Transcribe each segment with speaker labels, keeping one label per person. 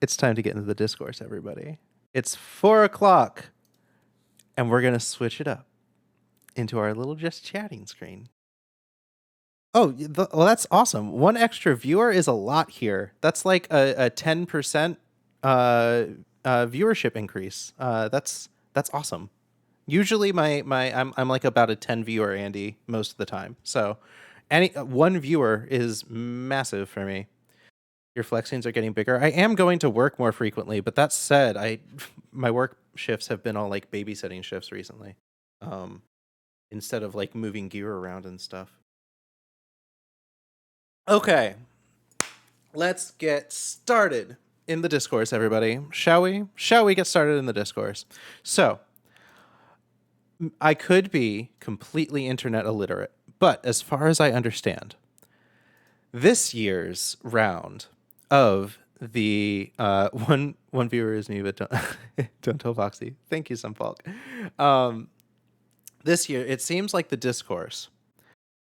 Speaker 1: It's time to get into the discourse, everybody. It's 4 o'clock, and we're going to switch it up into our little just chatting screen. Oh, well, that's awesome. One extra viewer is a lot here. That's like a 10% viewership increase. That's awesome. Usually I'm like about a 10 viewer Andy most of the time. So any one viewer is massive for me. Your flexings are getting bigger. I am going to work more frequently, but that said, my work shifts have been all like babysitting shifts recently, instead of like moving gear around and stuff. Okay, let's get started in the discourse, everybody. Shall we? Shall we get started in the discourse? So, I could be completely internet illiterate, but as far as I understand, this year's round of the one viewer is me, but don't tell Foxy. Thank you, Sunfalk. This year, it seems like the discourse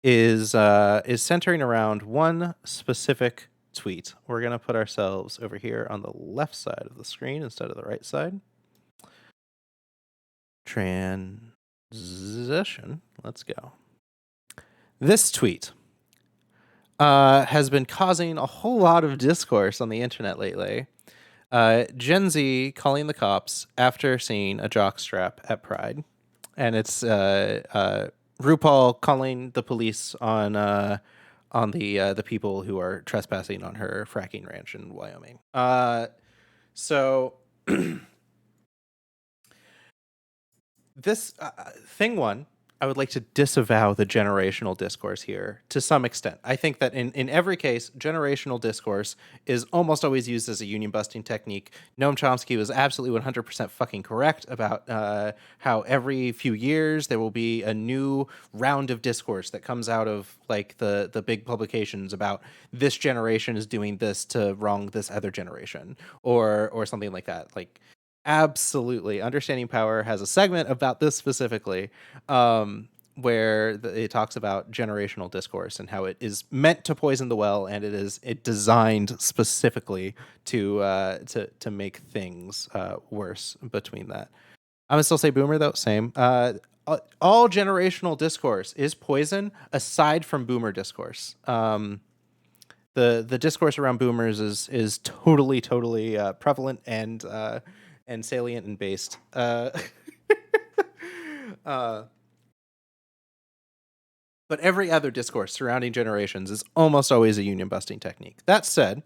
Speaker 1: is centering around one specific tweet. We're gonna put ourselves over here on the left side of the screen instead of the right side. Transition. Let's go. This tweet has been causing a whole lot of discourse on the internet lately. Gen Z calling the cops after seeing a jockstrap at Pride, and it's RuPaul calling the police on the people who are trespassing on her fracking ranch in Wyoming. So this thing one, I would like to disavow the generational discourse here to some extent. I think that in every case, generational discourse is almost always used as a union busting technique. Noam Chomsky was absolutely 100% fucking correct about how every few years there will be a new round of discourse that comes out of like the big publications about this generation is doing this to wrong this other generation or something like that. Like, absolutely. Understanding Power has a segment about this specifically, where it talks about generational discourse and how it is meant to poison the well, and it designed specifically to make things worse between that. I'm gonna still say boomer though. Same. All generational discourse is poison, aside from boomer discourse. The discourse around boomers is totally prevalent and salient and based. But every other discourse surrounding generations is almost always a union busting technique. That said,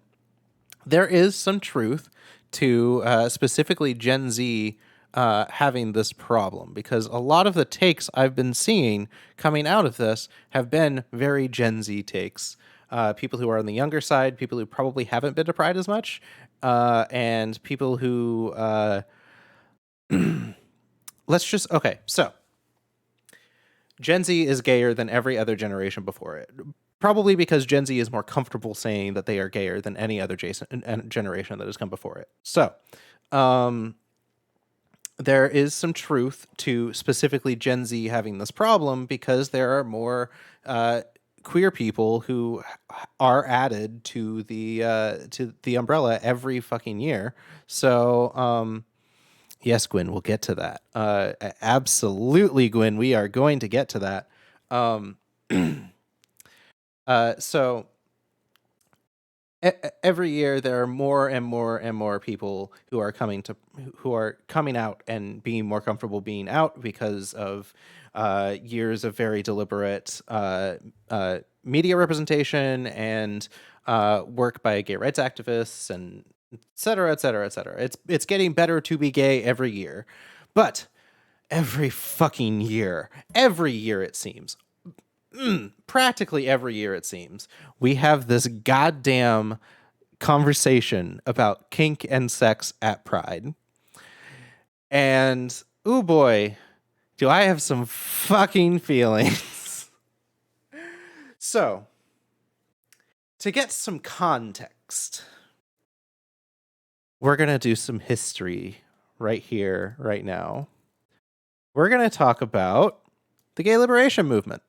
Speaker 1: there is some truth to specifically Gen Z having this problem, because a lot of the takes I've been seeing coming out of this have been very Gen Z takes. People who are on the younger side, people who probably haven't been to Pride as much, and people who so Gen Z is gayer than every other generation before it. Probably because Gen Z is more comfortable saying that they are gayer than any other generation that has come before it. So, there is some truth to specifically Gen Z having this problem, because there are more queer people who are added to the umbrella every fucking year. So, yes, Gwen, we'll get to that. Absolutely, Gwen, we are going to get to that. So every year there are more and more people who are coming out and being more comfortable being out because of years of very deliberate media representation and work by gay rights activists and et cetera, et cetera, et cetera. It's getting better to be gay every year. But every fucking year, it seems, practically every year it seems, we have this goddamn conversation about kink and sex at Pride. And, ooh boy, do I have some fucking feelings. So, to get some context, we're going to do some history right here, right now. We're going to talk about the gay liberation movement.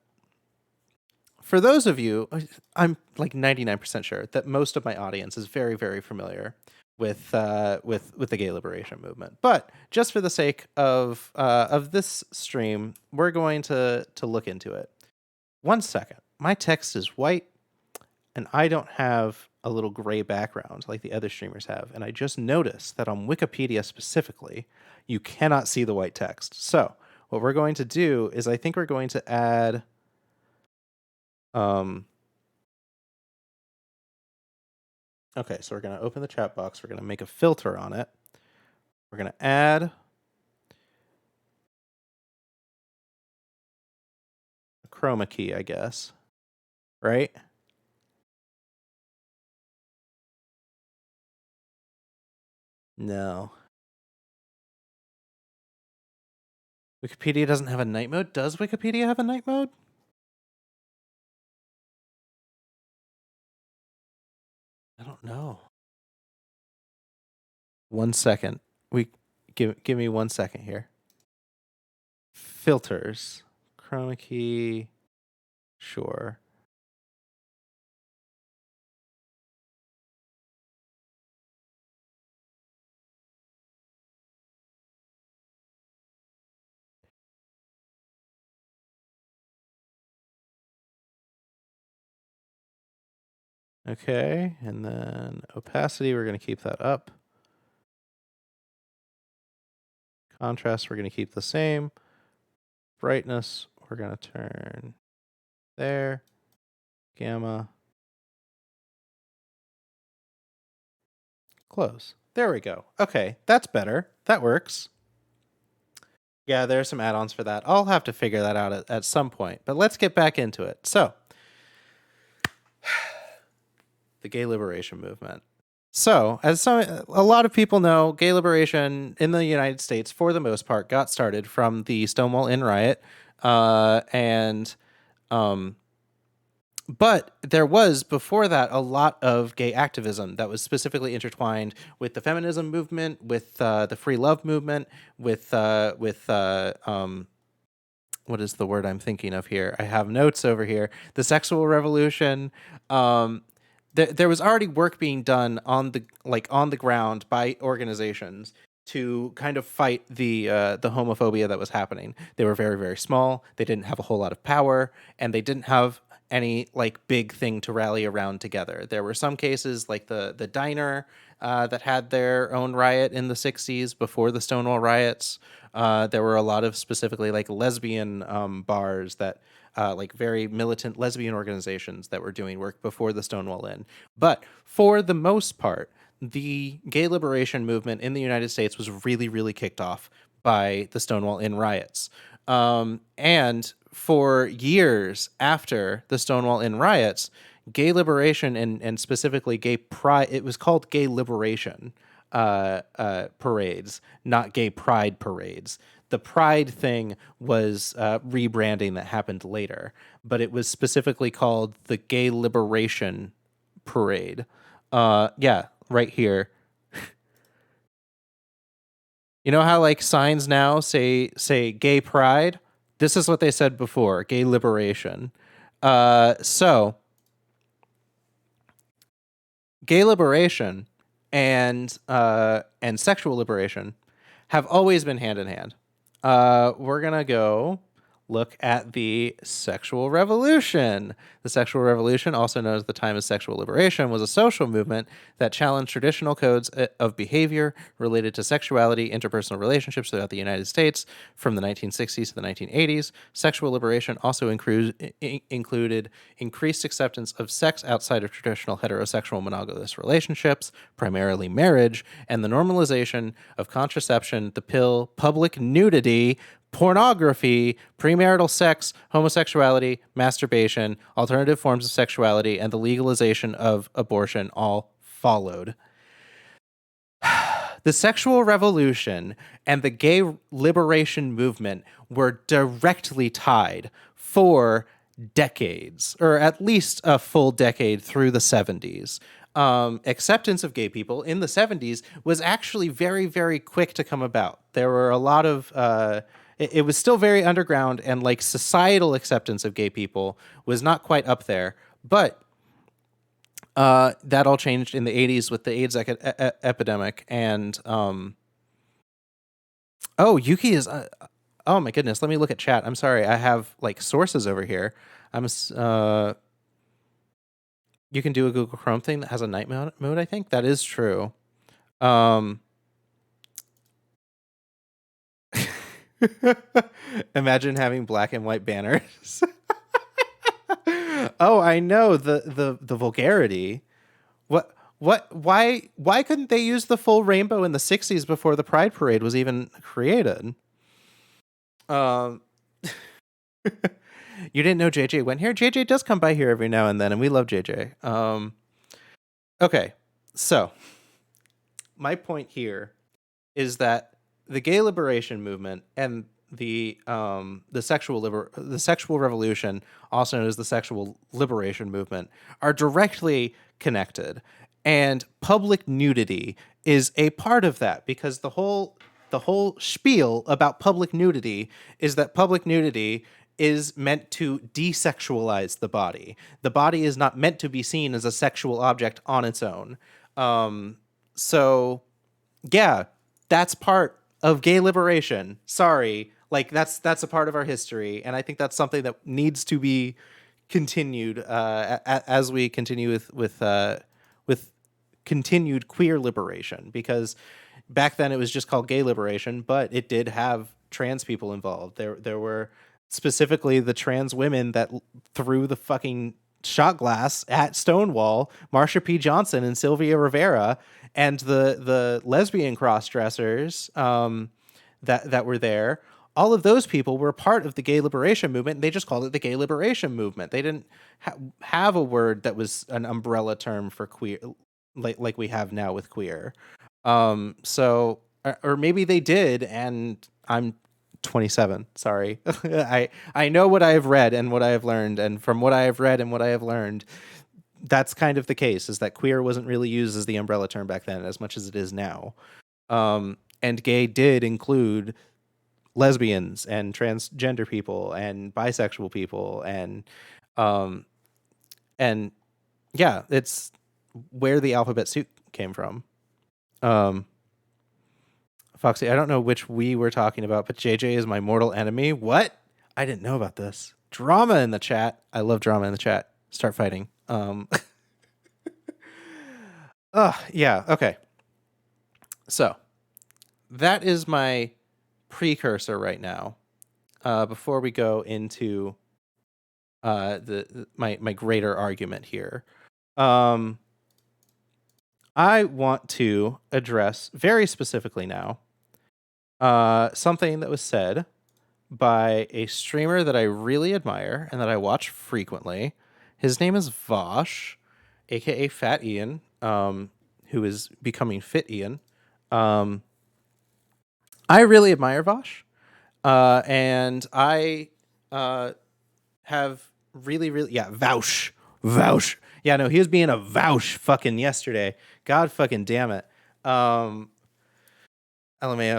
Speaker 1: For those of you, I'm like 99% sure that most of my audience is very, very familiar with the gay liberation movement. But just for the sake of this stream, we're going to look into it. 1 second. My text is white, and I don't have a little gray background like the other streamers have. And I just noticed that on Wikipedia specifically, you cannot see the white text. So what we're going to do is I think we're going to add okay, so we're going to open the chat box. We're going to make a filter on it. We're going to add a chroma key, I guess. Right? No. Wikipedia doesn't have a night mode. Does Wikipedia have a night mode? I don't know. 1 second. Give me 1 second here. Filters. Chroma key. Sure. Okay, and then opacity, we're going to keep that up. Contrast, we're going to keep the same. Brightness, we're going to turn there. Gamma. Close. There we go. Okay, that's better. That works. Yeah, there are some add-ons for that. I'll have to figure that out at some point, but let's get back into it. So, the gay liberation movement. So, as a lot of people know, gay liberation in the United States, for the most part, got started from the Stonewall Inn riot, but there was, before that, a lot of gay activism that was specifically intertwined with the feminism movement, with the free love movement, with what is the word I'm thinking of here? I have notes over here. The sexual revolution. There was already work being done on the ground by organizations to kind of fight the homophobia that was happening. They were very, very small. They didn't have a whole lot of power, and they didn't have any big thing to rally around together. There were some cases like the diner that had their own riot in the 60s before the Stonewall riots. There were a lot of specifically lesbian bars that very militant lesbian organizations that were doing work before the Stonewall Inn. But for the most part, the gay liberation movement in the United States was really, really kicked off by the Stonewall Inn riots. And for years after the Stonewall Inn riots, gay liberation and specifically gay pride, it was called gay liberation parades, not gay pride parades. The pride thing was rebranding that happened later, but it was specifically called the Gay Liberation Parade. Yeah, right here. You know how signs now say gay pride? This is what they said before, gay liberation. So gay liberation and sexual liberation have always been hand in hand. We're gonna go look at the sexual revolution. The sexual revolution, also known as the time of sexual liberation, was a social movement that challenged traditional codes of behavior related to sexuality, interpersonal relationships throughout the United States from the 1960s to the 1980s. Sexual liberation also included increased acceptance of sex outside of traditional heterosexual monogamous relationships, primarily marriage, and the normalization of contraception, the pill, public nudity, pornography, premarital sex, homosexuality, masturbation, alternative forms of sexuality, and the legalization of abortion all followed. The sexual revolution and the gay liberation movement were directly tied for decades, or at least a full decade through the 70s. Acceptance of gay people in the 70s was actually very, very quick to come about. There were a lot of it was still very underground, and societal acceptance of gay people was not quite up there. But That all changed in the 80s with the AIDS epidemic. And oh, Yuki is. Oh my goodness. Let me look at chat. I'm sorry. I have like sources over here. You can do a Google Chrome thing that has a night mode. I think that is true. Imagine having black and white banners. Oh, I know the vulgarity. Why couldn't they use the full rainbow in the 60s before the Pride Parade was even created? Um You didn't know JJ went here? JJ does come by here every now and then, and we love JJ. Okay. So, my point here is that the gay liberation movement and the sexual revolution, also known as the sexual liberation movement, are directly connected, and public nudity is a part of that, because the whole spiel about public nudity is that public nudity is meant to desexualize the body. The body is not meant to be seen as a sexual object on its own. So yeah, that's part of gay liberation. Sorry, like that's a part of our history, and I think that's something that needs to be continued as we continue with continued queer liberation, because back then it was just called gay liberation, but it did have trans people involved. There were specifically the trans women that threw the fucking shot glass at Stonewall, Marsha P. Johnson and Sylvia Rivera, and the lesbian cross dressers that were there. All of those people were part of the gay liberation movement, and they just called it the gay liberation movement. They didn't have a word that was an umbrella term for queer, like we have now with queer. So, or maybe they did, and I'm 27. Sorry. I know what I have read and what I have learned, and from what I have read and what I have learned, that's kind of the case, is that queer wasn't really used as the umbrella term back then as much as it is now. And gay did include lesbians and transgender people and bisexual people, um and yeah, it's where the alphabet soup came from. um Foxy, I don't know which we were talking about, but JJ is my mortal enemy. What? I didn't know about this. Drama in the chat. I love drama in the chat. Start fighting. Yeah, okay. So, that is my precursor right now. Before we go into my greater argument here. I want to address very specifically now something that was said by a streamer that I really admire and that I watch frequently. His name is Vaush, aka Fat Ian, who is becoming Fit Ian. I really admire Vaush, and I have really, yeah, Vaush. Yeah, no, he was being a Vaush fucking yesterday. God fucking damn it. LMAO,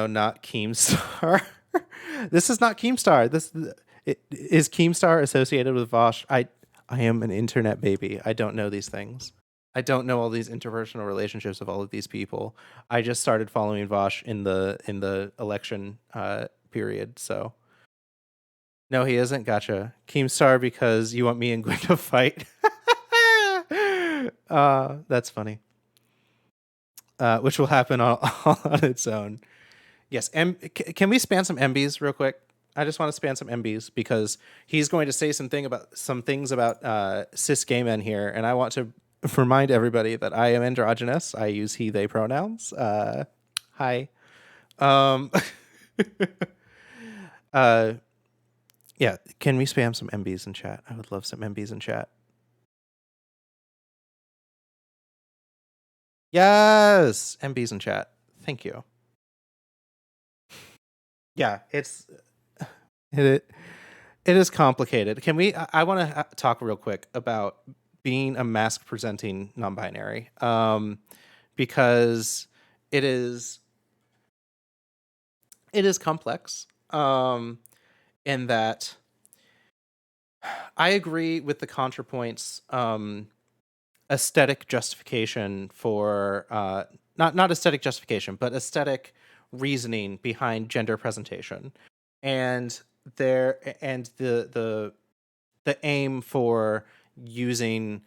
Speaker 1: not Keemstar. This is not Keemstar. Is Keemstar associated with Vaush? I am an internet baby. I don't know these things. I don't know all these interpersonal relationships of all of these people. I just started following Vaush in the election period. So no, he isn't. Gotcha. Keemstar, because you want me and Gwen to fight. That's funny. Which will happen on its own. Yes. Can we span some MBs real quick? I just want to span some MBs because he's going to say some things about cis gay men here, and I want to remind everybody that I am androgynous. I use he they pronouns. Hi. Yeah. Can we spam some MBs in chat? I would love some MBs in chat. Yes, MBs in chat. Thank you. Yeah, it is complicated. Can we? I want to talk real quick about being a mask presenting non-binary, because it is complex. In that, I agree with the contrapoints aesthetic justification for not aesthetic justification, but aesthetic reasoning behind gender presentation, and the aim for using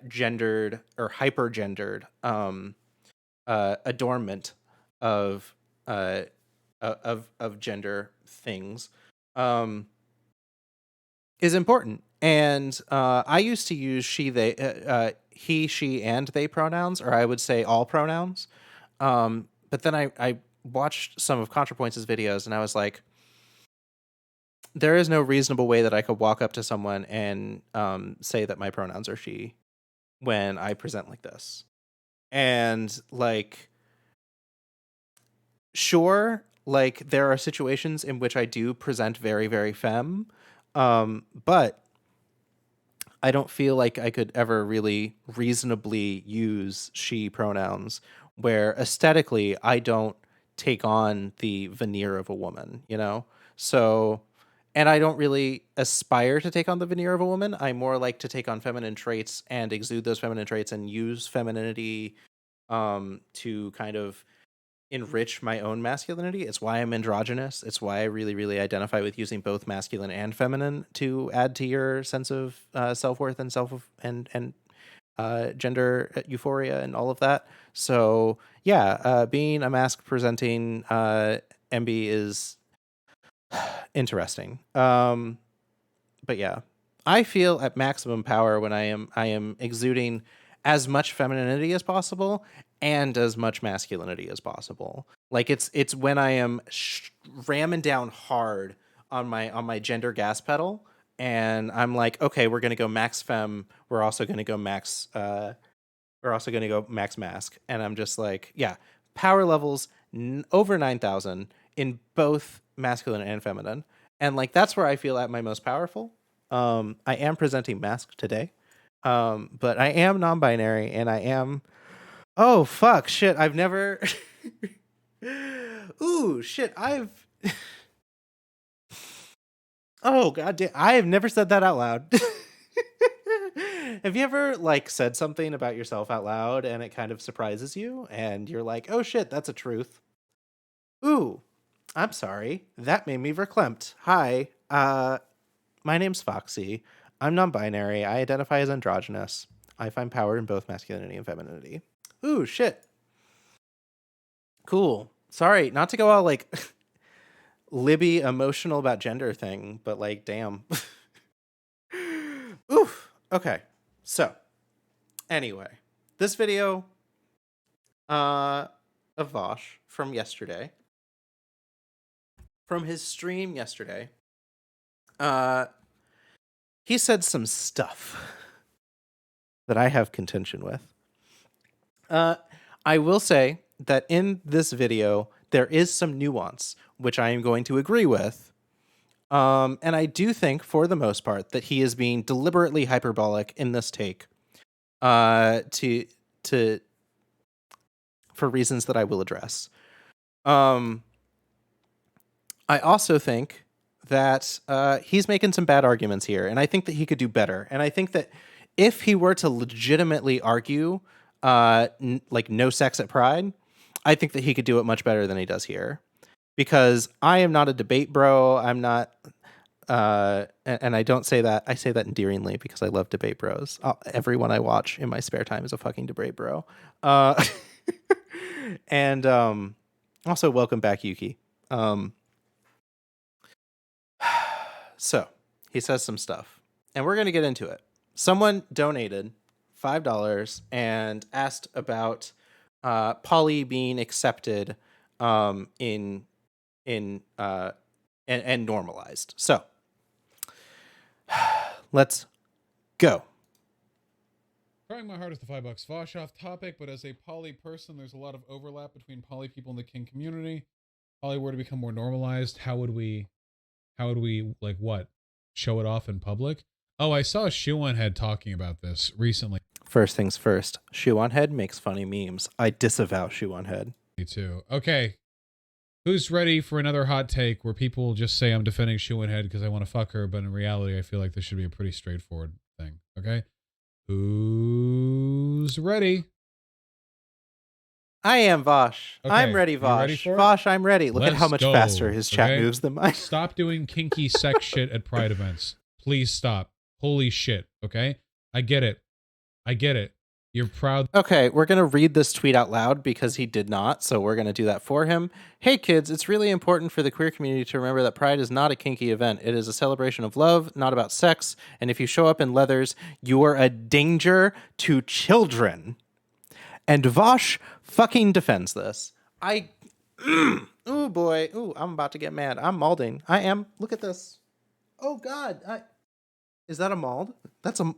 Speaker 1: gendered or hypergendered adornment of of gender things is important. And I used to use he, she, and they pronouns, or I would say all pronouns. But then I watched some of ContraPoints' videos, and I was like, there is no reasonable way that I could walk up to someone and say that my pronouns are she when I present like this. And like, sure, like there are situations in which I do present very, very femme, but I don't feel like I could ever really reasonably use she pronouns where aesthetically I don't take on the veneer of a woman, you know? So, and I don't really aspire to take on the veneer of a woman. I more like to take on feminine traits and exude those feminine traits and use femininity to kind of enrich my own masculinity. It's why I'm androgynous. It's why I really, really identify with using both masculine and feminine to add to your sense of self-worth and gender euphoria and all of that. So yeah, being a mask presenting MB is interesting. But yeah, I feel at maximum power when I am exuding as much femininity as possible and as much masculinity as possible. Like it's when I am ramming down hard on my gender gas pedal, and I'm like, okay, we're gonna go max femme. We're also gonna go max. We're also gonna go max mask, and I'm just like, yeah, power levels over 9,000 in both masculine and feminine, and like that's where I feel at my most powerful. I am presenting mask today, but I am non-binary, and I am. Oh fuck! Shit! I've never. Ooh shit! Oh god damn! I have never said that out loud. Have you ever like said something about yourself out loud and it kind of surprises you, and you're like, "Oh shit, that's a truth." Ooh, I'm sorry. That made me verklempt. Hi. My name's Foxy. I'm non-binary. I identify as androgynous. I find power in both masculinity and femininity. Ooh, shit. Cool. Sorry, not to go all like Libby emotional about gender thing, but like, damn. Oof. Okay. So, anyway, this video of Vaush from yesterday, from his stream yesterday, he said some stuff that I have contention with. I will say that in this video, there is some nuance, which I am going to agree with. And I do think, for the most part, that he is being deliberately hyperbolic in this take, for reasons that I will address. I also think that he's making some bad arguments here, and I think that he could do better. And I think that if he were to legitimately argue, like no sex at Pride, I think that he could do it much better than he does here. Because I am not a debate bro. I'm not, and I don't say that. I say that endearingly because I love debate bros. Everyone I watch in my spare time is a fucking debate bro. And also welcome back, Yuki. So he says some stuff, and we're gonna get into it. Someone donated $5 and asked about poly being accepted in and normalized. So let's go.
Speaker 2: Trying my hardest to $5. Vaush off topic, but as a poly person, there's a lot of overlap between poly people in the kink community. Poly were to become more normalized, how would we like what? Show it off in public? Oh, I saw Shoe on Head talking about this recently.
Speaker 1: First things first, Shoe on Head makes funny memes. I disavow Shoe on Head.
Speaker 2: Me too. Okay. Who's ready for another hot take where people just say I'm defending Shoe on Head because I want to fuck her, but in reality I feel like this should be a pretty straightforward thing. Okay? Who's ready?
Speaker 1: I am Vaush. I'm
Speaker 2: Okay,
Speaker 1: ready,
Speaker 2: you ready
Speaker 1: Vaush.
Speaker 2: for it?
Speaker 1: Vaush, I'm ready. Look at how
Speaker 2: Let's
Speaker 1: much faster
Speaker 2: go.
Speaker 1: his chat
Speaker 2: Okay?
Speaker 1: moves than mine.
Speaker 2: Stop doing kinky sex shit at pride events. Please stop. Holy shit. Okay? I get it. I get it. You're proud.
Speaker 1: Okay, we're going to read this tweet out loud because he did not, so we're going to do that for him. Hey kids, it's really important for the queer community to remember that Pride is not a kinky event. It is a celebration of love, not about sex, and if you show up in leathers, you are a danger to children. And Vaush fucking defends this. Oh boy. Ooh, I'm about to get mad. I'm malding. I am. Look at this. Oh god. Is that a mald? That's a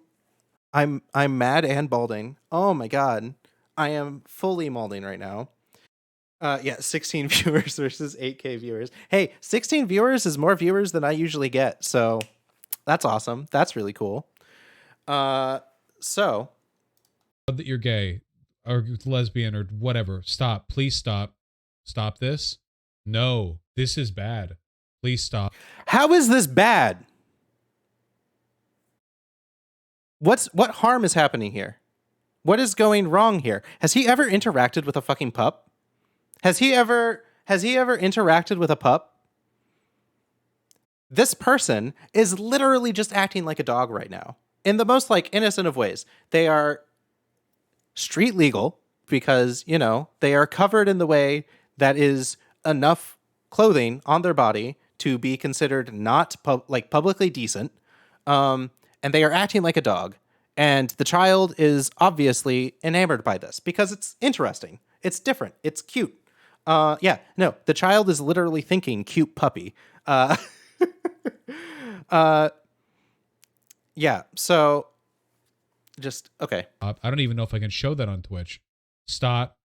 Speaker 1: I'm mad and balding. Oh my god. I am fully malding right now. Yeah, 16 viewers versus 8K viewers. Hey, 16 viewers is more viewers than I usually get. So that's awesome. That's really cool. So
Speaker 2: that you're gay or lesbian or whatever. Stop. Please stop. Stop this. No, this is bad. Please stop.
Speaker 1: how is this bad? What harm is happening here? What is going wrong here? Has he ever interacted with a fucking pup? Has he ever interacted with a pup? This person is literally just acting like a dog right now. In the most like innocent of ways. They are street legal because, you know, they are covered in the way that is enough clothing on their body to be considered not publicly decent. And they are acting like a dog. And the child is obviously enamored by this because it's interesting. It's different. It's cute. Yeah, no, the child is literally thinking cute puppy. Yeah, so just, okay.
Speaker 2: I don't even know if I can show that on Twitch. Stop.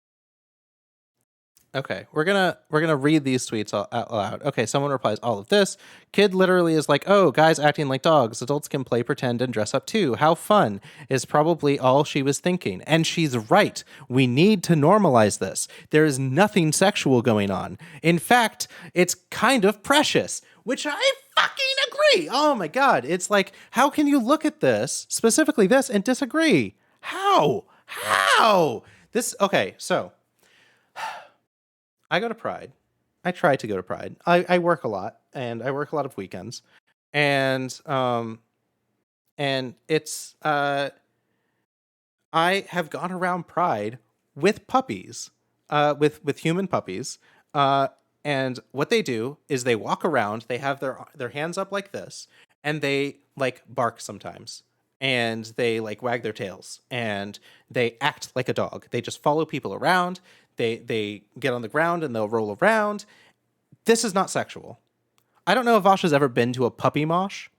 Speaker 1: Okay, we're gonna read these tweets out loud. Okay, someone replies all of this. Kid literally is like, "Oh, guys acting like dogs. Adults can play pretend and dress up too. How fun!" Is probably all she was thinking, and she's right. We need to normalize this. There is nothing sexual going on. In fact, it's kind of precious, which I fucking agree. Oh my god, it's like, how can you look at this specifically this and disagree? How? This? Okay, so. I go to Pride. I try to go to Pride. I work a lot, and I work a lot of weekends, and it's I have gone around Pride with puppies, with human puppies, and what they do is they walk around. They have their hands up like this, and they like bark sometimes, and they like wag their tails, and they act like a dog. They just follow people around. They get on the ground and they'll roll around. This is not sexual. I don't know if Vosh has ever been to a puppy mosh,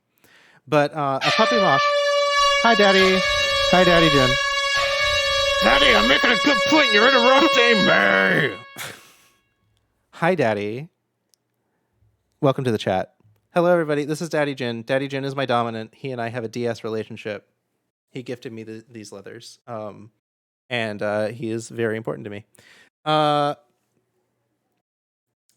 Speaker 1: but a puppy mosh. Hi, Daddy. Hi, Daddy Jim.
Speaker 3: Daddy, I'm making a good point. You're interrupting me.
Speaker 1: Hi, Daddy. Welcome to the chat. Hello, everybody. This is Daddy Jin. Daddy Jin is my dominant. He and I have a DS relationship. He gifted me these leathers, and he is very important to me.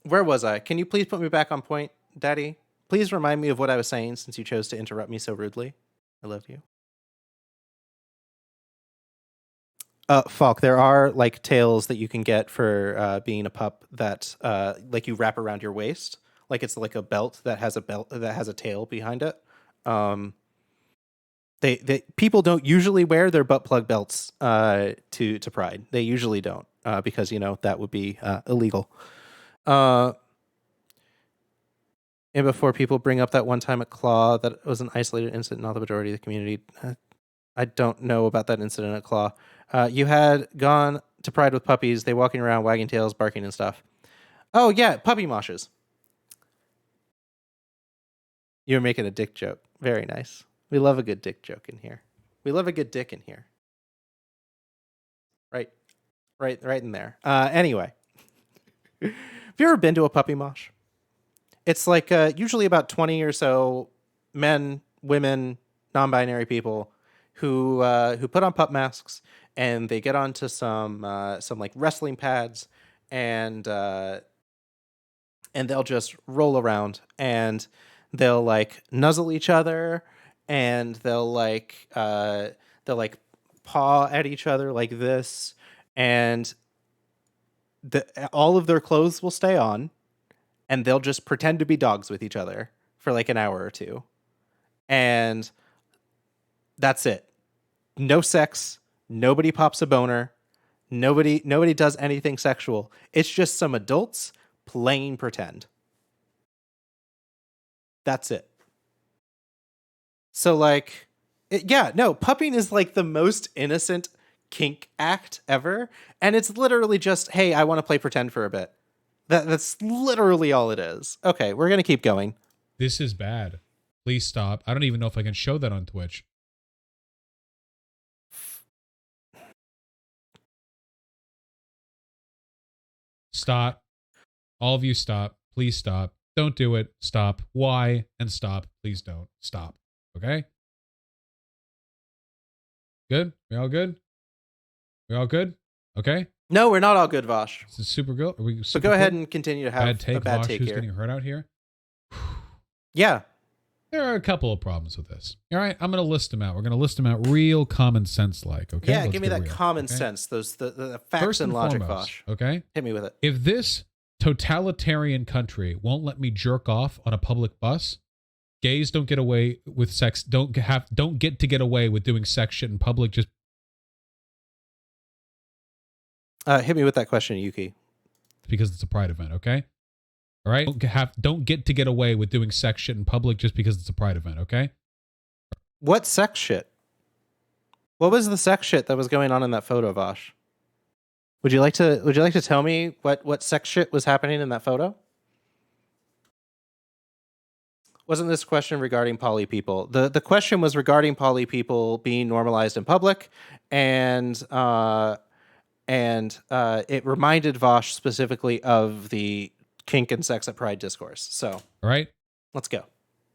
Speaker 1: Where was I? Can you please put me back on point, Daddy? Please remind me of what I was saying since you chose to interrupt me so rudely. I love you. Falk, there are like tails that you can get for being a pup that like you wrap around your waist. Like it's like a belt that has a tail behind it. They people don't usually wear their butt plug belts to Pride. They usually don't because, you know, that would be illegal. And before people bring up that one time at Claw, that was an isolated incident, not the majority of the community. I don't know about that incident at Claw. You had gone to Pride with puppies. They walking around, wagging tails, barking and stuff. Oh yeah, puppy moshes. You're making a dick joke. Very nice. We love a good dick joke in here. We love a good dick in here. Right in there. Anyway. Have you ever been to a puppy mosh? It's like usually about 20 or so men, women, non-binary people who put on pup masks and they get onto some like wrestling pads and they'll just roll around and they'll like nuzzle each other and they'll like They'll like paw at each other like this, and all of their clothes will stay on, and they'll just pretend to be dogs with each other for like an hour or two. And that's it. No sex. Nobody pops a boner. Nobody does anything sexual. It's just some adults playing pretend. That's it. So like, pupping is like the most innocent kink act ever, and it's literally just, hey, I want to play pretend for a bit. That's literally all it is. Okay, we're gonna keep going.
Speaker 2: This is bad. Please stop. I don't even know if I can show that on Twitch. Stop. All of you stop. Please stop. Don't do it. Stop. Why? And stop. Please don't. Stop. Okay? Good? We all good? We all good? Okay?
Speaker 1: No, we're not all good, Vaush.
Speaker 2: This is super good. Are we super
Speaker 1: But go ahead
Speaker 2: good?
Speaker 1: and continue to have
Speaker 2: Bad take,
Speaker 1: a bad
Speaker 2: Vaush,
Speaker 1: take
Speaker 2: who's
Speaker 1: here.
Speaker 2: getting hurt out here?
Speaker 1: Yeah.
Speaker 2: There are a couple of problems with this. All right, I'm going to list them out. We're going to list them out real common sense like, okay?
Speaker 1: Yeah,
Speaker 2: Let's
Speaker 1: give me
Speaker 2: get
Speaker 1: that
Speaker 2: real,
Speaker 1: common
Speaker 2: okay?
Speaker 1: sense, those the facts
Speaker 2: First
Speaker 1: and logic,
Speaker 2: foremost,
Speaker 1: Vaush.
Speaker 2: okay?
Speaker 1: Hit me with it.
Speaker 2: If this totalitarian country won't let me jerk off on a public bus, gays don't get away with sex, don't get away with doing sex shit in public just
Speaker 1: Hit me with that question, Yuki.
Speaker 2: because it's a pride event, okay? All right? Don't get away with doing sex shit in public just because it's a pride event, okay?
Speaker 1: What sex shit? What was the sex shit that was going on in that photo, Vaush? Would you like to tell me what sex shit was happening in that photo? Wasn't this question regarding poly people? The question was regarding poly people being normalized in public, and it reminded Vaush specifically of the kink and sex at Pride discourse. So,
Speaker 2: All right?
Speaker 1: let's go.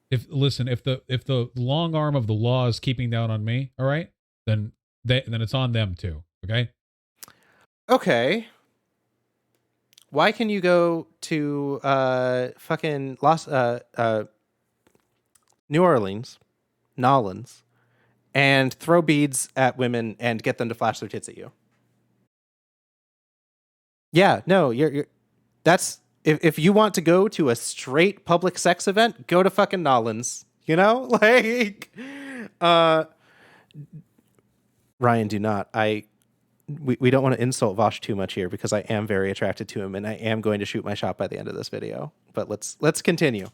Speaker 2: If the long arm of the law is keeping down on me, all right? Then it's on them too, okay?
Speaker 1: Okay. Why can you go to fucking New Orleans, Nolans, and throw beads at women and get them to flash their tits at you? Yeah, no, you're that's if you want to go to a straight public sex event, go to fucking Nolans. You know? Like Ryan, do not. We don't want to insult Vaush too much here because I am very attracted to him and I am going to shoot my shot by the end of this video. But let's continue.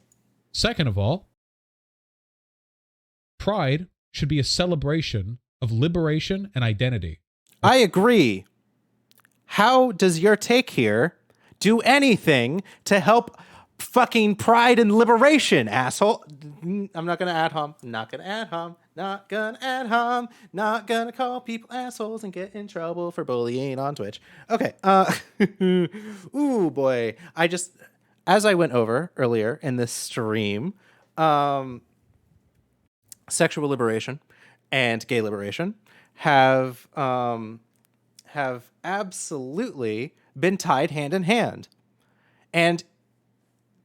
Speaker 2: Second of all, Pride should be a celebration of liberation and identity.
Speaker 1: I agree. How does your take here do anything to help fucking pride and liberation, asshole? I'm not gonna ad hom. Not gonna ad hom. Not gonna ad hom. Not gonna call people assholes and get in trouble for bullying on Twitch. Okay. Ooh boy. As I went over earlier in this stream, sexual liberation and gay liberation have absolutely been tied hand in hand. And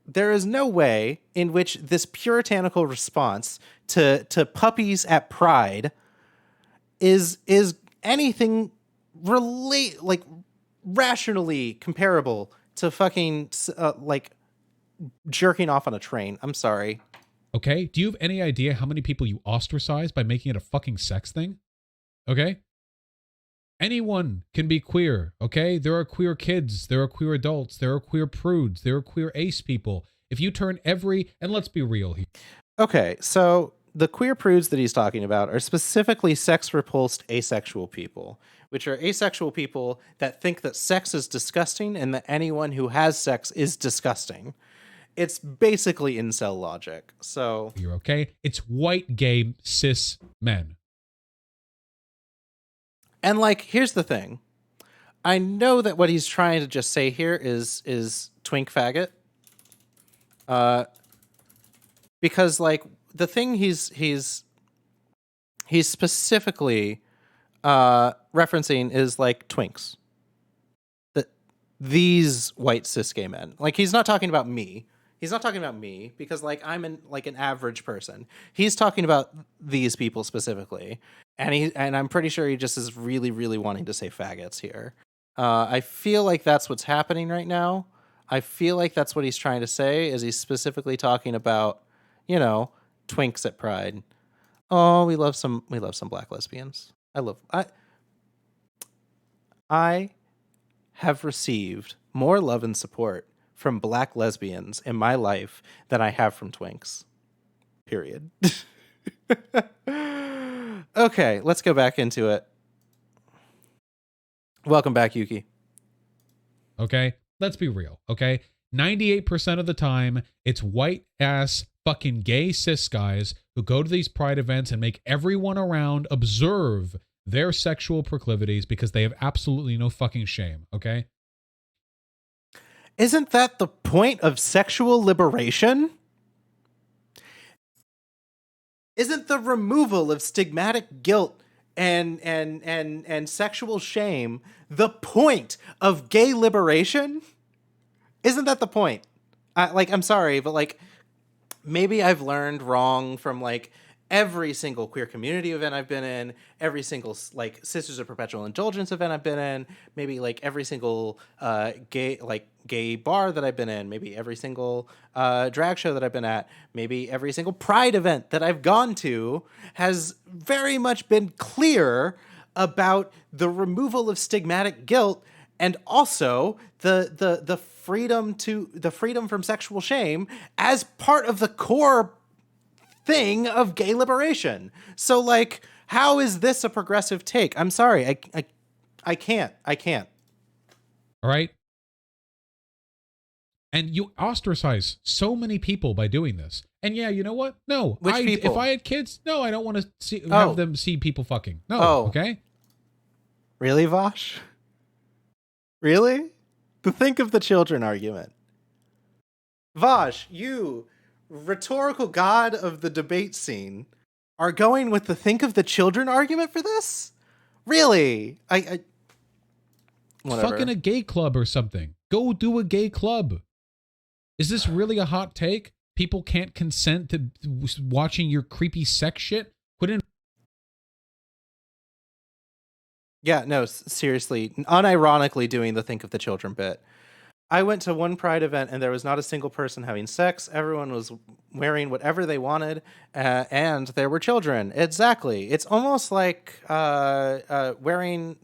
Speaker 1: there is no way in which this puritanical response to puppies at Pride is anything rationally comparable to fucking like jerking off on a train. I'm sorry.
Speaker 2: Okay? Do you have any idea how many people you ostracize by making it a fucking sex thing? Okay? Anyone can be queer, okay? There are queer kids, there are queer adults, there are queer prudes, there are queer ace people. If you turn and let's be real here.
Speaker 1: Okay, so the queer prudes that he's talking about are specifically sex-repulsed asexual people, which are asexual people that think that sex is disgusting and that anyone who has sex is disgusting. It's basically incel logic, so...
Speaker 2: You're okay? It's white, gay, cis men.
Speaker 1: And like, here's the thing. I know that what he's trying to just say here is twink faggot. Because like the thing he's specifically referencing is like twinks. These white cis gay men. Like he's not talking about me. He's not talking about me because like I'm an average person. He's talking about these people specifically, and I'm pretty sure he just is really really wanting to say faggots here. I feel like that's what's happening right now. I feel like that's what he's trying to say. Is he's specifically talking about, twinks at Pride. Oh, we love some black lesbians. I have received more love and support from black lesbians in my life than I have from twinks. Period. Okay, let's go back into it. Welcome back, Yuki.
Speaker 2: Okay? Let's be real, okay? 98% of the time, it's white ass fucking gay cis guys who go to these pride events and make everyone around observe their sexual proclivities because they have absolutely no fucking shame, okay?
Speaker 1: Isn't that the point of sexual liberation? Isn't the removal of stigmatic guilt and sexual shame the point of gay liberation? Isn't that the point? I'm sorry, but like maybe I've learned wrong from like every single queer community event I've been in, every single like Sisters of Perpetual Indulgence event I've been in, maybe like every single gay bar that I've been in, maybe every single drag show that I've been at, maybe every single pride event that I've gone to has very much been clear about the removal of stigmatic guilt and also the freedom from sexual shame as part of the core thing of gay liberation. So like, how is this a progressive take? I'm sorry, I can't.
Speaker 2: All right? And you ostracize so many people by doing this. And yeah, you know what? No.
Speaker 1: Which people?
Speaker 2: If I had kids, no, I don't want to have them see people fucking. No, okay?
Speaker 1: Really, Vaush? Really? The think of the children argument. Vaush, you, rhetorical god of the debate scene, are going with the think of the children argument for this? Really? I whatever.
Speaker 2: Fucking a gay club or something. Go do a gay club. Is this really a hot take? People can't consent to watching your creepy sex shit? Put in.
Speaker 1: Yeah, no, seriously, unironically doing the think of the children bit. I went to one pride event and there was not a single person having sex. Everyone was wearing whatever they wanted, and there were children. Exactly. It's almost like wearing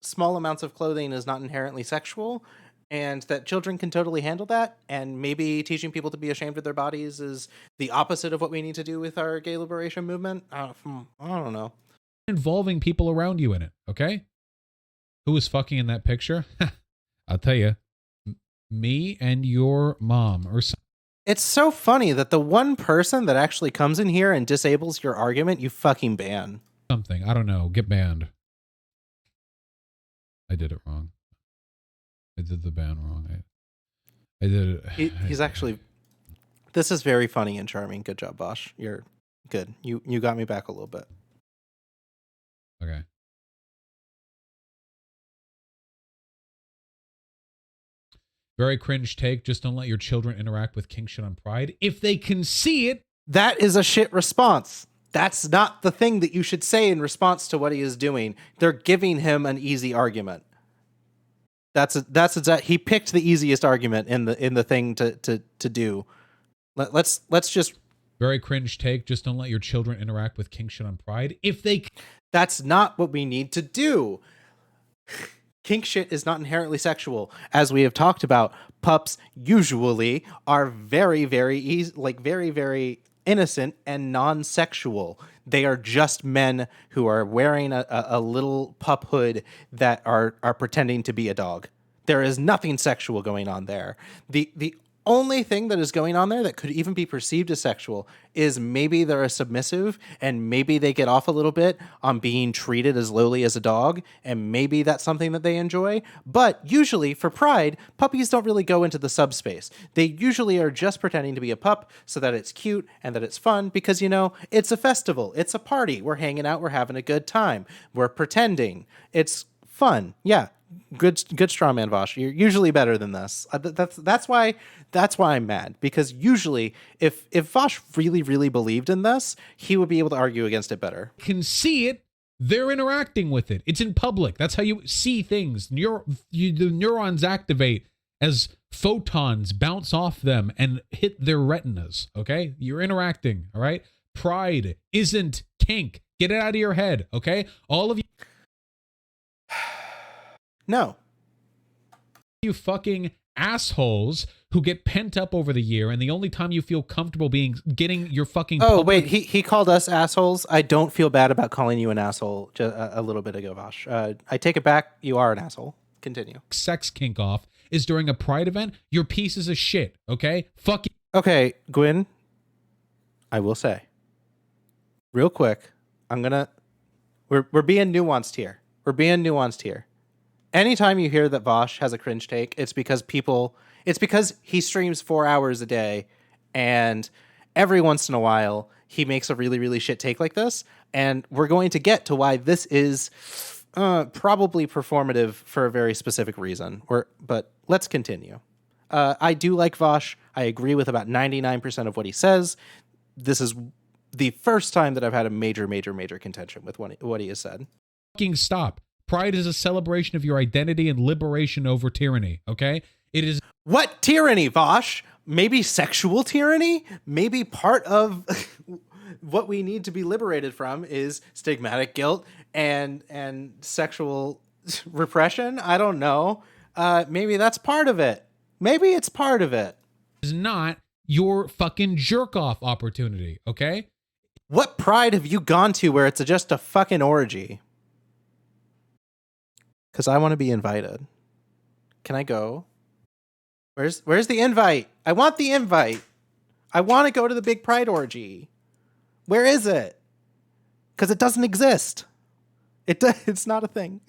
Speaker 1: small amounts of clothing is not inherently sexual, and that children can totally handle that. And maybe teaching people to be ashamed of their bodies is the opposite of what we need to do with our gay liberation movement. I don't know.
Speaker 2: Involving people around you in it, okay? Who was fucking in that picture? I'll tell you. Me and your mom or something.
Speaker 1: It's so funny that the one person that actually comes in here and disables your argument, you fucking ban.
Speaker 2: Something. I don't know. Get banned. I did it wrong. I did the ban wrong. I did it.
Speaker 1: He's actually... This is very funny and charming. Good job, Vaush. You're good. You got me back a little bit.
Speaker 2: Okay. Very cringe take. Just don't let your children interact with kink shit on Pride. If they can see it.
Speaker 1: That is a shit response. That's not the thing that you should say in response to what he is doing. They're giving him an easy argument. That's he picked the easiest argument in the thing to do. Let's just.
Speaker 2: Very cringe take. Just don't let your children interact with kink shit on Pride. If they.
Speaker 1: That's not what we need to do. Kink shit is not inherently sexual. As we have talked about, pups usually are very, very easy, like very, very innocent and non-sexual. They are just men who are wearing a little pup hood that are pretending to be a dog. There is nothing sexual going on there. The only thing that is going on there that could even be perceived as sexual is maybe they're a submissive and maybe they get off a little bit on being treated as lowly as a dog, and maybe that's something that they enjoy. But usually for Pride, puppies don't really go into the subspace. They usually are just pretending to be a pup so that it's cute and that it's fun because, it's a festival. It's a party. We're hanging out. We're having a good time. We're pretending. It's fun. Yeah. Good straw man, Vaush. You're usually better than this. That's why I'm mad, because usually if Vaush really believed in this, he would be able to argue against it better.
Speaker 2: Can see it. They're interacting with it. It's in public. That's how you see things. The neurons activate as photons bounce off them and hit their retinas. Okay, you're interacting. All right. Pride isn't kink. Get it out of your head. Okay, all of you.
Speaker 1: No.
Speaker 2: You fucking assholes who get pent up over the year, and the only time you feel comfortable getting your fucking
Speaker 1: wait, he called us assholes. I don't feel bad about calling you an asshole a little bit ago, Vosh. I take it back. You are an asshole. Continue.
Speaker 2: Sex kink off is during a pride event. You're pieces of shit. Okay, fuck you.
Speaker 1: Okay, Gwyn, I will say real quick, we're being nuanced here. Anytime you hear that Vaush has a cringe take, it's because he streams 4 hours a day, and every once in a while he makes a really shit take like this, and we're going to get to why this is probably performative for a very specific reason. But let's continue. I do like Vaush. I agree with about 99% of what he says. This is the first time that I've had a major contention with what he has said.
Speaker 2: Fucking stop. Pride is a celebration of your identity and liberation over tyranny, okay? It is...
Speaker 1: What tyranny, Vaush? Maybe sexual tyranny? Maybe part of what we need to be liberated from is stigmatic guilt and sexual repression? I don't know. Maybe that's part of it. Maybe it's part of it.
Speaker 2: Is not your fucking jerk-off opportunity, okay?
Speaker 1: What pride have you gone to where it's just a fucking orgy? Because I want to be invited. Can I go? Where's the invite? I want the invite. I want to go to the big pride orgy. Where is it? Because it doesn't exist. It's not a thing.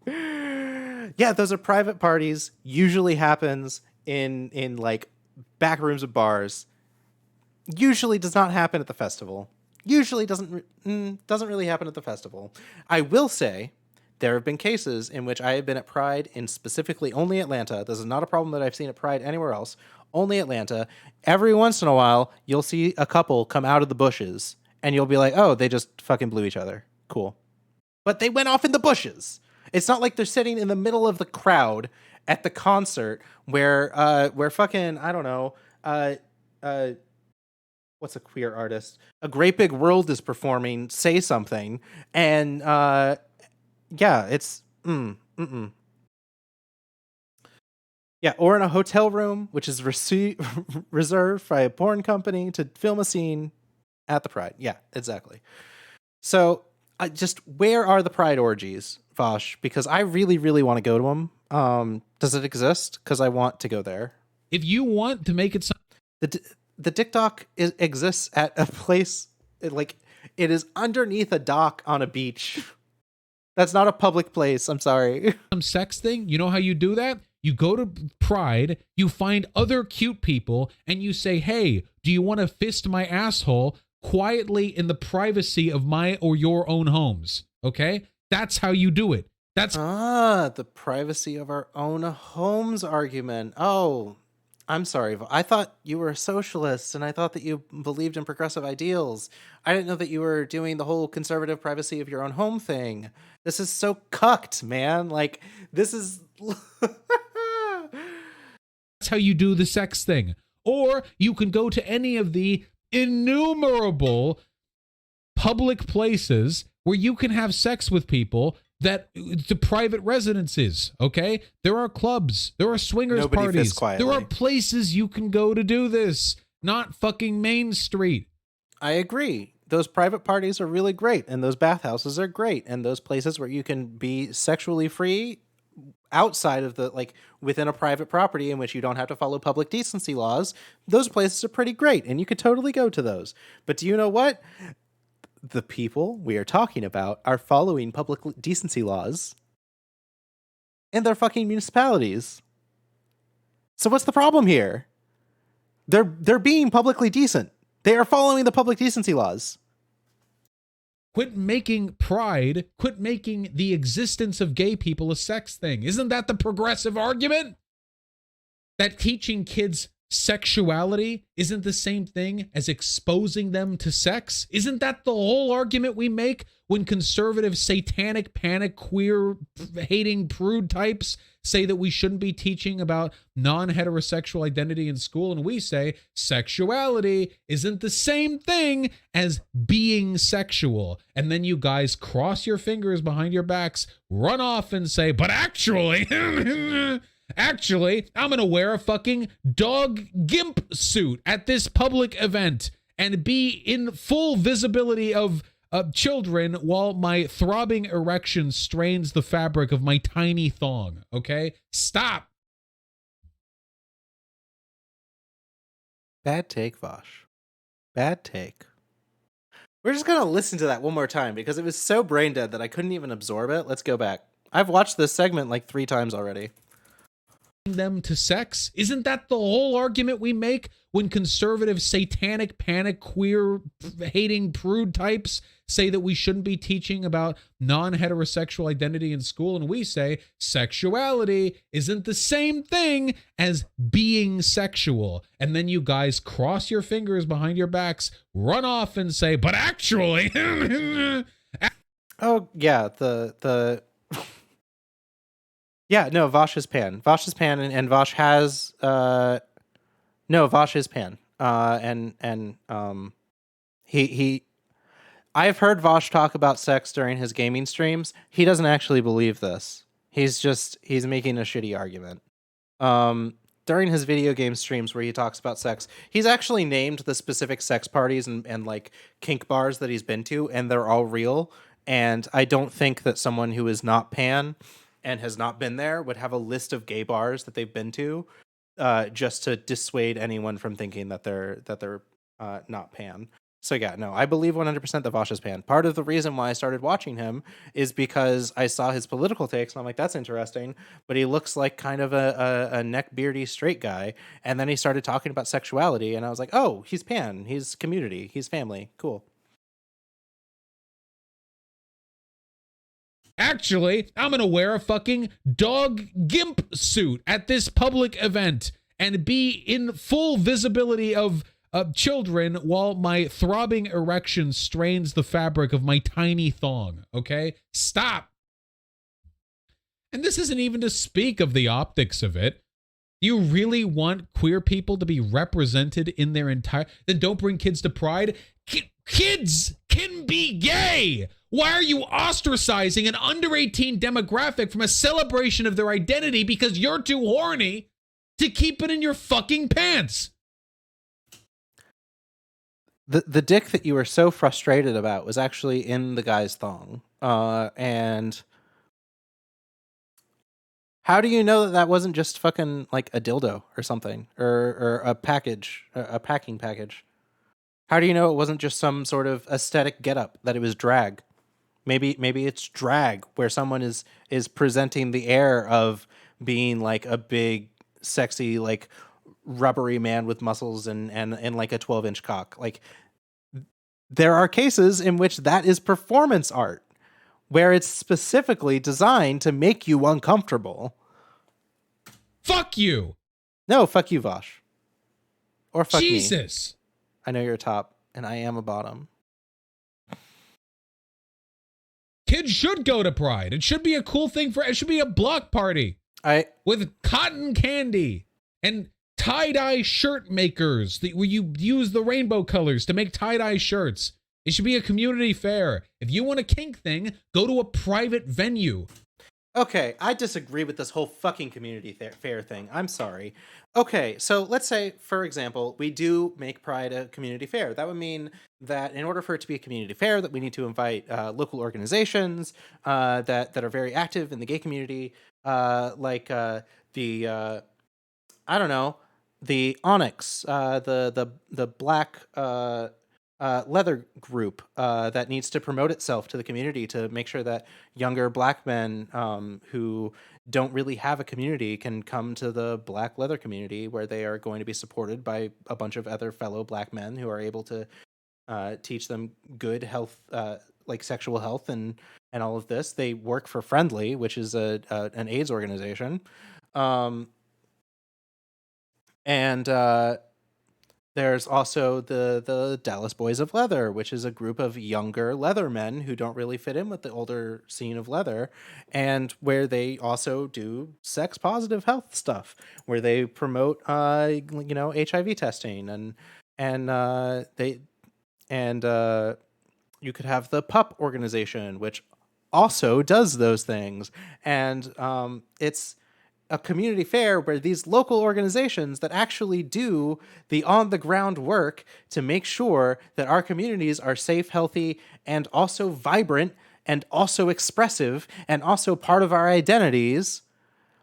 Speaker 1: Yeah, those are private parties. Usually happens in like back rooms of bars. Usually does not happen at the festival. Usually doesn't really happen at the festival. I will say, there have been cases in which I have been at Pride in specifically only Atlanta. This is not a problem that I've seen at Pride anywhere else. Only Atlanta. Every once in a while, you'll see a couple come out of the bushes, and you'll be like, oh, they just fucking blew each other. Cool. But they went off in the bushes. It's not like they're sitting in the middle of the crowd at the concert where fucking, I don't know, what's a queer artist? A Great Big World is performing Say Something, and yeah, it's yeah, or in a hotel room, which is reserved by a porn company to film a scene at the Pride. Yeah, exactly. So, where are the Pride orgies, Vaush? Because I really want to go to them. Does it exist? Because I want to go there.
Speaker 2: If you want to make it,
Speaker 1: the Dick Dock exists at a place it is underneath a dock on a beach. That's not a public place. I'm sorry.
Speaker 2: Some sex thing. You know how you do that? You go to Pride, you find other cute people, and you say, hey, do you want to fist my asshole quietly in the privacy of my or your own homes? Okay? That's how you do it. That's
Speaker 1: the privacy of our own homes argument. Oh, I'm sorry. I thought you were a socialist, and I thought that you believed in progressive ideals. I didn't know that you were doing the whole conservative privacy of your own home thing. This is so cucked, man. Like, this is...
Speaker 2: That's how you do the sex thing. Or you can go to any of the innumerable public places where you can have sex with people that the private residences, okay? There are clubs, there are swingers parties, there are places you can go to do this, not fucking Main Street.
Speaker 1: I agree. Those private parties are really great, and those bathhouses are great, and those places where you can be sexually free outside of within a private property in which you don't have to follow public decency laws, those places are pretty great, and you could totally go to those. But do you know what? The people we are talking about are following public decency laws in their fucking municipalities. So what's the problem here? They're being publicly decent. They are following the public decency laws.
Speaker 2: Quit making pride, quit making the existence of gay people a sex thing. Isn't that the progressive argument? That teaching kids sexuality isn't the same thing as exposing them to sex? Isn't that the whole argument we make when conservative, satanic, panic, queer, hating, prude types say that we shouldn't be teaching about non-heterosexual identity in school, and we say sexuality isn't the same thing as being sexual? And then you guys cross your fingers behind your backs, run off and say, but actually... Actually, I'm gonna wear a fucking dog gimp suit at this public event and be in full visibility of children while my throbbing erection strains the fabric of my tiny thong. Okay? Stop.
Speaker 1: Bad take, Vaush. Bad take. We're just gonna listen to that one more time because it was so brain dead that I couldn't even absorb it. Let's go back. I've watched this segment like 3 times already.
Speaker 2: Them to sex? Isn't that the whole argument we make when conservative, satanic, panic, queer, hating, prude types say that we shouldn't be teaching about non-heterosexual identity in school, and we say sexuality isn't the same thing as being sexual? And then you guys cross your fingers behind your backs, run off and say, but actually...
Speaker 1: Oh, yeah, the yeah, no, Vaush is pan. Vaush is pan, and Vaush has no, Vaush is pan. He I've heard Vaush talk about sex during his gaming streams. He doesn't actually believe this. He's making a shitty argument. During his video game streams where he talks about sex, he's actually named the specific sex parties and like kink bars that he's been to, and they're all real. And I don't think that someone who is not pan and has not been there would have a list of gay bars that they've been to, just to dissuade anyone from thinking that they're not pan. So yeah, no, I believe 100% that Vaush is pan. Part of the reason why I started watching him is because I saw his political takes, and I'm like, that's interesting, but he looks like kind of a neck-beardy straight guy. And then he started talking about sexuality, and I was like, oh, he's pan, he's community, he's family, cool.
Speaker 2: Actually, I'm gonna wear a fucking dog gimp suit at this public event and be in full visibility of children while my throbbing erection strains the fabric of my tiny thong. Okay? Stop. And this isn't even to speak of the optics of it. You really want queer people to be represented in their entire... Then don't bring kids to Pride. Kids can be gay! Why are you ostracizing an under 18 demographic from a celebration of their identity because you're too horny to keep it in your fucking pants?
Speaker 1: The dick that you were so frustrated about was actually in the guy's thong. And how do you know that wasn't just fucking like a dildo or something, or a package, a packing package? How do you know it wasn't just some sort of aesthetic getup, that it was drag? Maybe it's drag where someone is presenting the air of being like a big, sexy, like rubbery man with muscles and like a 12-inch cock. Like, there are cases in which that is performance art, where it's specifically designed to make you uncomfortable.
Speaker 2: Fuck you.
Speaker 1: No, fuck you, Vaush. Or fuck me.
Speaker 2: Jesus.
Speaker 1: I know you're a top, and I am a bottom.
Speaker 2: Kids should go to Pride. It should be a cool thing it should be a block party. With cotton candy and tie-dye shirt makers where you use the rainbow colors to make tie-dye shirts. It should be a community fair. If you want a kink thing, go to a private venue.
Speaker 1: Okay, I disagree with this whole fucking community fair thing. I'm sorry. Okay, so let's say, for example, we do make Pride a community fair. That would mean that in order for it to be a community fair, that we need to invite local organizations that are very active in the gay community, like the I don't know, the Onyx, the black leather group that needs to promote itself to the community to make sure that younger black men who don't really have a community can come to the black leather community, where they are going to be supported by a bunch of other fellow black men who are able to teach them good like sexual health and all of this. They work for Friendly, which is an AIDS organization. And there's also the Dallas Boys of Leather, which is a group of younger leathermen who don't really fit in with the older scene of leather, and where they also do sex positive health stuff, where they promote HIV testing and you could have the PUP organization, which also does those things, and it's a community fair where these local organizations that actually do the on the ground work to make sure that our communities are safe, healthy, and also vibrant and also expressive and also part of our identities.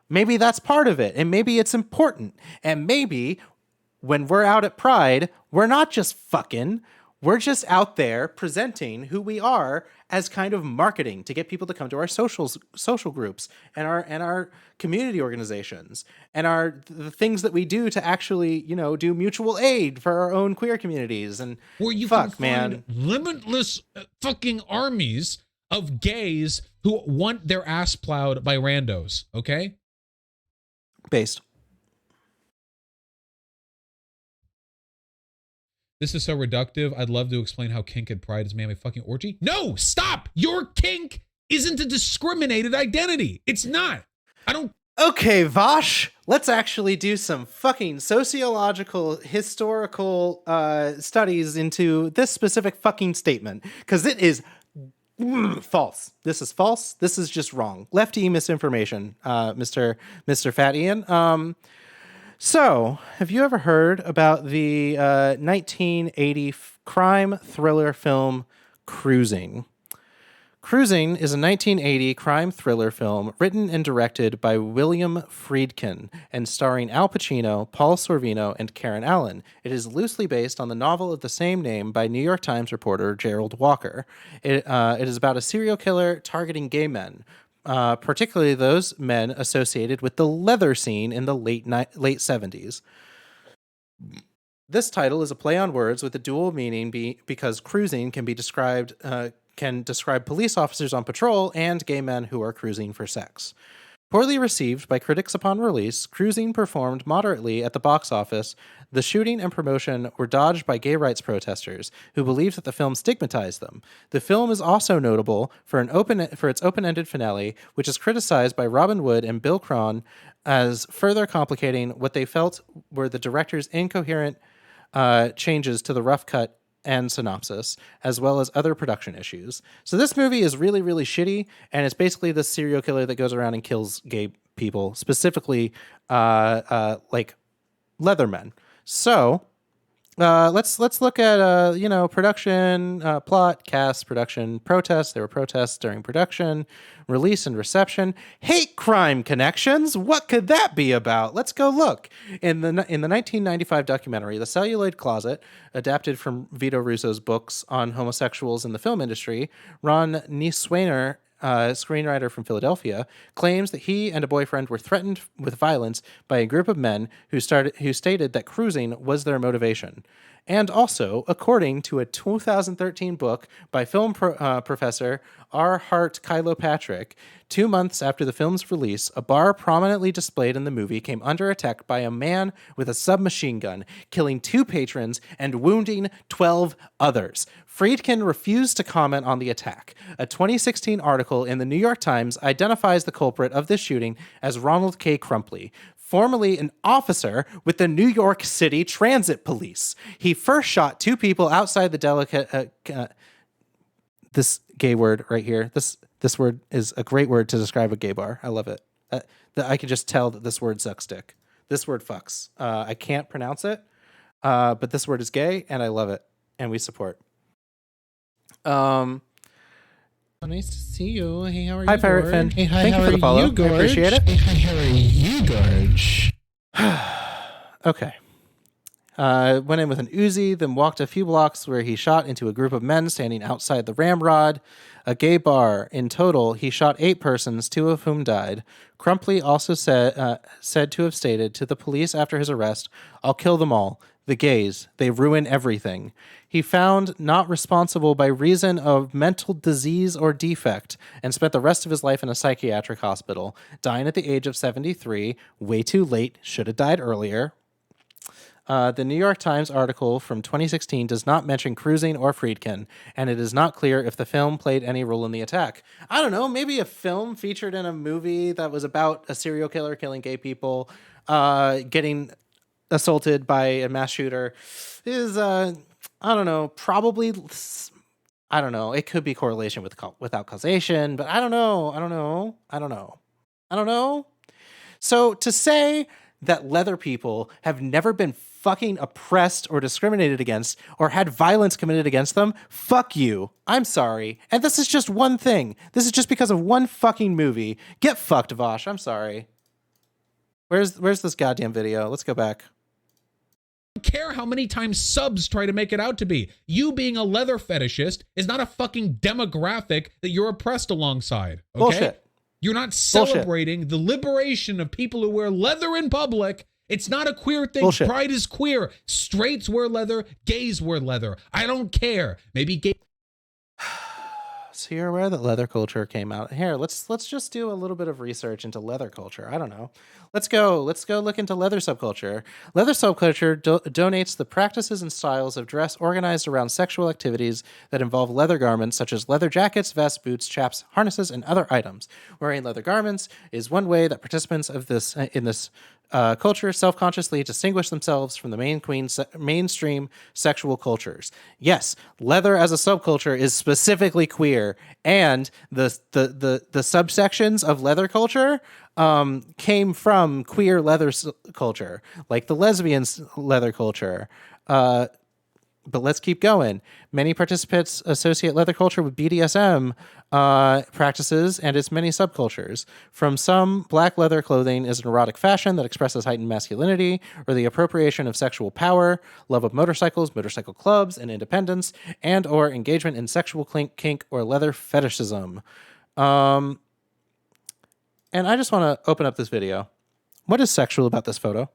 Speaker 1: Maybe that's part of it. And maybe it's important. And maybe when we're out at Pride, we're not just fucking, we're just out there presenting who we are as kind of marketing to get people to come to our social groups and our community organizations and the things that we do to actually, do mutual aid for our own queer communities. And
Speaker 2: where you can find limitless fucking armies of gays who want their ass plowed by randos, okay?
Speaker 1: Based.
Speaker 2: This is so reductive. I'd love to explain how kink and pride is mainly fucking orgy. No, stop! Your kink isn't a discriminated identity. It's not. I don't.
Speaker 1: Okay, Vaush, let's actually do some fucking sociological, historical studies into this specific fucking statement, because it is false. This is false. This is just wrong. Lefty misinformation, Mr. Fat Ian. So, have you ever heard about the 1980 crime thriller film Cruising? Cruising is a 1980 crime thriller film written and directed by William Friedkin and starring Al Pacino, Paul Sorvino, and Karen Allen. It is loosely based on the novel of the same name by New York Times reporter Gerald Walker. It is about a serial killer targeting gay men, particularly those men associated with the leather scene in the late 70s. This title is a play on words with a dual meaning because cruising can describe police officers on patrol and gay men who are cruising for sex. Poorly received by critics upon release, Cruising performed moderately at the box office. The shooting and promotion were dodged by gay rights protesters, who believed that the film stigmatized them. The film is also notable for its open-ended finale, which is criticized by Robin Wood and Bill Cron as further complicating what they felt were the director's incoherent changes to the rough cut and synopsis, as well as other production issues. So this movie is really, really shitty, and it's basically this serial killer that goes around and kills gay people, specifically like leathermen. So let's look at production, plot, cast, production, protests. There were protests during production, release and reception. Hate crime connections. What could that be about? Let's go look. In the 1995 documentary, The Celluloid Closet, adapted from Vito Russo's books on homosexuals in the film industry, Ron Nieswainer, screenwriter from Philadelphia, claims that he and a boyfriend were threatened with violence by a group of men who stated that cruising was their motivation. And also, according to a 2013 book by film professor R. Hart Kilpatrick, 2 months after the film's release, a bar prominently displayed in the movie came under attack by a man with a submachine gun, killing 2 patrons and wounding 12 others. Friedkin refused to comment on the attack. A 2016 article in the New York Times identifies the culprit of this shooting as Ronald K. Crumpley, formerly an officer with the New York City Transit Police. He first shot 2 people outside the this gay word right here. This word is a great word to describe a gay bar. I love it. I can just tell that this word sucks dick. This word fucks. I can't pronounce it, but this word is gay, and I love it, and we support. Nice to see you. Hey, how are you? Hi, Pirate Finn.
Speaker 4: Hey, hi,
Speaker 1: Thank you for the follow. I appreciate it.
Speaker 4: Hey, hi, how are you, Gorge?
Speaker 1: Okay. Went in with an Uzi, then walked a few blocks where he shot into a group of men standing outside the Ramrod, a gay bar. In total, he shot 8 persons, 2 of whom died. Crumpley also said to have stated to the police after his arrest, "I'll kill them all. The gays, they ruin everything." He found not responsible by reason of mental disease or defect and spent the rest of his life in a psychiatric hospital, dying at the age of 73, way too late, should have died earlier. The New York Times article from 2016 does not mention Cruising or Friedkin, and it is not clear if the film played any role in the attack. I don't know, maybe a film featured in a movie that was about a serial killer killing gay people, getting assaulted by a mass shooter is, I don't know, probably, I don't know, it could be correlation without causation, but I don't know. So to say that leather people have never been fucking oppressed or discriminated against or had violence committed against them, fuck you. I'm sorry. And this is just one thing. This is just because of one fucking movie. Get fucked, Vaush. I'm sorry. Where's this goddamn video? Let's go back.
Speaker 2: I don't care how many times subs try to make it out to be. You being a leather fetishist is not a fucking demographic that you're oppressed alongside. Okay?
Speaker 1: Bullshit.
Speaker 2: You're not celebrating the liberation of people who wear leather in public. It's not a queer thing.
Speaker 1: Bullshit.
Speaker 2: Pride is queer. Straights wear leather. Gays wear leather. I don't care. Maybe gay.
Speaker 1: So you're aware that leather culture came out here. Let's just do a little bit of research into leather culture. I don't know. Let's go look into leather subculture. Leather subculture donates the practices and styles of dress organized around sexual activities that involve leather garments such as leather jackets, vests, boots, chaps, harnesses, and other items. Wearing leather garments is one way that participants of this in this culture self-consciously distinguish themselves from the mainstream sexual cultures. Yes, leather as a subculture is specifically queer, and the subsections of leather culture came from queer leather culture, like the lesbians leather culture. But let's keep going. Many participants associate leather culture with BDSM practices and its many subcultures. From some, black leather clothing is an erotic fashion that expresses heightened masculinity or the appropriation of sexual power, love of motorcycles, motorcycle clubs, and independence, and or engagement in sexual kink or leather fetishism. And I just want to open up this video. What is sexual about this photo?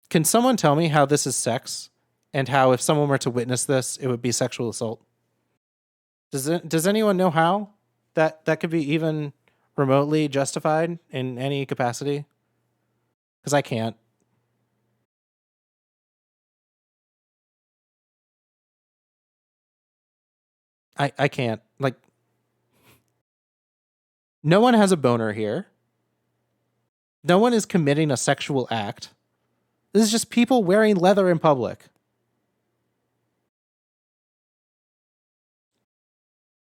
Speaker 1: Can someone tell me how this is sex? And how if someone were to witness this, it would be sexual assault? Does anyone know how that could be even remotely justified in any capacity? Because I can't. I can't. Like, no one has a boner here. No one is committing a sexual act. This is just people wearing leather in public.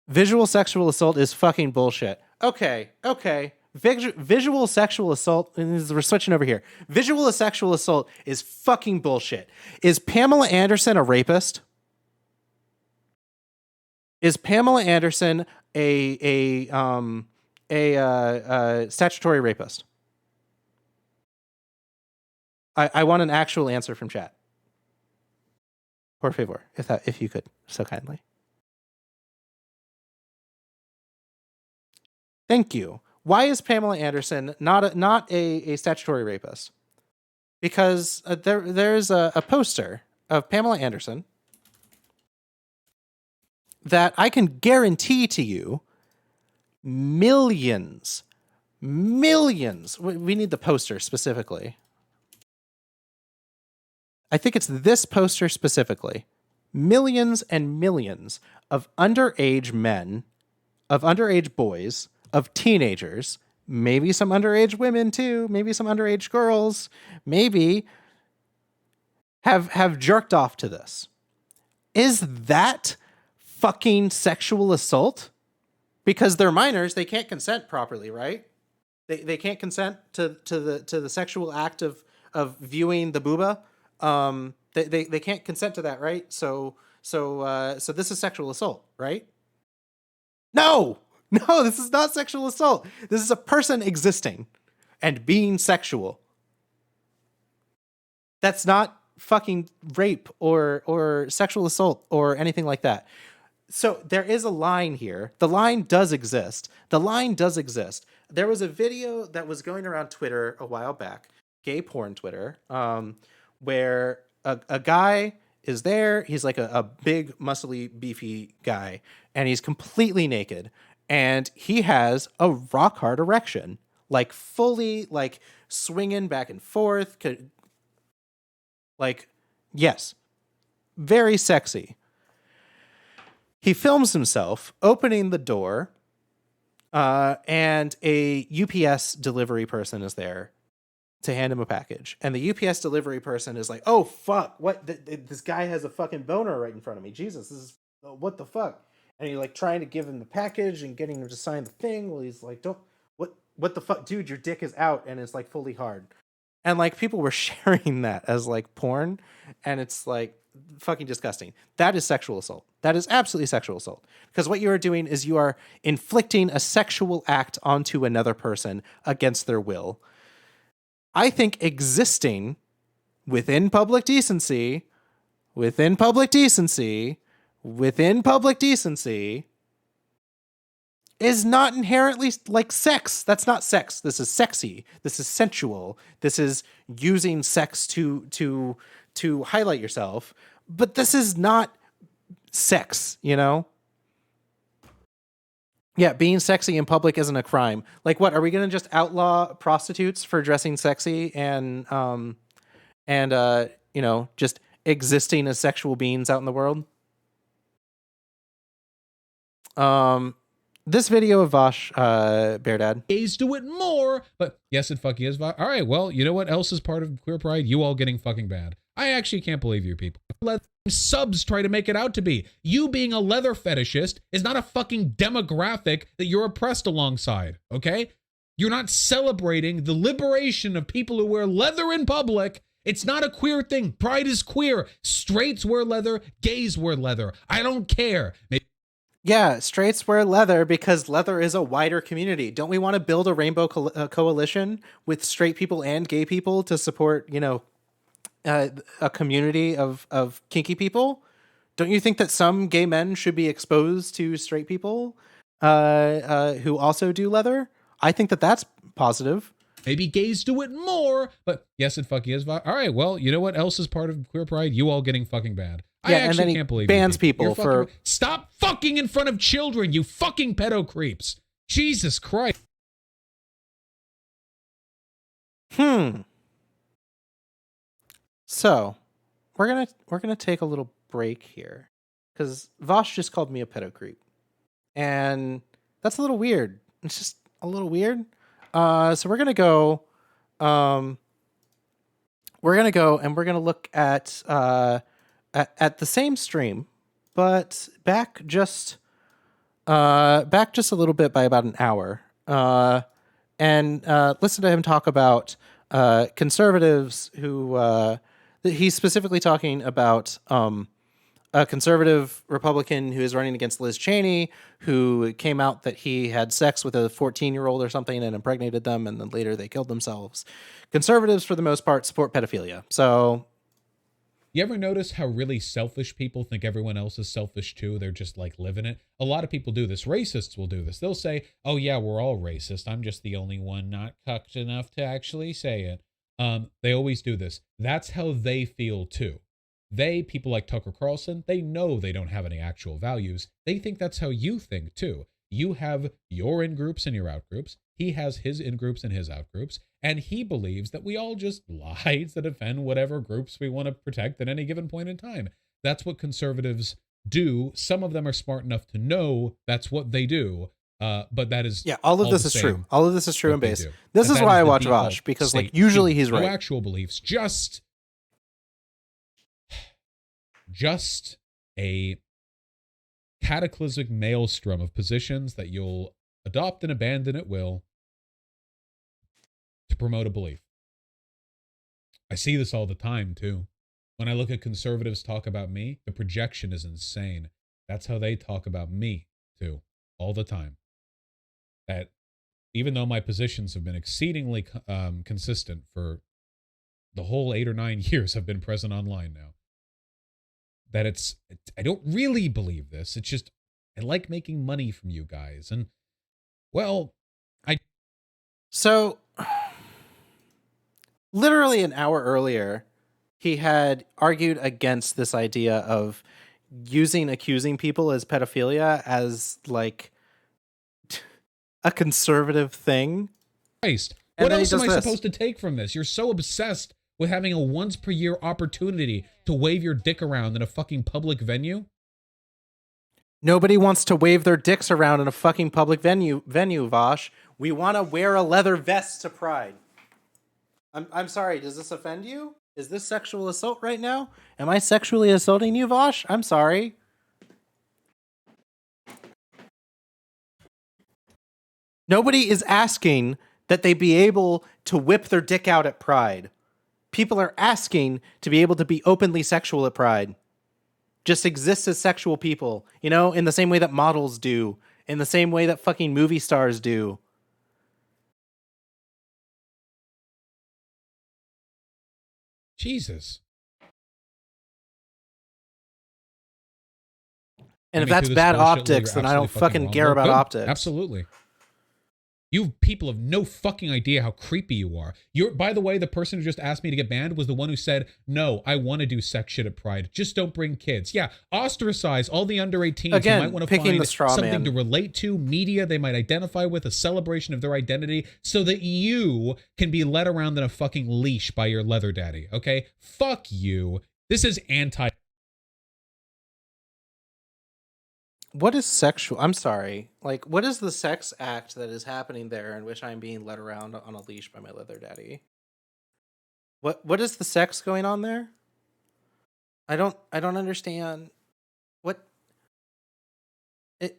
Speaker 1: Visual sexual assault is fucking bullshit. Okay. Visual sexual assault, and we're switching over here. Visual sexual assault is fucking bullshit. Is Pamela Anderson a rapist? Is Pamela Anderson a statutory rapist? I want an actual answer from chat. Por favor, if you could, so kindly. Thank you. Why is Pamela Anderson not a statutory rapist? Because there's a poster of Pamela Anderson that I can guarantee to you millions. We need the poster specifically. I think it's this poster specifically. Millions and millions of underage men, of underage boys, of teenagers, maybe some underage women too, maybe some underage girls, maybe have jerked off to this. Is that fucking sexual assault? Because they're minors, they can't consent properly, right? They can't consent to the sexual act of viewing the booba. They can't consent to that, right? So this is sexual assault, right? No, this is not sexual assault. This is a person existing and being sexual. That's not fucking rape or sexual assault or anything like that. So there is a line here. The line does exist. The line does exist. There was a video that was going around Twitter a while back, gay porn Twitter, where a guy is there. He's like a big, muscly, beefy guy, and he's completely naked, and he has a rock hard erection, like fully, like swinging back and forth, like, yes, very sexy. He films himself opening the door, and a UPS delivery person is there to hand him a package. And the UPS delivery person is like, "Oh fuck, what? This guy has a fucking boner right in front of me. Jesus, this is what the fuck?" And he's like trying to give him the package and getting him to sign the thing. Well, he's like, "Don't what the fuck, dude? Your dick is out and it's like fully hard." And like people were sharing that as like porn, and it's like fucking disgusting. That is sexual assault. That is absolutely sexual assault, because what you are doing is you are inflicting a sexual act onto another person against their will. I think existing within public decency, within public decency, within public decency is not inherently like sex. That's not sex. This is sexy. This is sensual. This is using sex to highlight yourself. But this is not sex, you know? Yeah, being sexy in public isn't a crime. Like, what, are we gonna just outlaw prostitutes for dressing sexy and you know, just existing as sexual beings out in the world? This video of Vaush, Bear Dad.
Speaker 2: Gays do it more, but yes, it fucking is. All right, well, you know what else is part of queer pride? You all getting fucking bad. I actually can't believe you people. Let subs try to make it out to be. You being a leather fetishist is not a fucking demographic that you're oppressed alongside, okay? You're not celebrating the liberation of people who wear leather in public. It's not a queer thing. Pride is queer. Straights wear leather. Gays wear leather. I don't care. Maybe
Speaker 1: Yeah, straights wear leather because leather is a wider community. Don't we want to build a rainbow coalition with straight people and gay people to support, you know, a community of kinky people? Don't you think that some gay men should be exposed to straight people who also do leather? I think that that's positive.
Speaker 2: maybe gays do it more, but yes, it fucking is. All right, well, you know what else is part of queer pride? You all getting fucking bad.
Speaker 1: Yeah,
Speaker 2: I
Speaker 1: and then
Speaker 2: actually
Speaker 1: he
Speaker 2: can't believe
Speaker 1: bans
Speaker 2: you
Speaker 1: people
Speaker 2: You're
Speaker 1: for
Speaker 2: stop fucking in front of children, you fucking pedo creeps. Jesus Christ.
Speaker 1: So, we're gonna take a little break here because Vosh just called me a pedo creep, and that's a little weird. It's just a little weird. So we're gonna go. We're gonna go and we're gonna look at the same stream, but back just a little bit by about an hour, and listen to him talk about conservatives who he's specifically talking about a conservative Republican who is running against Liz Cheney, who came out that he had sex with a 14-year-old or something and impregnated them, and then later they killed themselves. Conservatives, for the most part, support pedophilia. So,
Speaker 2: You ever notice how really selfish people think everyone else is selfish too? They're just like living it. A lot of people do this. Racists will do this. They'll say, oh yeah, we're all racist. I'm just the only one not cucked enough to actually say it. They always do this. That's how they feel too. People like Tucker Carlson, they know they don't have any actual values. They think that's how you think too. You have your in-groups and your out-groups. He has his in-groups and his out-groups. And he believes that we all just lie to defend whatever groups we want to protect at any given point in time. That's what conservatives do. Some of them are smart enough to know that's what they do. But that is
Speaker 1: all of this is true. All of this is true and base. This is why I watch Vosh, because like usually he's right.
Speaker 2: No actual beliefs, just a cataclysmic maelstrom of positions that you'll adopt and abandon at will to promote a belief. I see this all the time too. When I look at conservatives talk about me, the projection is insane. That's how they talk about me too, all the time. That even though my positions have been exceedingly consistent for the whole 8 or 9 years I've been present online now. That I don't really believe this. It's just, I like making money from you guys. And, well,
Speaker 1: So, literally an hour earlier, he had argued against this idea of accusing people as pedophilia as like a conservative thing.
Speaker 2: Christ,
Speaker 1: And
Speaker 2: what
Speaker 1: then he
Speaker 2: else am
Speaker 1: does
Speaker 2: I
Speaker 1: this.
Speaker 2: supposed to take from this? You're so obsessed with having a once per year opportunity to wave your dick around in a fucking public venue?
Speaker 1: Nobody wants to wave their dicks around in a fucking public venue, Vaush. We want to wear a leather vest to Pride. I'm sorry, does this offend you? Is this sexual assault right now? Am I sexually assaulting you, Vaush? I'm sorry. Nobody is asking that they be able to whip their dick out at Pride. People are asking to be able to be openly sexual at Pride. Just exist as sexual people, you know, in the same way that models do, in the same way that fucking movie stars do.
Speaker 2: Jesus.
Speaker 1: And if
Speaker 2: Me
Speaker 1: that's
Speaker 2: through this
Speaker 1: bad
Speaker 2: bullshit, Lou,
Speaker 1: optics,
Speaker 2: you're
Speaker 1: then I don't
Speaker 2: absolutely
Speaker 1: fucking
Speaker 2: wrong.
Speaker 1: care
Speaker 2: Well,
Speaker 1: about
Speaker 2: good.
Speaker 1: optics.
Speaker 2: Absolutely. You people have no fucking idea how creepy you are. By the way, the person who just asked me to get banned was the one who said, no, I want to do sex shit at Pride. Just don't bring kids. Yeah, ostracize all the under 18s
Speaker 1: Again,
Speaker 2: who might want to
Speaker 1: picking
Speaker 2: find
Speaker 1: the straw
Speaker 2: something
Speaker 1: man.
Speaker 2: to relate to, media they might identify with, a celebration of their identity, so that you can be led around in a fucking leash by your leather daddy, okay? Fuck you. This is anti-
Speaker 1: What is sexual? I'm sorry. Like, what is the sex act that is happening there in which I'm being led around on a leash by my leather daddy? What is the sex going on there? I don't understand. What it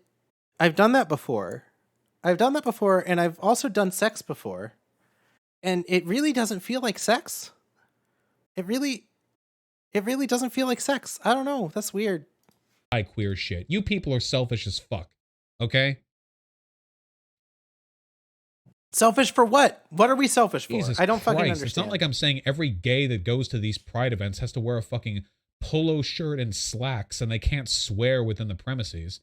Speaker 1: I've done that before. I've done that before, and I've also done sex before. And it really doesn't feel like sex. It really doesn't feel like sex. I don't know. That's weird.
Speaker 2: queer shit. You people are selfish as fuck, okay?
Speaker 1: Selfish for what? What are we selfish for?
Speaker 2: Jesus
Speaker 1: I don't fucking
Speaker 2: Christ.
Speaker 1: understand.
Speaker 2: It's not like I'm saying every gay that goes to these Pride events has to wear a fucking polo shirt and slacks and they can't swear within the premises.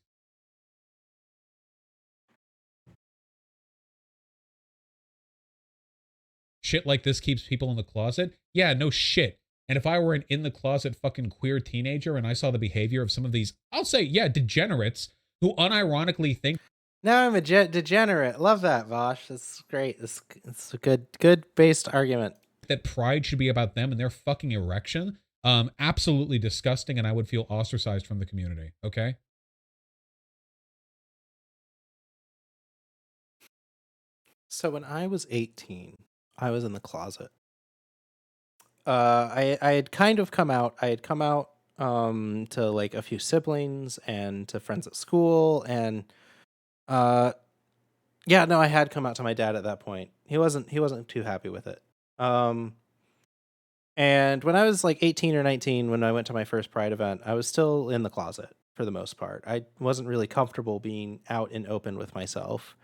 Speaker 2: Shit like this keeps people in the closet? Yeah, no shit. And if I were an in the closet fucking queer teenager and I saw the behavior of some of these, I'll say, yeah, degenerates who unironically think
Speaker 1: Now I'm a degenerate. Love that, Vosh. That's great. It's a good based argument.
Speaker 2: that Pride should be about them and their fucking erection, absolutely disgusting, and I would feel ostracized from the community, okay?
Speaker 1: So when I was 18, I was in the closet. I had kind of come out. I had come out to like a few siblings and to friends at school, and yeah, no, I had come out to my dad at that point. He wasn't too happy with it. And when I was like 18 or 19, when I went to my first Pride event, I was still in the closet for the most part. I wasn't really comfortable being out and open with myself.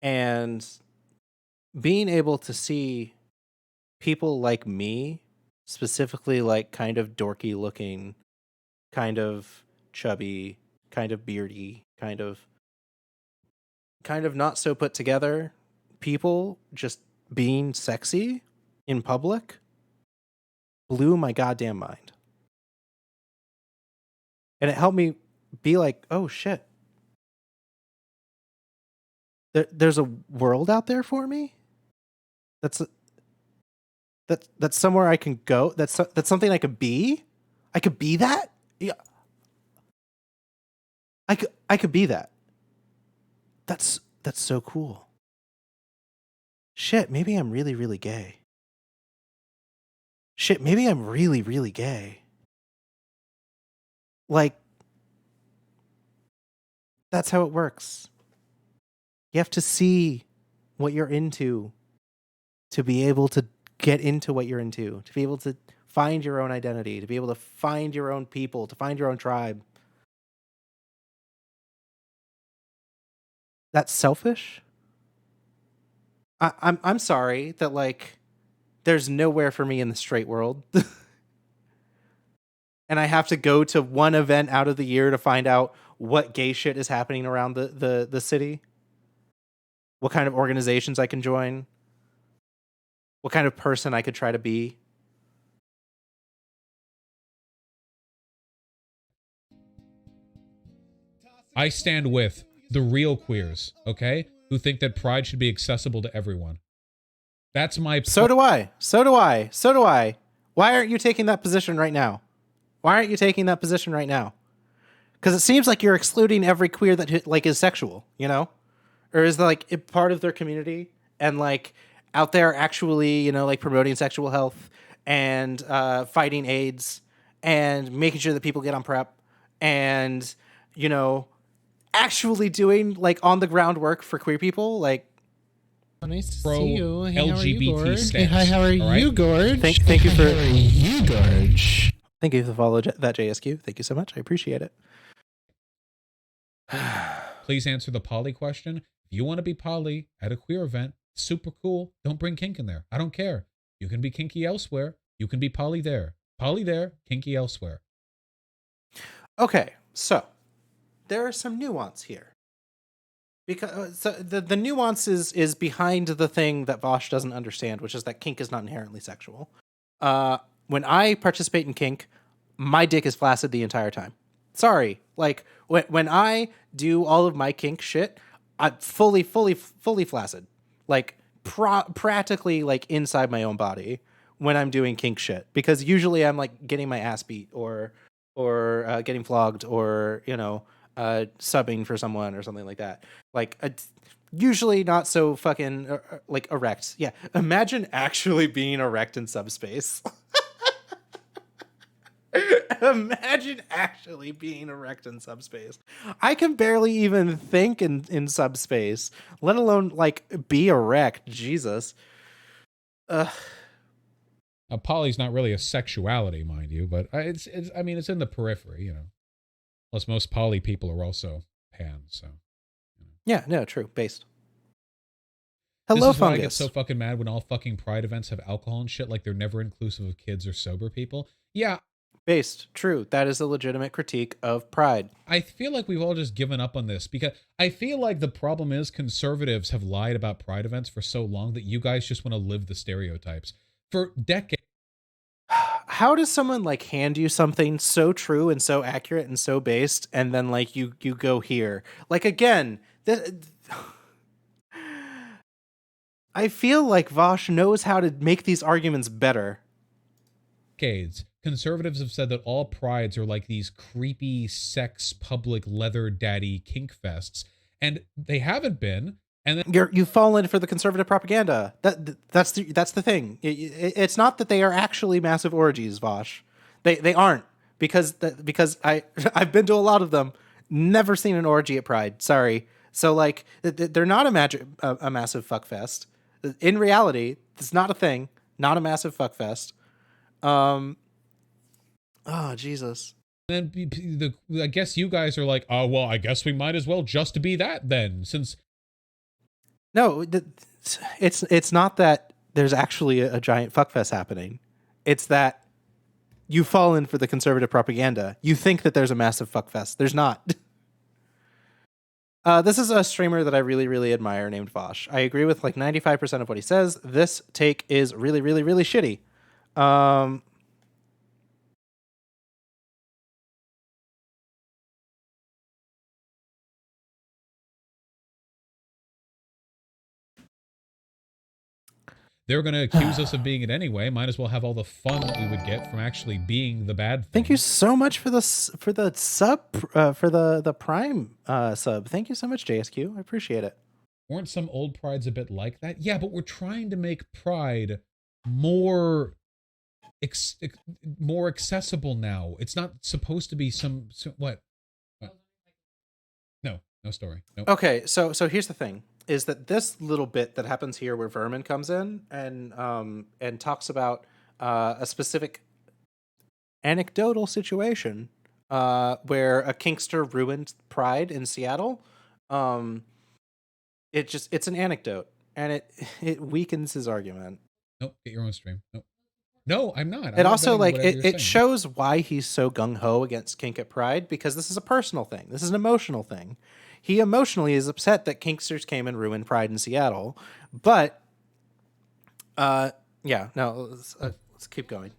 Speaker 1: And being able to see people like me, specifically like kind of dorky looking, kind of chubby, kind of beardy, kind of not so put together people just being sexy in public blew my goddamn mind. And it helped me be like, oh shit. There's a world out there for me. That's somewhere I can go. That's something I could be. I could be that. Yeah. I could be that. That's so cool. Shit, maybe I'm really, really gay. Shit, maybe I'm really, really gay. Like, that's how it works. You have to see what you're into to be able to get into what you're into, to be able to find your own identity, to be able to find your own people, to find your own tribe. That's selfish? I'm sorry that like there's nowhere for me in the straight world. And I have to go to one event out of the year to find out what gay shit is happening around the city, what kind of organizations I can join, what kind of person I could try to be.
Speaker 2: I stand with the real queers, okay? Who think that pride should be accessible to everyone. That's my...
Speaker 1: So do I. So do I. So do I. Why aren't you taking that position right now? Why aren't you taking that position right now? Because it seems like you're excluding every queer that like is sexual, you know, or is like part of their community and like out there actually, you know, like promoting sexual health and fighting AIDS and making sure that people get on PrEP and, you know, actually doing like on the ground work for queer people, like.
Speaker 4: Nice to
Speaker 2: Pro
Speaker 4: see you. Hey, how are you,
Speaker 2: LGBT
Speaker 4: Gorge?
Speaker 2: stance,
Speaker 4: Hey, hi, how are
Speaker 2: all right?
Speaker 4: you, Gorge?
Speaker 1: Thank you for.
Speaker 4: How are you, Gorge?
Speaker 1: Thank you for the follow that JSQ. Thank you so much. I appreciate it.
Speaker 2: Please answer the poly question. If you want to be poly at a queer event, super cool. Don't bring kink in there. I don't care. You can be kinky elsewhere. You can be poly there. Poly there, kinky elsewhere.
Speaker 1: Okay, so there are some nuance here. Because so the nuance is behind the thing that Vaush doesn't understand, which is that kink is not inherently sexual. When I participate in kink, my dick is flaccid the entire time. Sorry, like when I do all of my kink shit, I'm fully flaccid, like practically like inside my own body when I'm doing kink shit. Because usually I'm like getting my ass beat or getting flogged or you know subbing for someone or something like that. Like usually not so fucking like erect. Yeah, imagine actually being erect in subspace. Imagine actually being erect in subspace. I can barely even think in subspace, let alone like be erect. Jesus.
Speaker 2: Poly's not really a sexuality, mind you, but it's I mean, it's in the periphery, you know. Plus, most poly people are also pan, so. You know.
Speaker 1: Yeah, no, true. Based.
Speaker 2: This
Speaker 1: Hello,
Speaker 2: is why I get
Speaker 1: fungus.
Speaker 2: so fucking mad when all fucking pride events have alcohol and shit, like they're never inclusive of kids or sober people. Yeah.
Speaker 1: Based. True. That is a legitimate critique of pride.
Speaker 2: I feel like we've all just given up on this because I feel like the problem is conservatives have lied about pride events for so long that you guys just want to live the stereotypes. For decades.
Speaker 1: How does someone like hand you something so true and so accurate and so based, and then like you go here? Like again, I feel like Vaush knows how to make these arguments better.
Speaker 2: Conservatives have said that all prides are like these creepy sex public leather daddy kink fests, and they haven't been. And then
Speaker 1: You've fallen for the conservative propaganda. That's the thing. It's not that they are actually massive orgies, Vaush. They aren't because I've been to a lot of them. Never seen an orgy at Pride. Sorry. So like they're not a massive fuck fest. In reality, it's not a thing. Not a massive fuck fest. Oh Jesus.
Speaker 2: then I guess you guys are like, oh well, I guess we might as well just be that then, since.
Speaker 1: No, it's not that there's actually a giant fuckfest happening. It's that you've fallen for the conservative propaganda. You think that there's a massive fuckfest. There's not. This is a streamer that I really, really admire named Vaush. I agree with like 95% of what he says. This take is really, really, really shitty.
Speaker 2: They're going to accuse us of being it anyway. Might as well have all the fun that we would get from actually being the bad thing.
Speaker 1: Thank you so much for the sub for the Prime sub. Thank you so much, JSQ. I appreciate it.
Speaker 2: Weren't some old prides a bit like that? Yeah, but we're trying to make pride more more accessible now. It's not supposed to be some what? No story. No.
Speaker 1: Okay, so here's the thing: is that this little bit that happens here, where Vermin comes in and talks about a specific anecdotal situation where a Kinkster ruined Pride in Seattle. It's an anecdote, and it weakens his argument.
Speaker 2: Nope. Get your own stream. Nope. No, I'm not. I'm
Speaker 1: It
Speaker 2: not
Speaker 1: also
Speaker 2: betting
Speaker 1: like
Speaker 2: whatever you're
Speaker 1: it
Speaker 2: saying.
Speaker 1: shows why he's so gung ho against kink at Pride, because this is a personal thing. This is an emotional thing. He emotionally is upset that Kinksters came and ruined Pride in Seattle, but yeah, no, let's keep going.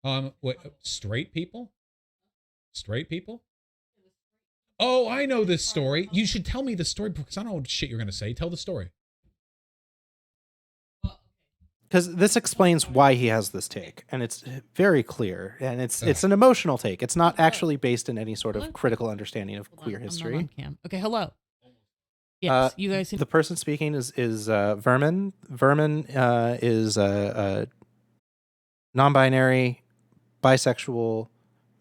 Speaker 2: What? Straight people? Straight people? Oh, I know this story. You should tell me the story because I don't know what shit you're gonna say. Tell the story.
Speaker 1: Because this explains why he has this take, and it's very clear, and it's an emotional take. It's not actually based in any sort of critical understanding of queer history.
Speaker 5: I'm not on cam. Okay, hello. Yes, you guys.
Speaker 1: The person speaking is Vermin. Vermin is a non-binary, bisexual,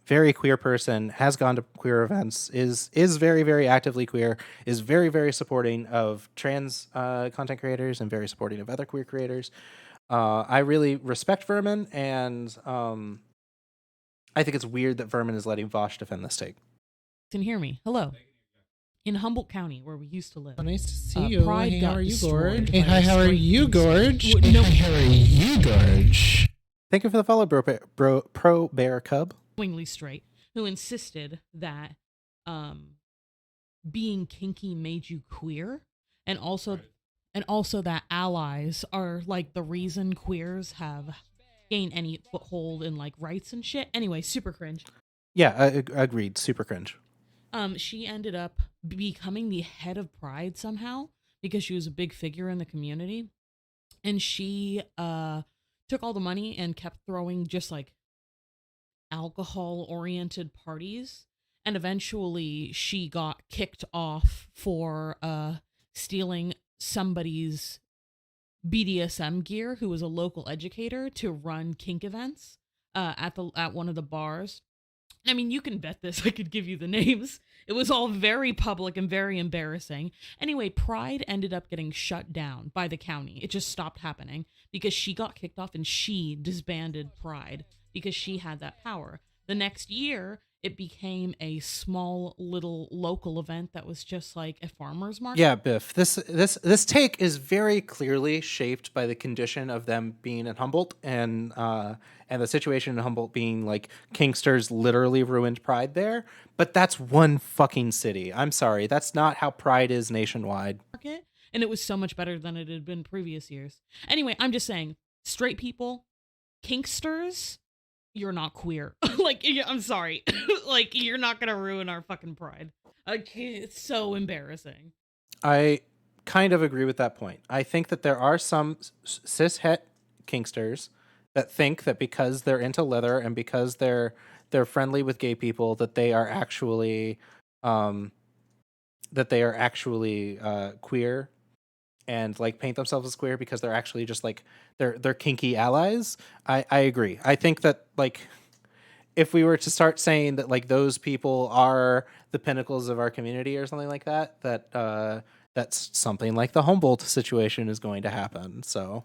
Speaker 1: very queer person. Has gone to queer events. Is very, very actively queer. Is very, very supporting of trans content creators and very supporting of other queer creators. I really respect Vermin, and I think it's weird that Vermin is letting Vaush defend this take.
Speaker 5: Can hear me. Hello. In Humboldt County, where we used to live.
Speaker 4: Oh, nice to see you.
Speaker 5: Pride
Speaker 4: Hey,
Speaker 5: got
Speaker 4: how are you,
Speaker 5: destroyed
Speaker 4: Gorge?
Speaker 5: by
Speaker 4: Hey, hi,
Speaker 5: a
Speaker 4: how are
Speaker 5: straight
Speaker 4: you,
Speaker 5: Kinkster.
Speaker 4: Gorge?
Speaker 5: W- no.
Speaker 4: Hey, how are you, Gorge?
Speaker 1: Thank you for the follow, Pro Bear Cub.
Speaker 5: Knowingly straight, who insisted that being kinky made you queer, and also that allies are like the reason queers have gained any foothold in like rights and shit. Anyway, super cringe.
Speaker 1: Yeah, agreed. Super cringe.
Speaker 5: She ended up becoming the head of Pride somehow because she was a big figure in the community, and she took all the money and kept throwing just like alcohol-oriented parties, and eventually she got kicked off for stealing somebody's BDSM gear, who was a local educator, to run kink events at one of the bars. I mean, you can bet this. I could give you the names. It was all very public and very embarrassing. Anyway, Pride ended up getting shut down by the county. It just stopped happening because she got kicked off and she disbanded Pride because she had that power. The next year, it became a small little local event that was just like a farmer's market.
Speaker 1: Yeah, Biff. This take is very clearly shaped by the condition of them being in Humboldt, and the situation in Humboldt being like Kinksters literally ruined Pride there. But that's one fucking city. I'm sorry, that's not how Pride is nationwide.
Speaker 5: And it was so much better than it had been previous years. Anyway, I'm just saying, straight people, Kinksters, you're not queer. Like, I'm sorry. Like, you're not gonna ruin our fucking Pride. It's so embarrassing.
Speaker 1: I kind of agree with that point. I think that there are some cishet Kinksters that think that because they're into leather and because they're friendly with gay people, that they are actually queer, and like paint themselves as queer because they're actually just like they're kinky allies. I agree. I think that like if we were to start saying that like those people are the pinnacles of our community or something like that, that's something like the Humboldt situation is going to happen. So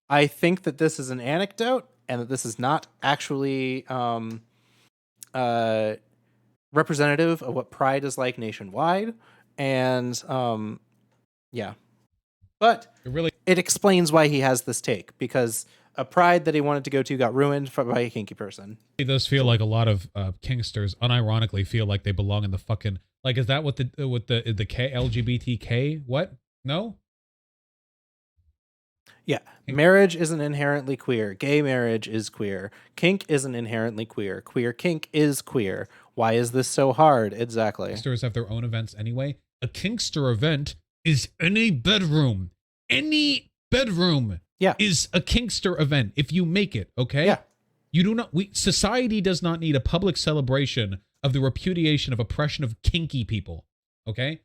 Speaker 1: I think that this is an anecdote and that this is not actually representative of what Pride is like nationwide. And yeah. But it explains why he has this take, because a Pride that he wanted to go to got ruined by a kinky person.
Speaker 2: It does feel like a lot of Kinksters unironically feel like they belong in the fucking, like, is that what the LGBTK? What? No?
Speaker 1: Yeah. Marriage isn't inherently queer. Gay marriage is queer. Kink isn't inherently queer. Queer kink is queer. Why is this so hard? Exactly.
Speaker 2: Kinksters have their own events anyway. A Kinkster event is any bedroom. Any bedroom is a Kinkster event if you make it, okay?
Speaker 1: Yeah.
Speaker 2: You do not, society does not need a public celebration of the repudiation of oppression of kinky people, okay?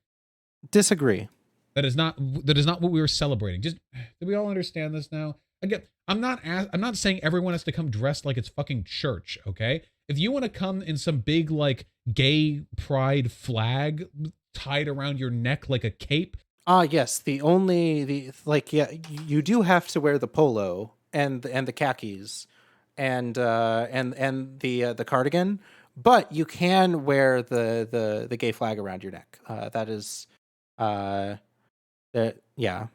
Speaker 1: Disagree.
Speaker 2: That is not what we were celebrating. Just, do we all understand this now? Again, I'm not saying everyone has to come dressed like it's fucking church, okay? If you want to come in some big like gay pride flag tied around your neck like a cape.
Speaker 1: Yes, you do have to wear the polo and the khakis and the cardigan, but you can wear the gay flag around your neck. Yeah.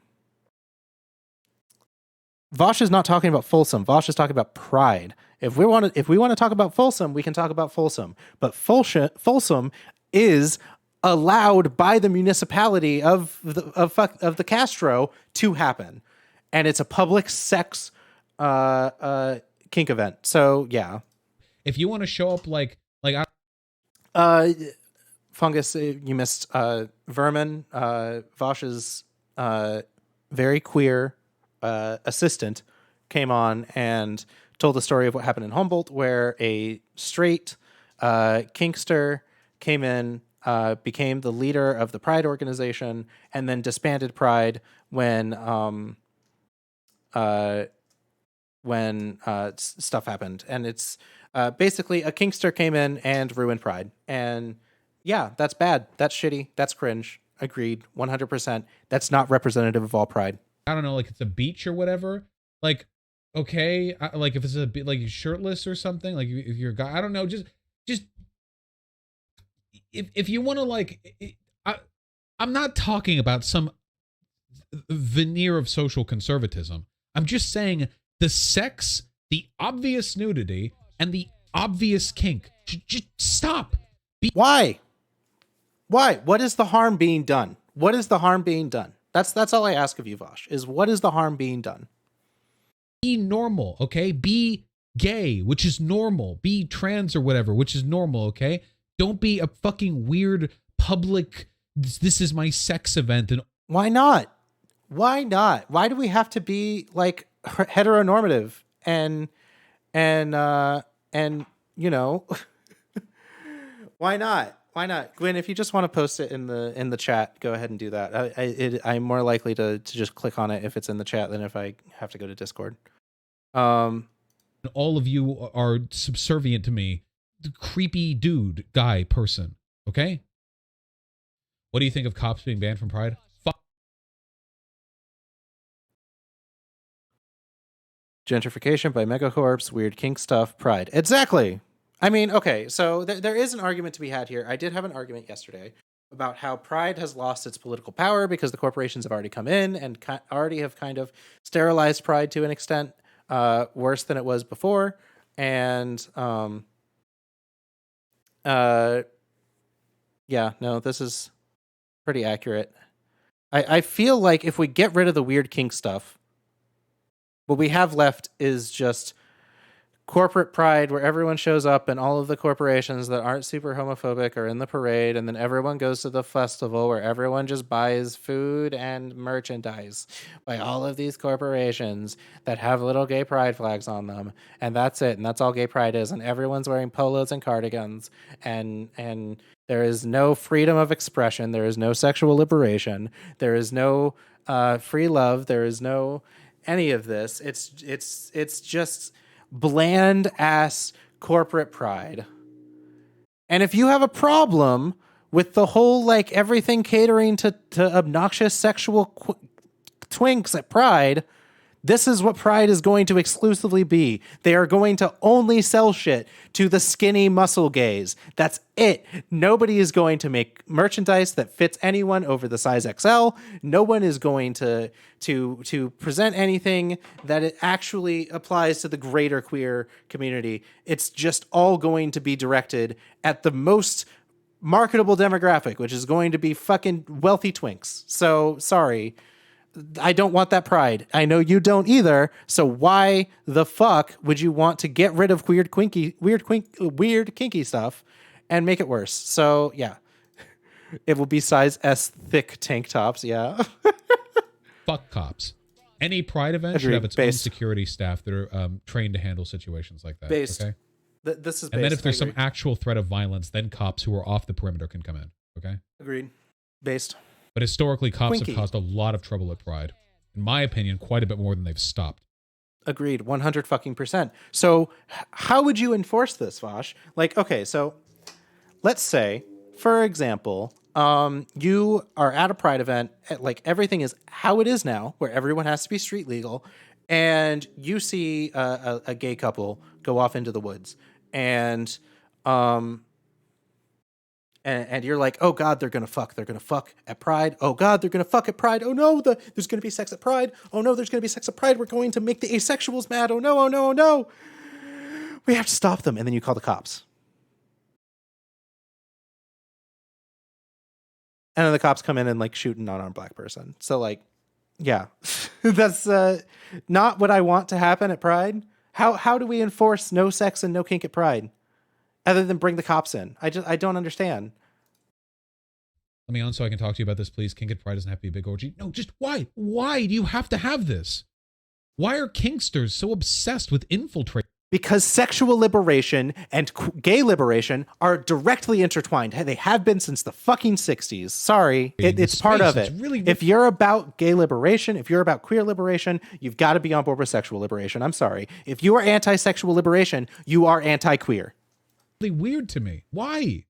Speaker 1: Vaush is not talking about Folsom. Vaush is talking about pride. If we want to talk about Folsom, we can talk about Folsom. But Folsom is allowed by the municipality of the Castro to happen, and it's a public sex kink event. So yeah.
Speaker 2: If you want to show up like
Speaker 1: Fungus, you missed Vermin. Vaush's very queer assistant came on and told the story of what happened in Humboldt, where a straight kinkster came in, became the leader of the Pride organization, and then disbanded Pride when stuff happened. And it's basically a kinkster came in and ruined Pride. And yeah, that's bad. That's shitty. That's cringe. Agreed. 100%. That's not representative of all Pride.
Speaker 2: I don't know, like it's a beach or whatever. Like, okay, like if it's a like shirtless or something, like if you're a guy, I don't know, just if you want to like, I'm not talking about some veneer of social conservatism. I'm just saying the sex, the obvious nudity, and the obvious kink. Just stop.
Speaker 1: Why? What is the harm being done? What is the harm being done? That's all I ask of you, Vaush, is what is the harm being done?
Speaker 2: Be normal, okay? Be gay, which is normal. Be trans or whatever, which is normal, okay? Don't be a fucking weird public, this is my sex event. And
Speaker 1: why not? Why not? Why do we have to be like heteronormative and you know, why not? Why not? Gwen, if you just want to post it in the chat, go ahead and do that. I'm more likely to just click on it if it's in the chat than if I have to go to Discord.
Speaker 2: All of you are subservient to me. The creepy dude, guy, person. Okay? What do you think of cops being banned from Pride? Fuck.
Speaker 1: Gentrification by megacorps, weird kink stuff, Pride. Exactly. I mean, okay, so there is an argument to be had here. I did have an argument yesterday about how Pride has lost its political power because the corporations have already come in and already have kind of sterilized Pride to an extent worse than it was before. And yeah, no, this is pretty accurate. I feel like if we get rid of the weird kink stuff, what we have left is just corporate Pride, where everyone shows up and all of the corporations that aren't super homophobic are in the parade, and then everyone goes to the festival where everyone just buys food and merchandise by all of these corporations that have little gay pride flags on them, and that's it, and that's all gay pride is, and everyone's wearing polos and cardigans, and there is no freedom of expression, there is no sexual liberation, there is no free love, there is no any of this. It's just bland ass corporate pride. And if you have a problem with the whole like everything catering to obnoxious sexual twinks at Pride, this is what Pride is going to exclusively be. They are going to only sell shit to the skinny muscle gays. That's it. Nobody is going to make merchandise that fits anyone over the size XL. No one is going to present anything that it actually applies to the greater queer community. It's just all going to be directed at the most marketable demographic, which is going to be fucking wealthy twinks. So sorry. I don't want that Pride. I know you don't either. So why the fuck would you want to get rid of weird kinky stuff and make it worse? So yeah, it will be size S thick tank tops. Yeah.
Speaker 2: Fuck cops. Any Pride event should have its own security staff that are trained to handle situations like that.
Speaker 1: Based.
Speaker 2: Okay.
Speaker 1: This is based.
Speaker 2: And then if there's some actual threat of violence, then cops who are off the perimeter can come in. Okay.
Speaker 1: Agreed. Based.
Speaker 2: But historically, cops have caused a lot of trouble at Pride. In my opinion, quite a bit more than they've stopped.
Speaker 1: Agreed, 100%. So how would you enforce this, Vaush? Like, okay, so let's say, for example, you are at a Pride event, like everything is how it is now, where everyone has to be street legal, and you see a gay couple go off into the woods, and and you're like, oh God, they're gonna fuck at Pride. Oh God, they're gonna fuck at Pride. Oh no, there's gonna be sex at Pride. Oh no, there's gonna be sex at Pride. We're going to make the asexuals mad. Oh no, oh no, oh no. We have to stop them. And then you call the cops. And then the cops come in and like shoot an unarmed black person. So like, yeah, that's not what I want to happen at Pride. How do we enforce no sex and no kink at Pride? Other than bring the cops in. I don't understand.
Speaker 2: Let me on so I can talk to you about this, please. Kink at Pride doesn't have to be a big orgy. No, just why? Why do you have to have this? Why are Kinksters so obsessed with infiltrating?
Speaker 1: Because sexual liberation and gay liberation are directly intertwined. They have been since the fucking 60s. Sorry, it's part of it.
Speaker 2: Really...
Speaker 1: If you're about gay liberation, if you're about queer liberation, you've got to be on board with sexual liberation. I'm sorry. If you are anti-sexual liberation, you are anti-queer.
Speaker 2: Really weird to me. Why?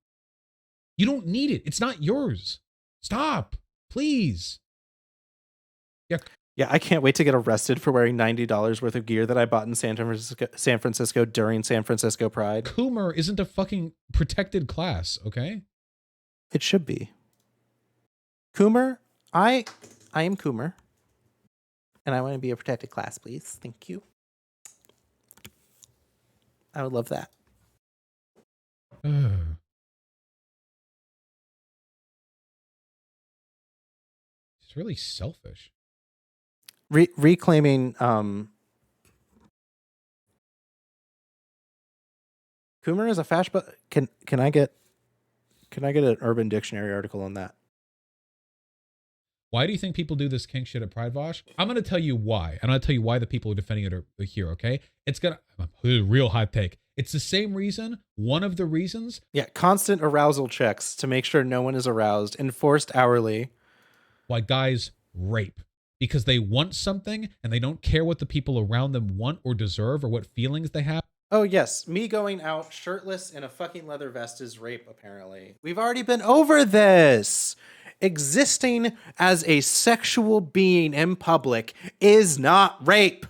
Speaker 2: You don't need it. It's not yours. Stop, please.
Speaker 1: Yeah, I can't wait to get arrested for wearing $90 worth of gear that I bought in San Francisco during San Francisco Pride.
Speaker 2: Coomer isn't a fucking protected class, okay?
Speaker 1: It should be. Coomer, I am Coomer. And I want to be a protected class, please. Thank you. I would love that.
Speaker 2: It's really selfish.
Speaker 1: Reclaiming Coomer is a fash, but can I get an Urban Dictionary article on that?
Speaker 2: Why do you think people do this kink shit at Pride, Vaush? I'm going to tell you why. And I'll tell you why the people who are defending it are here, okay? It's a real hot take. It's the same reason, one of the reasons.
Speaker 1: Yeah, constant arousal checks to make sure no one is aroused, enforced hourly.
Speaker 2: Why guys rape. Because they want something and they don't care what the people around them want or deserve or what feelings they have.
Speaker 1: Oh, yes. Me going out shirtless in a fucking leather vest is rape, apparently. We've already been over this. Existing as a sexual being in public is not rape.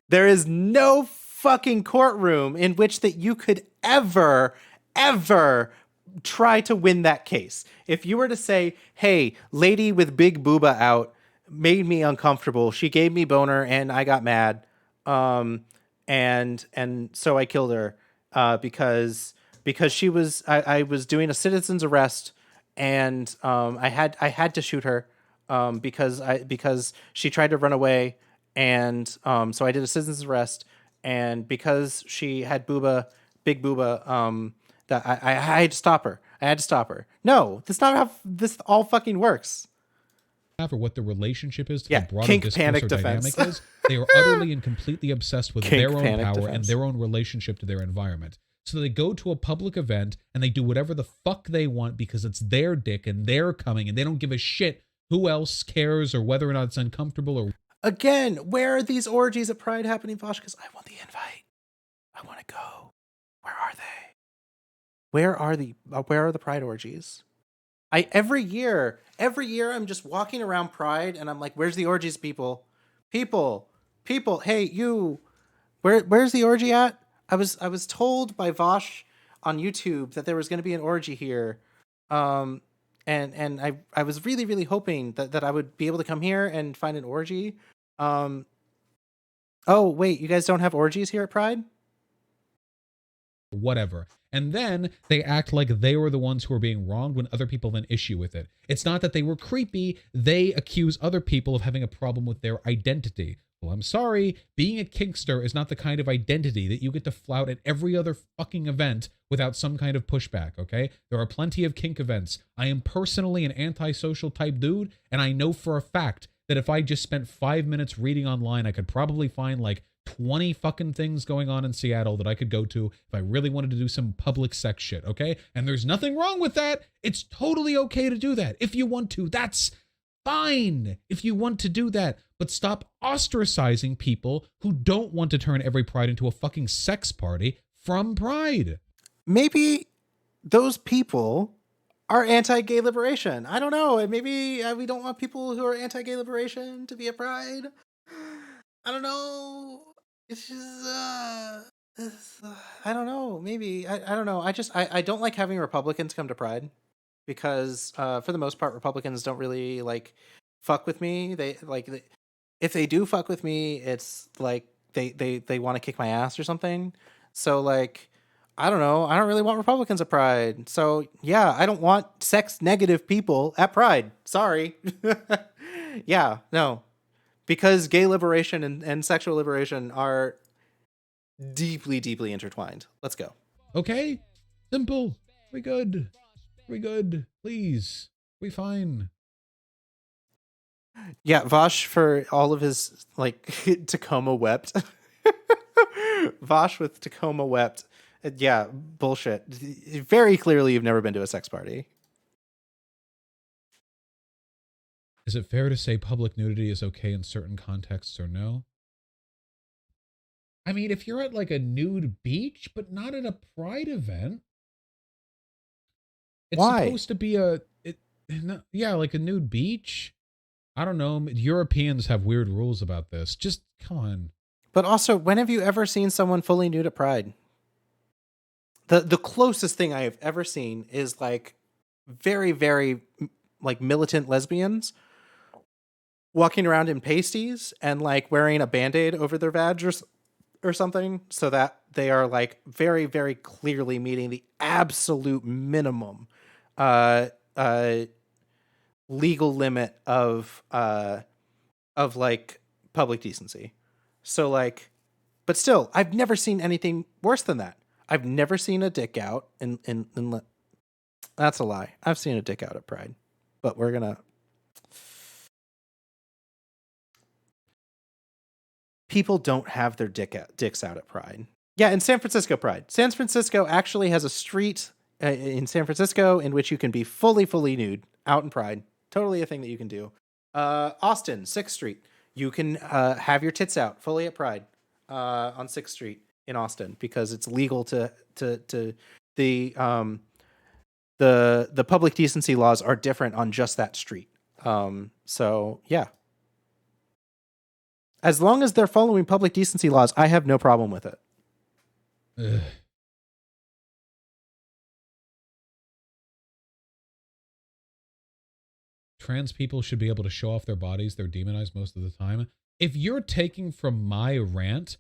Speaker 1: There is no fucking courtroom in which that you could ever try to win that case. If you were to say, hey, lady with big booba out made me uncomfortable. She gave me boner and I got mad. And so I killed her because she was I was doing a citizen's arrest and I had to shoot her because she tried to run away and so I did a citizen's arrest and because she had big booba that I had to stop her. I had to stop her. No, that's not how this all fucking works.
Speaker 2: Or what the relationship is to
Speaker 1: the
Speaker 2: broader
Speaker 1: kink
Speaker 2: discourse
Speaker 1: panic
Speaker 2: or
Speaker 1: defense.
Speaker 2: dynamic is. They are utterly and completely obsessed with
Speaker 1: Kink
Speaker 2: their own
Speaker 1: panic
Speaker 2: power
Speaker 1: defense.
Speaker 2: and their own relationship to their environment. So they go to a public event and they do whatever the fuck they want because it's their dick and they're coming and they don't give a shit who else cares or whether or not it's uncomfortable or...
Speaker 1: Again, where are these orgies at Pride happening, Vaush? Because I want the invite. I want to go. Where are they? Where are the Pride orgies? Every year I'm just walking around Pride and I'm like, where's the orgies, people? People, hey, you, where's the orgy at? I was told by Vaush on YouTube that there was going to be an orgy here. And I was really, really hoping that I would be able to come here and find an orgy. Oh, wait, you guys don't have orgies here at Pride?
Speaker 2: Whatever. And then they act like they were the ones who were being wronged when other people then issue with it. It's not that they were creepy. They accuse other people of having a problem with their identity. Well, I'm sorry. Being a kinkster is not the kind of identity that you get to flout at every other fucking event without some kind of pushback, okay? There are plenty of kink events. I am personally an antisocial type dude, and I know for a fact that if I just spent 5 minutes reading online, I could probably find like 20 fucking things going on in Seattle that I could go to if I really wanted to do some public sex shit, okay? And there's nothing wrong with that. It's totally okay to do that. If you want to, that's fine. If you want to do that. But stop ostracizing people who don't want to turn every Pride into a fucking sex party from Pride. Maybe
Speaker 1: those people are anti-gay liberation. I don't know. Maybe we don't want people who are anti-gay liberation to be at Pride. I don't know. It's just I don't know. Maybe I don't know. I don't like having Republicans come to Pride because for the most part Republicans don't really like fuck with me. If they do fuck with me, it's like they want to kick my ass or something. So like I don't know. I don't really want Republicans at Pride. So yeah, I don't want sex negative people at Pride. Sorry. Yeah, no. Because gay liberation and sexual liberation are deeply, deeply intertwined. Let's go.
Speaker 2: Okay? Simple. We good. We good. Please. We fine.
Speaker 1: Yeah, Vaush for all of his like Tacoma wept. Vaush with Tacoma wept. Yeah, bullshit. Very clearly, you've never been to a sex party.
Speaker 2: Is it fair to say public nudity is okay in certain contexts or no? I mean, if you're at like a nude beach, but not at a pride event, it's
Speaker 1: Why?
Speaker 2: supposed to be yeah, like a nude beach. I don't know. Europeans have weird rules about this. Just come on.
Speaker 1: But also, when have you ever seen someone fully nude at Pride? The closest thing I have ever seen is like very, very like militant lesbians walking around in pasties and like wearing a band-aid over their vag or something so that they are like very, very clearly meeting the absolute minimum uh legal limit of like public decency. So like, but still, I've never seen anything worse than that. I've never seen a dick out in that's a lie. I've seen a dick out at Pride, but we're gonna. People don't have their dicks out at Pride. Yeah, in San Francisco Pride. San Francisco actually has a street in San Francisco in which you can be fully nude out in Pride. Totally a thing that you can do. Austin, 6th Street. You can have your tits out fully at Pride on 6th Street in Austin because it's legal to the public decency laws are different on just that street. So yeah. As long as they're following public decency laws, I have no problem with it.
Speaker 2: Ugh. Trans people should be able to show off their bodies. They're demonized most of the time. If you're taking from my rant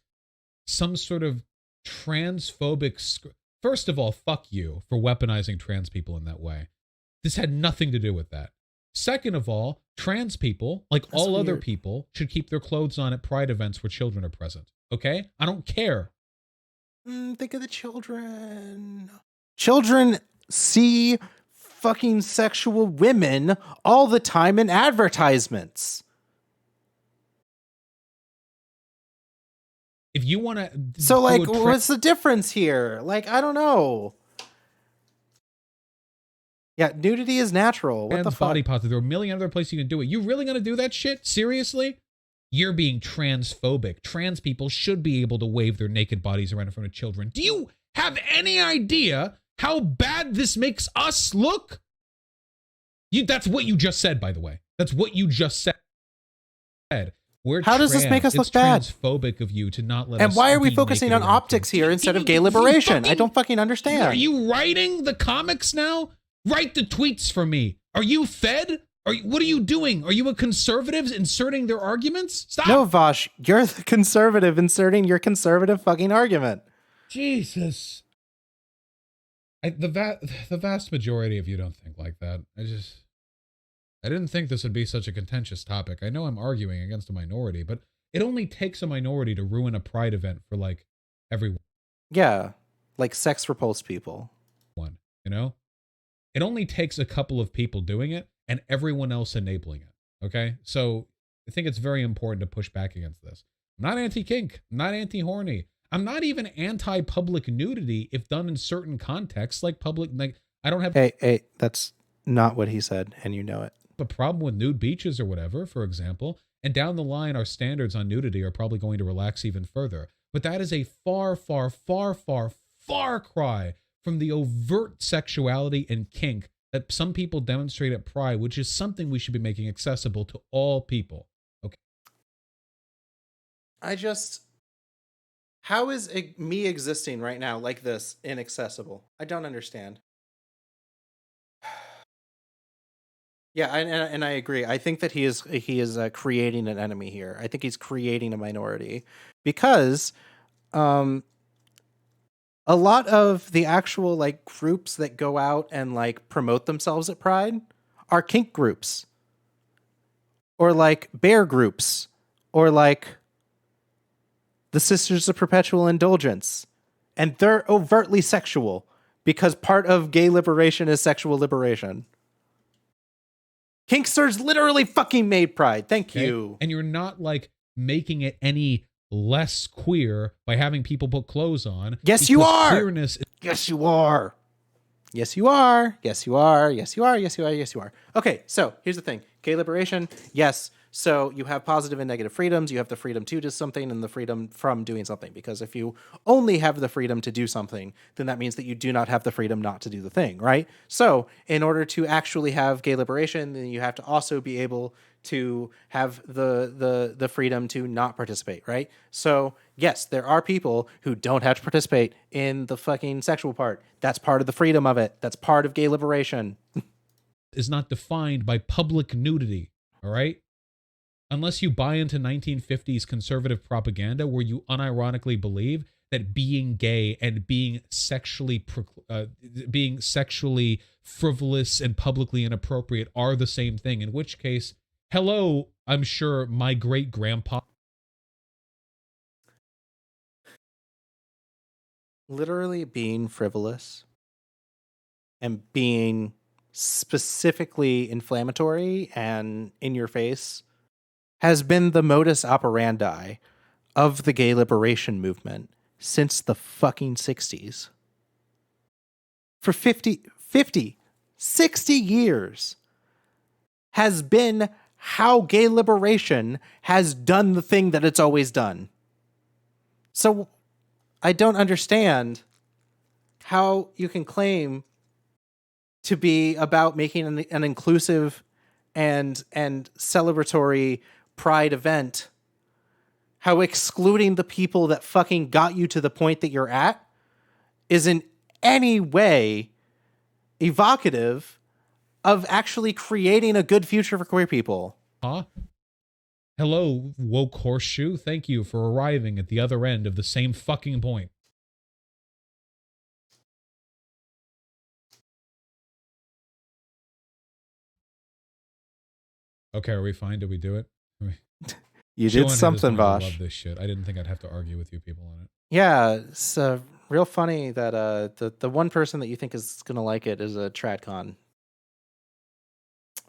Speaker 2: some sort of transphobic... First of all, fuck you for weaponizing trans people in that way. This had nothing to do with that. Second of all, trans people, like
Speaker 1: That's
Speaker 2: all other
Speaker 1: weird.
Speaker 2: people, should keep their clothes on at pride events where children are present. Okay? I don't care.
Speaker 1: Think of the children. Children see fucking sexual women all the time in advertisements.
Speaker 2: If you want to...
Speaker 1: So, like, what's the difference here? Like, I don't know. Yeah, nudity is natural. What the fuck?
Speaker 2: Body positive. There are a million other places you can do it. You really gonna do that shit? Seriously? You're being transphobic. Trans people should be able to wave their naked bodies around in front of children. Do you have any idea how bad this makes us look? That's what you just said, by the way. That's what you just said.
Speaker 1: How does this make us look bad?
Speaker 2: It's transphobic of you to not let us.
Speaker 1: And why are we
Speaker 2: be
Speaker 1: focusing
Speaker 2: naked
Speaker 1: on
Speaker 2: around
Speaker 1: optics
Speaker 2: kids.
Speaker 1: here instead of gay liberation? I don't fucking understand.
Speaker 2: Are you writing the comics now? Write the tweets for me. Are you fed? What are you doing? Are you a conservative inserting their arguments? Stop.
Speaker 1: No, Vaush, you're the conservative inserting your conservative fucking argument.
Speaker 2: Jesus. The vast majority of you don't think like that. I didn't think this would be such a contentious topic. I know I'm arguing against a minority, but it only takes a minority to ruin a pride event for like everyone.
Speaker 1: Yeah, like sex repulsed people.
Speaker 2: You know? It only takes a couple of people doing it and everyone else enabling it. Okay? So I think it's very important to push back against this. I'm not anti-kink. I'm not anti-horny. I'm not even anti-public nudity if done in certain contexts, like public... Like, I don't have...
Speaker 1: Hey, that's not what he said, and you know it.
Speaker 2: A problem with nude beaches or whatever, for example, and down the line our standards on nudity are probably going to relax even further. But that is a far cry from the overt sexuality and kink that some people demonstrate at Pride, which is something we should be making accessible to all people. Okay.
Speaker 1: I just... How is me existing right now like this inaccessible? I don't understand. Yeah, and I agree. I think that he is creating an enemy here. I think he's creating a minority because a lot of the actual like groups that go out and like promote themselves at Pride are kink groups or like bear groups or like the Sisters of Perpetual Indulgence, and they're overtly sexual because part of gay liberation is sexual liberation. Kinksters literally fucking made Pride. Thank you.
Speaker 2: And you're not like making it any less queer by having people put clothes on.
Speaker 1: Yes, you are.
Speaker 2: Queerness.
Speaker 1: Yes, you are. Yes, you are. Yes, you are. Yes, you are. Yes, you are. Yes, you are. Okay, so here's the thing. Gay liberation, yes. So you have positive and negative freedoms. You have the freedom to do something and the freedom from doing something. Because if you only have the freedom to do something, then that means that you do not have the freedom not to do the thing, right? So in order to actually have gay liberation, then you have to also be able to have the freedom to not participate, right? So yes, there are people who don't have to participate in the fucking sexual part. That's part of the freedom of it. That's part of gay liberation.
Speaker 2: Is not defined by public nudity, all right? Unless you buy into 1950s conservative propaganda where you unironically believe that being gay and being sexually frivolous and publicly inappropriate are the same thing, in which case, hello, I'm sure my great-grandpa.
Speaker 1: Literally being frivolous and being specifically inflammatory and in your face has been the modus operandi of the gay liberation movement since the fucking 60s. For 60 years has been how gay liberation has done the thing that it's always done. So I don't understand how you can claim to be about making an inclusive and celebratory Pride event, how excluding the people that fucking got you to the point that you're at is in any way evocative of actually creating a good future for queer people.
Speaker 2: Huh? Hello, woke horseshoe. Thank you for arriving at the other end of the same fucking point. Okay, are we fine? Did we do it?
Speaker 1: You did something,
Speaker 2: I
Speaker 1: Vaush.
Speaker 2: love this shit. I didn't think I'd have to argue with you people on it.
Speaker 1: Yeah, it's real funny that the one person that you think is gonna like it is a tradcon.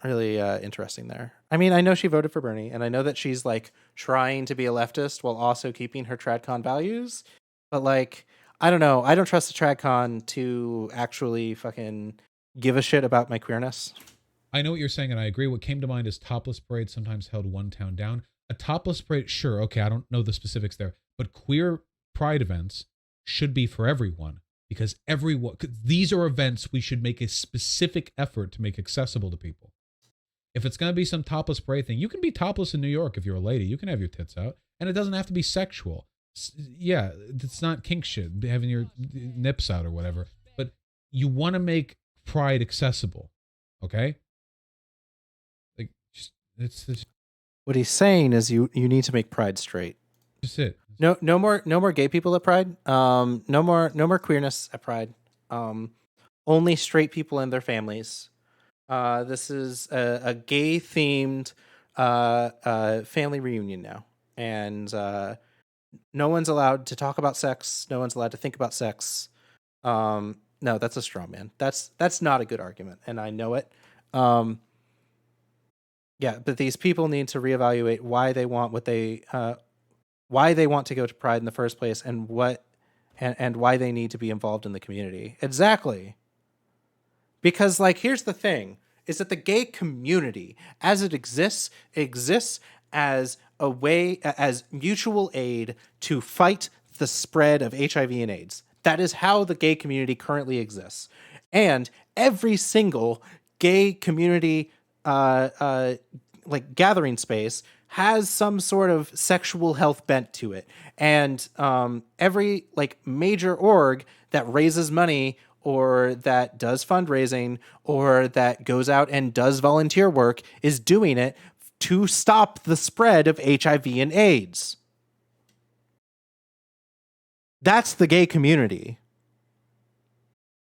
Speaker 1: Really interesting there. I mean, I know she voted for Bernie, and I know that she's like trying to be a leftist while also keeping her tradcon values. But like, I don't know. I don't trust the tradcon to actually fucking give a shit about my queerness.
Speaker 2: I know what you're saying, and I agree. What came to mind is topless parades sometimes held one town down. A topless parade, sure, okay, I don't know the specifics there, but queer pride events should be for everyone, because these are events we should make a specific effort to make accessible to people. If it's going to be some topless parade thing, you can be topless in New York if you're a lady. You can have your tits out, and it doesn't have to be sexual. Yeah, it's not kink shit, having your nips out or whatever, but you want to make pride accessible, okay? Like, it's
Speaker 1: What he's saying is you need to make Pride straight.
Speaker 2: just it.
Speaker 1: No more gay people at Pride. No more queerness at Pride. Only straight people and their families. This is a gay themed family reunion now, and no one's allowed to talk about sex. No one's allowed to think about sex. No, that's a straw man. That's not a good argument, and I know it. Yeah, but these people need to reevaluate why they want why they want to go to Pride in the first place, and and why they need to be involved in the community. Exactly. Because like, here's the thing, is that the gay community as it exists as a way, as mutual aid to fight the spread of HIV and AIDS. That is how the gay community currently exists. And every single gay community like gathering space has some sort of sexual health bent to it. And every like major org that raises money or that does fundraising or that goes out and does volunteer work is doing it to stop the spread of HIV and AIDS. That's the gay community.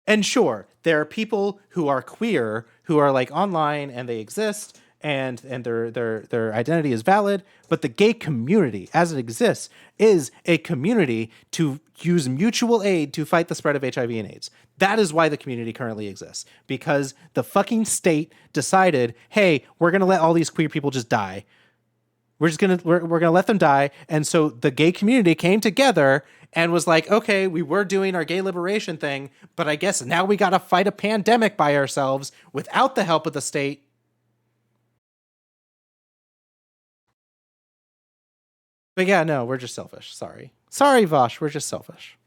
Speaker 1: And sure, there are people who are queer who are like online and they exist and their identity is valid, but the gay community as it exists is a community to use mutual aid to fight the spread of HIV and AIDS. That is why the community currently exists, because the fucking state decided, hey, we're going to let all these queer people just die. We're gonna let them die. And so the gay community came together and was like, okay, we were doing our gay liberation thing, but I guess now we got to fight a pandemic by ourselves without the help of the state. But yeah, no, we're just selfish. Sorry, Vaush, we're just selfish.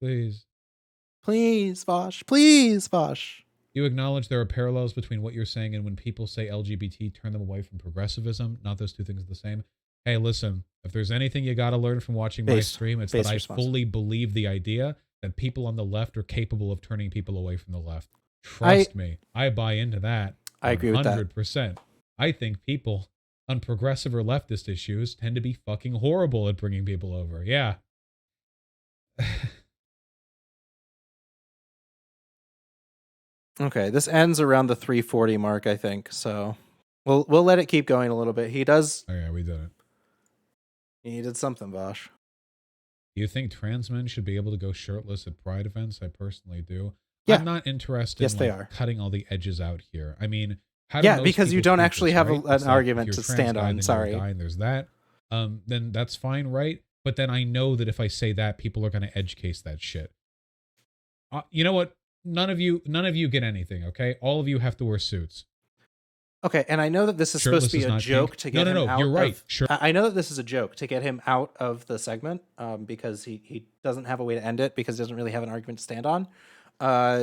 Speaker 2: Please,
Speaker 1: Vaush.
Speaker 2: You acknowledge there are parallels between what you're saying and when people say LGBT, turn them away from progressivism. Not those two things are the same. Hey, listen, if there's anything you got to learn from watching my stream, it's that I fully believe the idea that people on the left are capable of turning people away from the left. Trust me, I buy into that.
Speaker 1: I agree with that.
Speaker 2: 100%. I think people on progressive or leftist issues tend to be fucking horrible at bringing people over. Yeah.
Speaker 1: Okay, this ends around the 340 mark, I think. So we'll let it keep going a little bit. He does.
Speaker 2: Oh yeah, we did it.
Speaker 1: He did something, Vaush.
Speaker 2: Do you think trans men should be able to go shirtless at pride events? I personally do.
Speaker 1: Yeah.
Speaker 2: I'm not interested
Speaker 1: Yes,
Speaker 2: in
Speaker 1: they are.
Speaker 2: cutting all the edges out here. I mean, how do most
Speaker 1: because you
Speaker 2: people
Speaker 1: don't
Speaker 2: treat
Speaker 1: actually
Speaker 2: this,
Speaker 1: have
Speaker 2: right?
Speaker 1: an
Speaker 2: It's like,
Speaker 1: argument
Speaker 2: if
Speaker 1: to
Speaker 2: you're a trans
Speaker 1: stand
Speaker 2: guy,
Speaker 1: on.
Speaker 2: then you're a
Speaker 1: Sorry.
Speaker 2: guy and there's that. Then that's fine, right? But then I know that if I say that, people are going to edge case that shit. You know what? None of you get anything, okay? All of you have to wear suits.
Speaker 1: Okay, and I know that this is
Speaker 2: Shirtless
Speaker 1: supposed to be a
Speaker 2: is
Speaker 1: joke
Speaker 2: not
Speaker 1: to
Speaker 2: kink.
Speaker 1: get him
Speaker 2: No,
Speaker 1: out.
Speaker 2: you're right.
Speaker 1: I know that this is a joke to get him out of the segment because he doesn't have a way to end it because he doesn't really have an argument to stand on.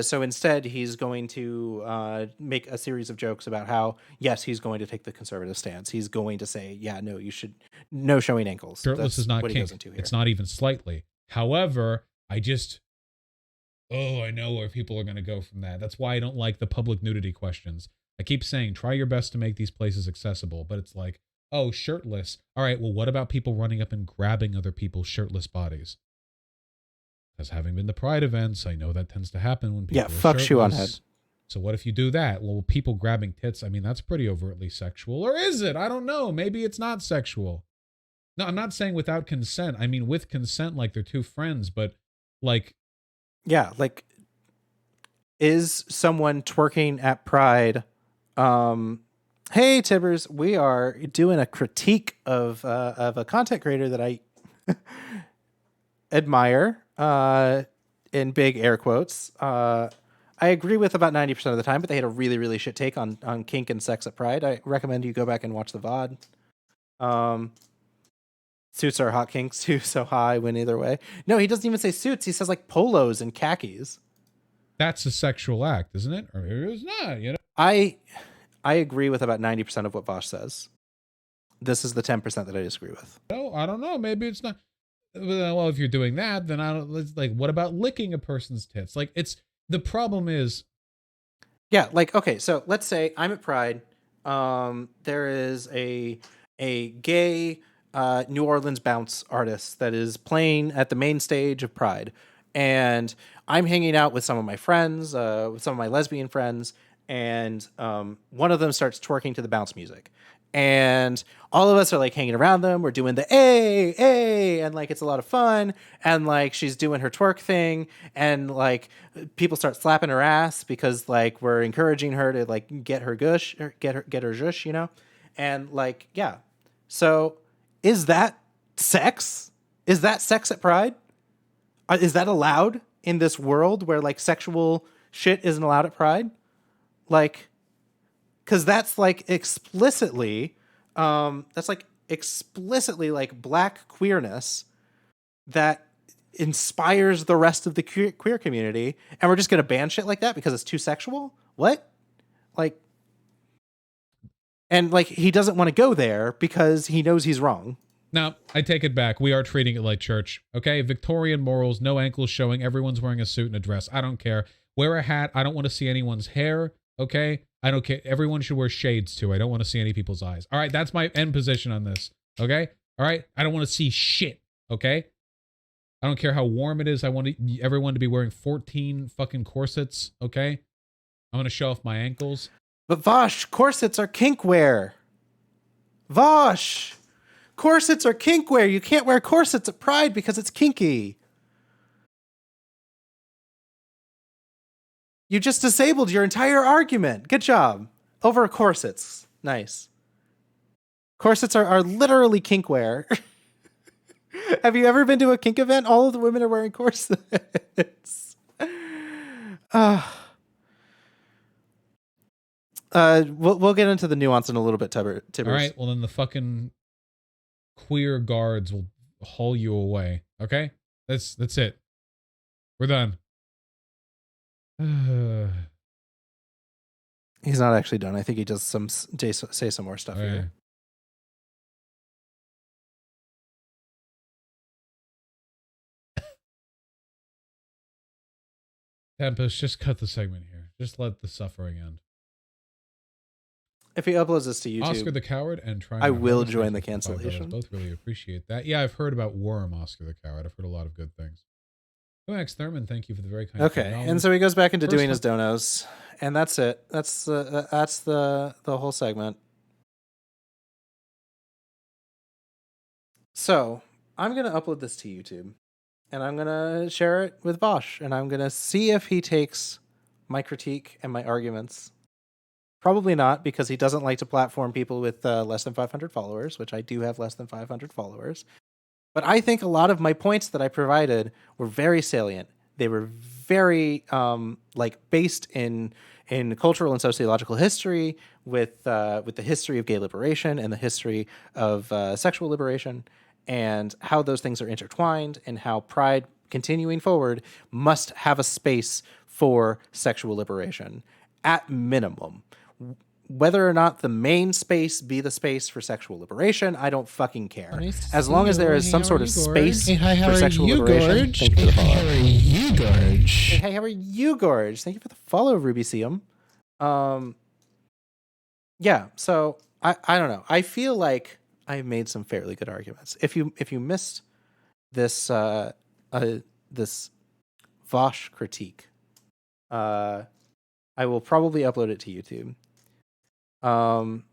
Speaker 1: So instead, he's going to make a series of jokes about how, yes, he's going to take the conservative stance. He's going to say, yeah, no, you should, no showing ankles.
Speaker 2: Shirtless
Speaker 1: That's
Speaker 2: is not
Speaker 1: what he
Speaker 2: kink.
Speaker 1: goes into here.
Speaker 2: It's not even slightly. However, I know where people are going to go from that. That's why I don't like the public nudity questions. I keep saying, try your best to make these places accessible, but it's like, oh, shirtless. All right, well, what about people running up and grabbing other people's shirtless bodies? Because having been to pride events, I know that tends to happen when people are
Speaker 1: fuck
Speaker 2: shirtless.
Speaker 1: shoe on head.
Speaker 2: So what if you do that? Well, people grabbing tits, I mean, that's pretty overtly sexual. Or is it? I don't know. Maybe it's not sexual. No, I'm not saying without consent. I mean, with consent, like they're two friends, but like...
Speaker 1: Yeah, like, is someone twerking at pride... hey Tibbers, we are doing a critique of a content creator that I admire, in big air quotes. I agree with about 90% of the time, but they had a really, really shit take on kink and sex at pride. I recommend you go back and watch the VOD. Suits are hot, kinks too, so high win either way. No, he doesn't even say suits. He says like polos and khakis.
Speaker 2: That's a sexual act, isn't it? Or it's not, you know?
Speaker 1: I agree with about 90% of what Vaush says. This is the 10% that I disagree with.
Speaker 2: No, I don't know. Maybe it's not. Well, if you're doing that, then I don't. It's like, what about licking a person's tits? Like, it's the problem is.
Speaker 1: Yeah, like okay, so let's say I'm at Pride. There is a gay New Orleans bounce artist that is playing at the main stage of Pride, and I'm hanging out with some of my friends, with some of my lesbian friends. And one of them starts twerking to the bounce music, and all of us are like hanging around them. We're doing the a, and like it's a lot of fun. And like she's doing her twerk thing, and like people start slapping her ass because like we're encouraging her to like get her gush, or get her zhush, you know. And like yeah, so is that sex? Is that sex at Pride? Is that allowed in this world where like sexual shit isn't allowed at Pride? Like, because that's like explicitly like black queerness that inspires the rest of the queer community, and we're just gonna ban shit like that because it's too sexual. What? Like, And like he doesn't want to go there because he knows he's wrong.
Speaker 2: Now, I take it back. We are treating it like church. Okay? Victorian morals, no ankles showing, everyone's wearing a suit and a dress. I don't care. Wear a hat. I don't want to see anyone's hair. Okay? I don't care. Everyone should wear shades too. I don't want to see any people's eyes. All right, that's my end position on this. Okay? All right? I don't want to see shit. Okay? I don't care how warm it is. I want everyone to be wearing 14 fucking corsets. Okay? I'm going to show off my ankles.
Speaker 1: But Vaush, corsets are kink wear. Vaush, corsets are kink wear. You can't wear corsets at Pride because it's kinky. You just disabled your entire argument. Good job. Over corsets. Nice. Corsets are literally kink wear. Have you ever been to a kink event? All of the women are wearing corsets. We'll get into the nuance in a little bit, Tibbers.
Speaker 2: All right, well then the fucking queer guards will haul you away. Okay, that's it. We're done.
Speaker 1: He's not actually done. I think he does say some more stuff here.
Speaker 2: Tempest, just cut the segment here. Just let the suffering end.
Speaker 1: If he uploads this to YouTube,
Speaker 2: Oscar the Coward and Trying
Speaker 1: I
Speaker 2: My
Speaker 1: will
Speaker 2: Hardest
Speaker 1: join the
Speaker 2: $5.
Speaker 1: cancellation.
Speaker 2: Both really appreciate that. Yeah, I've heard about Worm, Oscar the Coward. I've heard a lot of good things. Max Thurman, thank you for the very kind.
Speaker 1: Okay, and so he goes back into doing his donos, and that's it. That's the whole segment. So I'm gonna upload this to YouTube, and I'm gonna share it with Vaush, and I'm gonna see if he takes my critique and my arguments. Probably not, because he doesn't like to platform people with less than 500 followers, which I do have less than 500 followers. But I think a lot of my points that I provided were very salient. They were very based in cultural and sociological history, with the history of gay liberation and the history of sexual liberation, and how those things are intertwined, and how Pride continuing forward must have a space for sexual liberation at minimum. Whether or not the main space be the space for sexual liberation, I don't fucking care. As long as there is some sort of space for sexual liberation. Thank you for the follow.
Speaker 4: How are you, Gorge?
Speaker 1: Hey, how are you, Gorge? Thank you for the follow, Ruby Seum. Yeah, so I don't know. I feel like I made some fairly good arguments. If you missed this this Vaush critique, I will probably upload it to YouTube. When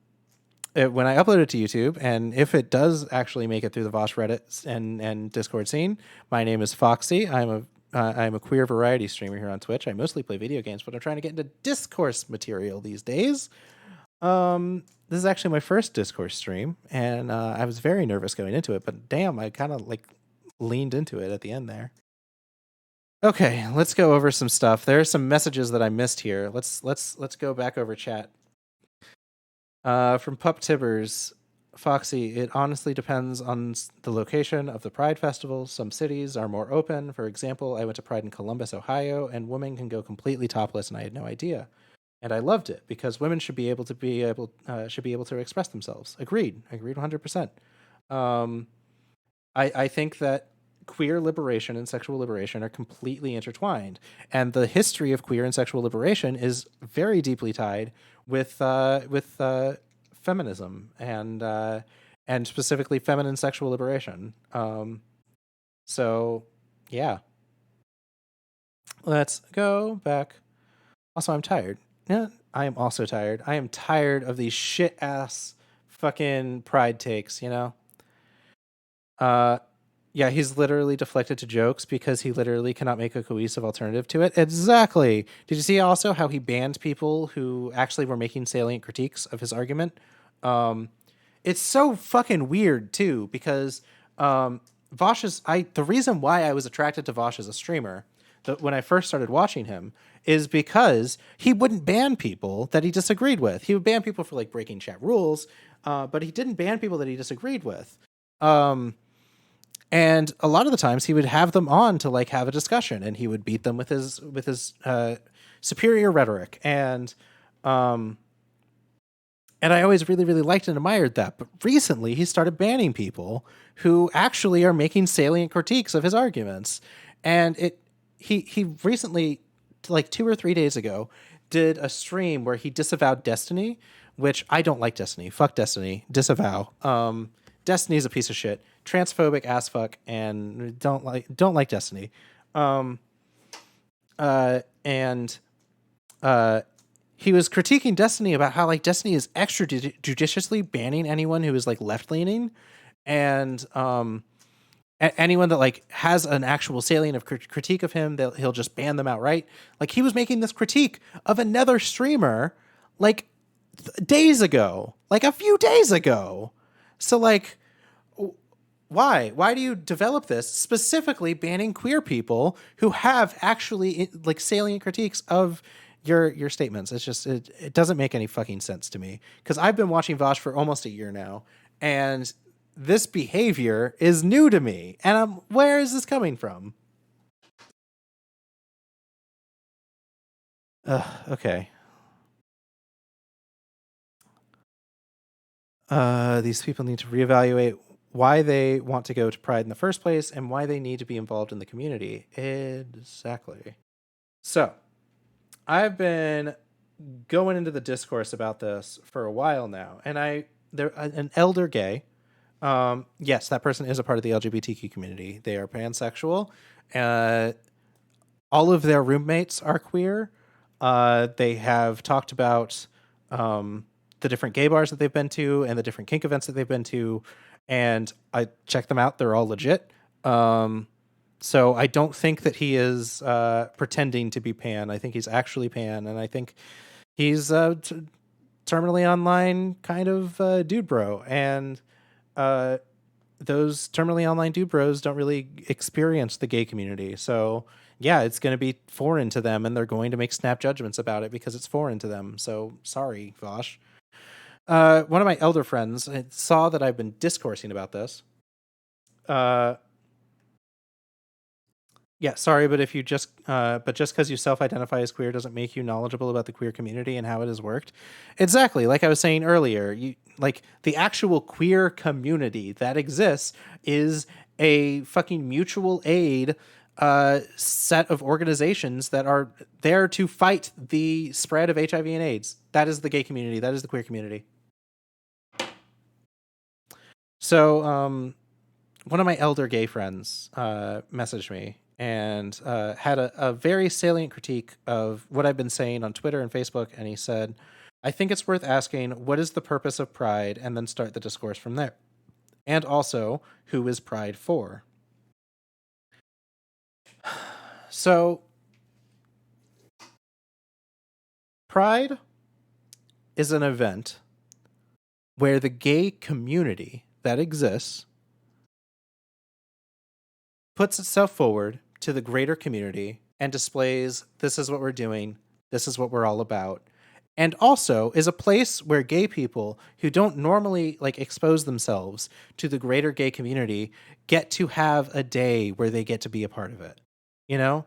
Speaker 1: I upload it to YouTube, and if it does actually make it through the Vaush Reddit and Discord scene, my name is Foxy. I'm a queer variety streamer here on Twitch. I mostly play video games, but I'm trying to get into discourse material these days. This is actually my first Discourse stream, and I was very nervous going into it, but damn, I kind of leaned into it at the end there. Okay, let's go over some stuff. There are some messages that I missed here. Let's go back over chat. From Pup Tibbers, Foxy, it honestly depends on the location of the Pride Festival. Some cities are more open. For example, I went to Pride in Columbus, Ohio, and women can go completely topless, and I had no idea. And I loved it because women should be able to express themselves. Agreed 100%. I think that queer liberation and sexual liberation are completely intertwined, and the history of queer and sexual liberation is very deeply tied with feminism and specifically feminine sexual liberation. So yeah, let's go back. Also, I'm tired. Yeah, I am also tired. I am tired of these shit ass fucking Pride takes, you know? Yeah, he's literally deflected to jokes because he literally cannot make a cohesive alternative to it. Exactly. Did you see also how he banned people who actually were making salient critiques of his argument? It's so fucking weird too, because the reason why I was attracted to Vaush as a streamer when I first started watching him is because he wouldn't ban people that he disagreed with. He would ban people for breaking chat rules, but he didn't ban people that he disagreed with. And a lot of the times he would have them on to have a discussion, and he would beat them with his superior rhetoric. And And I always really, really liked and admired that. But recently, he started banning people who actually are making salient critiques of his arguments. And he recently, like 2 or 3 days ago, did a stream where he disavowed Destiny, which I don't like Destiny. Fuck Destiny. Disavow. Destiny is a piece of shit. Transphobic ass fuck, and don't like Destiny. And he was critiquing Destiny about how like Destiny is judiciously banning anyone who is like left leaning, and anyone that like has an actual salient of critique of him, he'll just ban them outright. Like he was making this critique of another streamer like days ago, like a few days ago. So like, why do you develop this specifically banning queer people who have actually like salient critiques of your statements? It's just it doesn't make any fucking sense to me, because I've been watching Vaush for almost a year now, and this behavior is new to me, and where is this coming from? Okay. These people need to reevaluate why they want to go to Pride in the first place and why they need to be involved in the community. Exactly. So, I've been going into the discourse about this for a while now, and an elder gay. Yes, that person is a part of the LGBTQ community. They are pansexual. All of their roommates are queer. They have talked about the different gay bars that they've been to and the different kink events that they've been to, and I checked them out. They're all legit. So I don't think that he is pretending to be pan. I think he's actually pan, and I think he's terminally online kind of dude bro. And those terminally online dude bros don't really experience the gay community. So yeah, it's going to be foreign to them, and they're going to make snap judgments about it because it's foreign to them. So sorry, Vaush. One of my elder friends saw that I've been discoursing about this. Yeah, sorry, but if you just because you self-identify as queer doesn't make you knowledgeable about the queer community and how it has worked. Exactly, like I was saying earlier, you like the actual queer community that exists is a fucking mutual aid set of organizations that are there to fight the spread of HIV and AIDS. That is the gay community. That is the queer community. So, one of my elder gay friends messaged me and had a very salient critique of what I've been saying on Twitter and Facebook. And he said, I think it's worth asking, what is the purpose of Pride? And then start the discourse from there. And also, who is Pride for? So, Pride is an event where the gay community that exists puts itself forward to the greater community and displays, this is what we're doing, this is what we're all about. And also is a place where gay people who don't normally like expose themselves to the greater gay community get to have a day where they get to be a part of it. You know?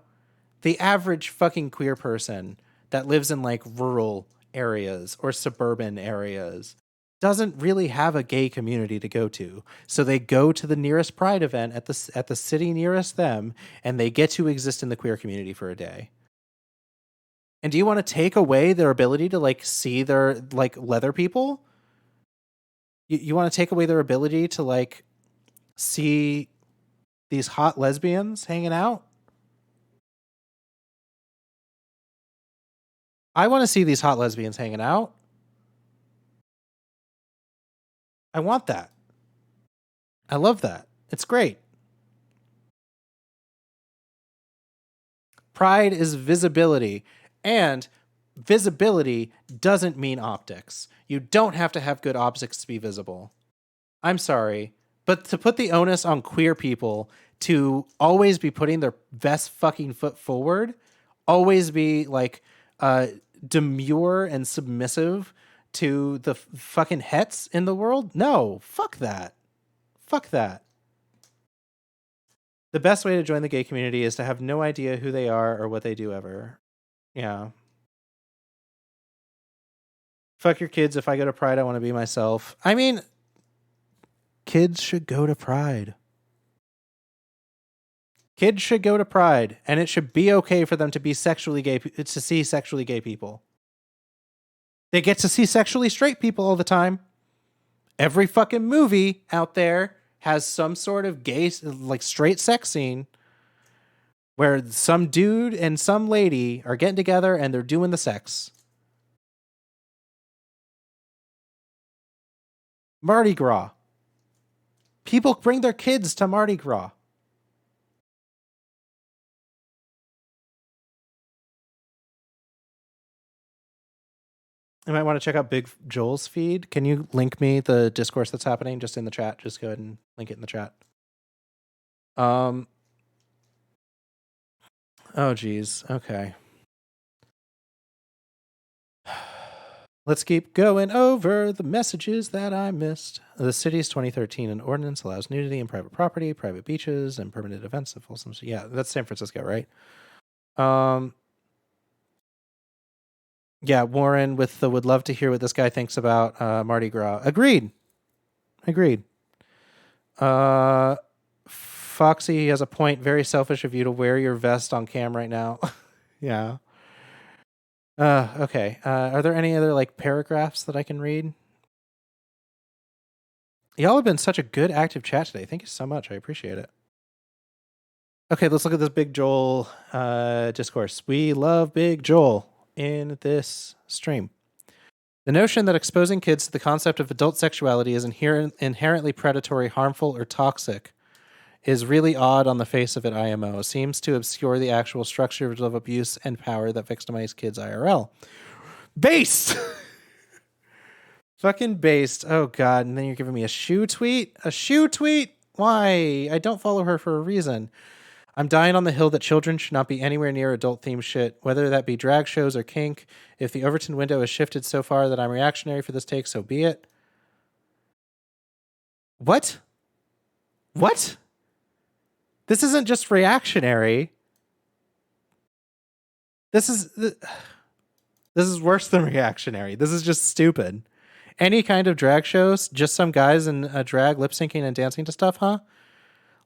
Speaker 1: The average fucking queer person that lives in like rural areas or suburban areas doesn't really have a gay community to go to. So they go to the nearest Pride event at the city nearest them, and they get to exist in the queer community for a day. And do you want to take away their ability to like see their like leather people? You want to take away their ability to like see these hot lesbians hanging out? I want to see these hot lesbians hanging out. I want that. I love that. It's great. Pride is visibility, and visibility doesn't mean optics. You don't have to have good optics to be visible. I'm sorry, but to put the onus on queer people to always be putting their best fucking foot forward, always be like demure and submissive to the fucking hets in the world? No, fuck that. Fuck that. The best way to join the gay community is to have no idea who they are or what they do ever. Yeah. Fuck your kids. If I go to Pride, I want to be myself. I mean, kids should go to Pride. Kids should go to Pride, and it should be okay for them to be sexually gay, to see sexually gay people. They get to see sexually straight people all the time. Every fucking movie out there has some sort of gay, like straight sex scene where some dude and some lady are getting together and they're doing the sex. Mardi Gras. People bring their kids to Mardi Gras. I might want to check out Big Joel's feed. Can you link me the discourse that's happening just in the chat? Just go ahead and link it in the chat. Oh, geez. Okay. Let's keep going over the messages that I missed. The city's 2013 an ordinance allows nudity in private property, private beaches, and permanent events of wholesome. Yeah, that's San Francisco, right? Yeah, Warren with the would love to hear what this guy thinks about Mardi Gras. Agreed. Foxy has a point. Very selfish of you to wear your vest on cam right now. Yeah. Okay. Are there any other like paragraphs that I can read? Y'all have been such a good active chat today. Thank you so much. I appreciate it. Okay, let's look at this Big Joel discourse. We love Big Joel in this stream. The notion that exposing kids to the concept of adult sexuality is inherently predatory, harmful, or toxic is really odd on the face of it. IMO seems to obscure the actual structures of abuse and power that victimize kids IRL. Based! Fucking based. Oh, God. And then you're giving me a shoe tweet? A shoe tweet? Why? I don't follow her for a reason. I'm dying on the hill that children should not be anywhere near adult-themed shit, whether that be drag shows or kink. If the Overton window has shifted so far that I'm reactionary for this take, so be it. What? What? This isn't just reactionary. This is worse than reactionary. This is just stupid. Any kind of drag shows, just some guys in a drag lip syncing and dancing to stuff, huh?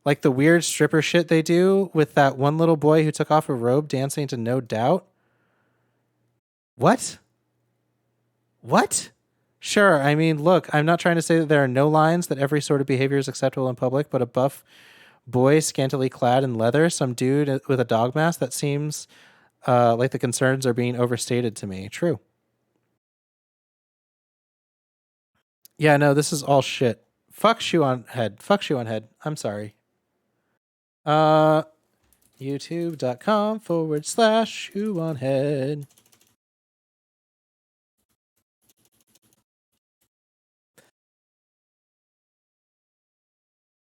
Speaker 1: Like the weird stripper shit they do with that one little boy who took off a robe dancing to No Doubt. What? What? Sure, I mean, look, I'm not trying to say that there are no lines, that every sort of behavior is acceptable in public, but a buff boy scantily clad in leather, some dude with a dog mask, that seems like the concerns are being overstated to me. True. Yeah, no, this is all shit. Fuck shoe on head. Fuck shoe on head. I'm sorry. YouTube.com/shoe on head.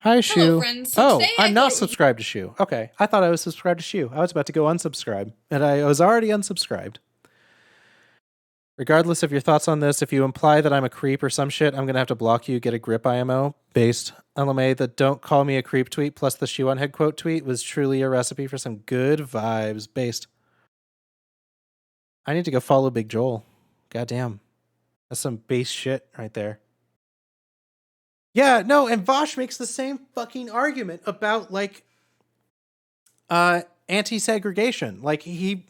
Speaker 1: Hi, Shoe.
Speaker 6: Hello, friends. So
Speaker 1: Oh,
Speaker 6: today
Speaker 1: I'm
Speaker 6: I
Speaker 1: not
Speaker 6: thought-
Speaker 1: subscribed to Shoe. Okay, I thought I was subscribed to Shoe. I was about to go unsubscribe, and I was already unsubscribed. Regardless of your thoughts on this, if you imply that I'm a creep or some shit, I'm going to have to block you. Get a grip, IMO. Based. LMA, the don't call me a creep tweet plus the shoe on head quote tweet was truly a recipe for some good vibes. Based. I need to go follow Big Joel. Goddamn. That's some base shit right there. Yeah, no, and Vaush makes the same fucking argument about, like, anti-segregation. Like, he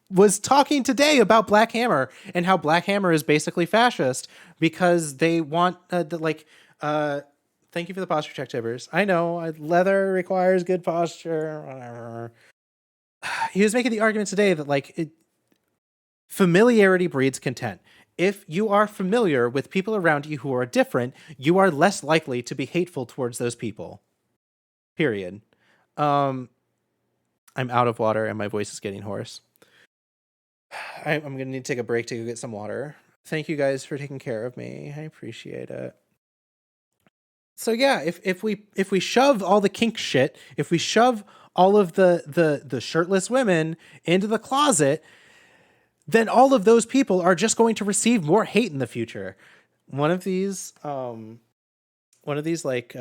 Speaker 1: was talking today about Black Hammer and how Black Hammer is basically fascist because they want, thank you for the posture check, Tibbers. I know, leather requires good posture, whatever. He was making the argument today that, like, familiarity breeds content. If you are familiar with people around you who are different, you are less likely to be hateful towards those people. Period. I'm out of water and my voice is getting hoarse. I'm going to need to take a break to go get some water. Thank you guys for taking care of me. I appreciate it. So yeah, if we shove all the kink shit, if we shove all of the shirtless women into the closet, then all of those people are just going to receive more hate in the future. One of these like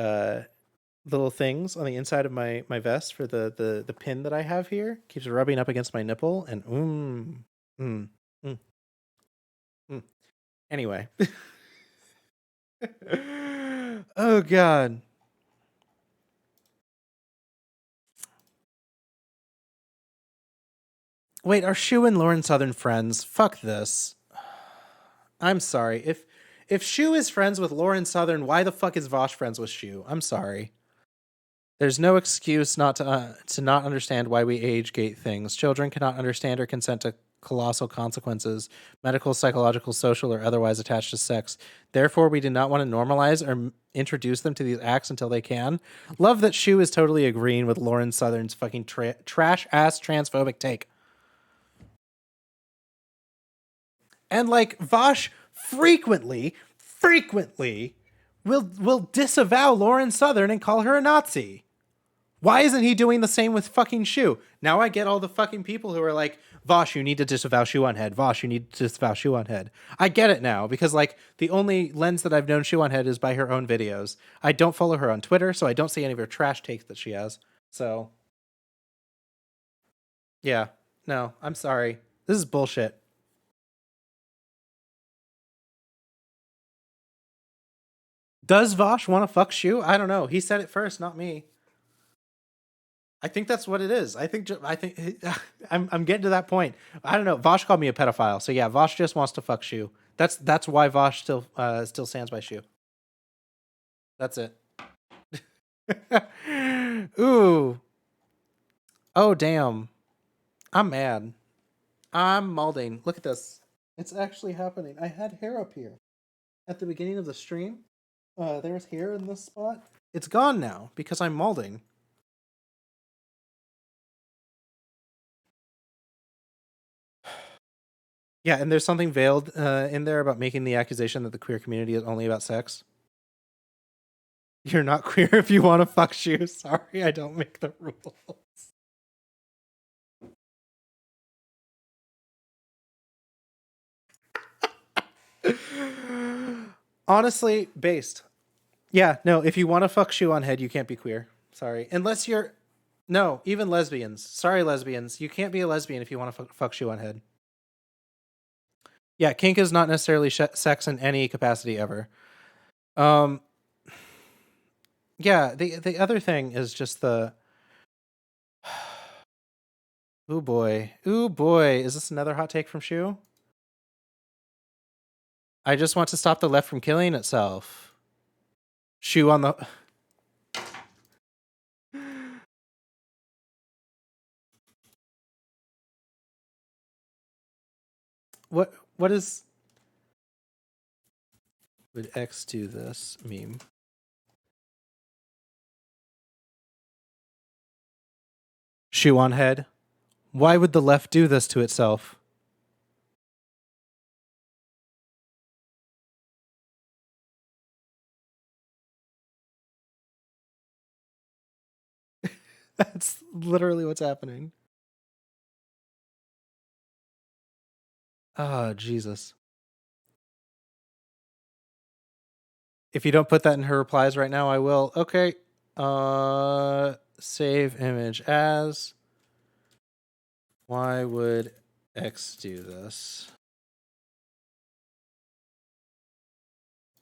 Speaker 1: little things on the inside of my vest for the pin that I have here keeps rubbing up against my nipple, and Anyway. Oh God. Wait, are Shu and Lauren Southern friends? Fuck this. I'm sorry. If Shu is friends with Lauren Southern, why the fuck is Vaush friends with Shu? I'm sorry. There's no excuse not to not understand why we age gate things. Children cannot understand or consent to colossal consequences, medical, psychological, social, or otherwise attached to sex. Therefore, we do not want to normalize or introduce them to these acts until they can. Love that Shu is totally agreeing with Lauren Southern's fucking trash ass transphobic take. And like Vaush frequently will disavow Lauren Southern and call her a Nazi. Why isn't he doing the same with fucking Shu? Now I get all the fucking people who are like, Vaush, you need to disavow Shu on head. Vaush, you need to disavow Shu on head. I get it now because like the only lens that I've known Shu on head is by her own videos. I don't follow her on Twitter, so I don't see any of her trash takes that she has. So yeah, no, I'm sorry. This is bullshit. Does Vaush want to fuck Shu? I don't know. He said it first, not me. I think that's what it is. I think I'm getting to that point. I don't know. Vaush called me a pedophile, so yeah, Vaush just wants to fuck Shu. That's why Vaush still stands by Shu. That's it. Ooh. Oh damn. I'm mad. I'm malding. Look at this. It's actually happening. I had hair up here at the beginning of the stream. There was hair in this spot. It's gone now because I'm malding. Yeah, and there's something veiled in there about making the accusation that the queer community is only about sex. You're not queer if you want to fuck Shu. Sorry, I don't make the rules. Honestly, based. Yeah, no, if you want to fuck Shu on head, you can't be queer. Sorry. Unless you're... No, even lesbians. Sorry, lesbians. You can't be a lesbian if you want to fuck Shu on head. Yeah, kink is not necessarily sex in any capacity ever. Yeah, the other thing is just the... Ooh boy. Ooh boy. Is this another hot take from Shu? I just want to stop the left from killing itself. Shu on the... What is... Would X do this meme? Shu on head. Why would the left do this to itself? That's literally what's happening. Oh, Jesus. If you don't put that in her replies right now, I will. Okay. Save image as. Why would X do this?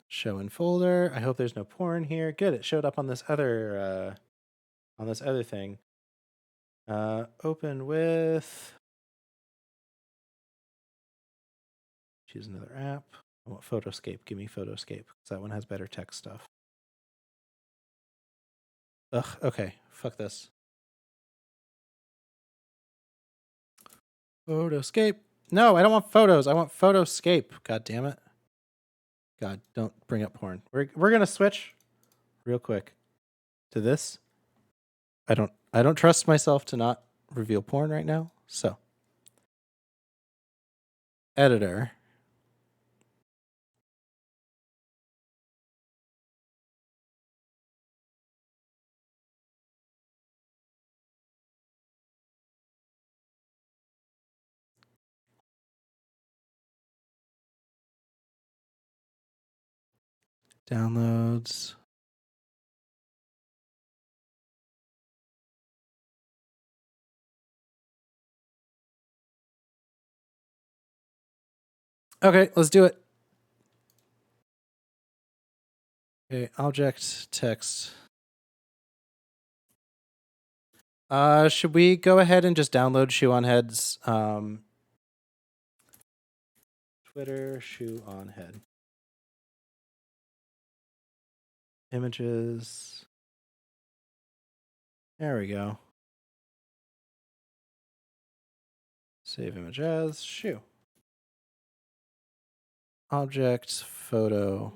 Speaker 1: Show in folder. I hope there's no porn here. Good. It showed up on this other thing. Open with. Choose another app. I want Photoscape. Give me Photoscape because that one has better text stuff. Ugh. Okay. Fuck this. Photoscape. No, I don't want photos. I want Photoscape. God damn it. God, don't bring up porn. We're gonna switch real quick to this. I don't trust myself to not reveal porn right now. So editor. Downloads. Okay, let's do it. Okay, object text. Should we go ahead and just download Shoe on Head's Twitter Shoe on Head images? There we go. Save image as shoe. Object photo.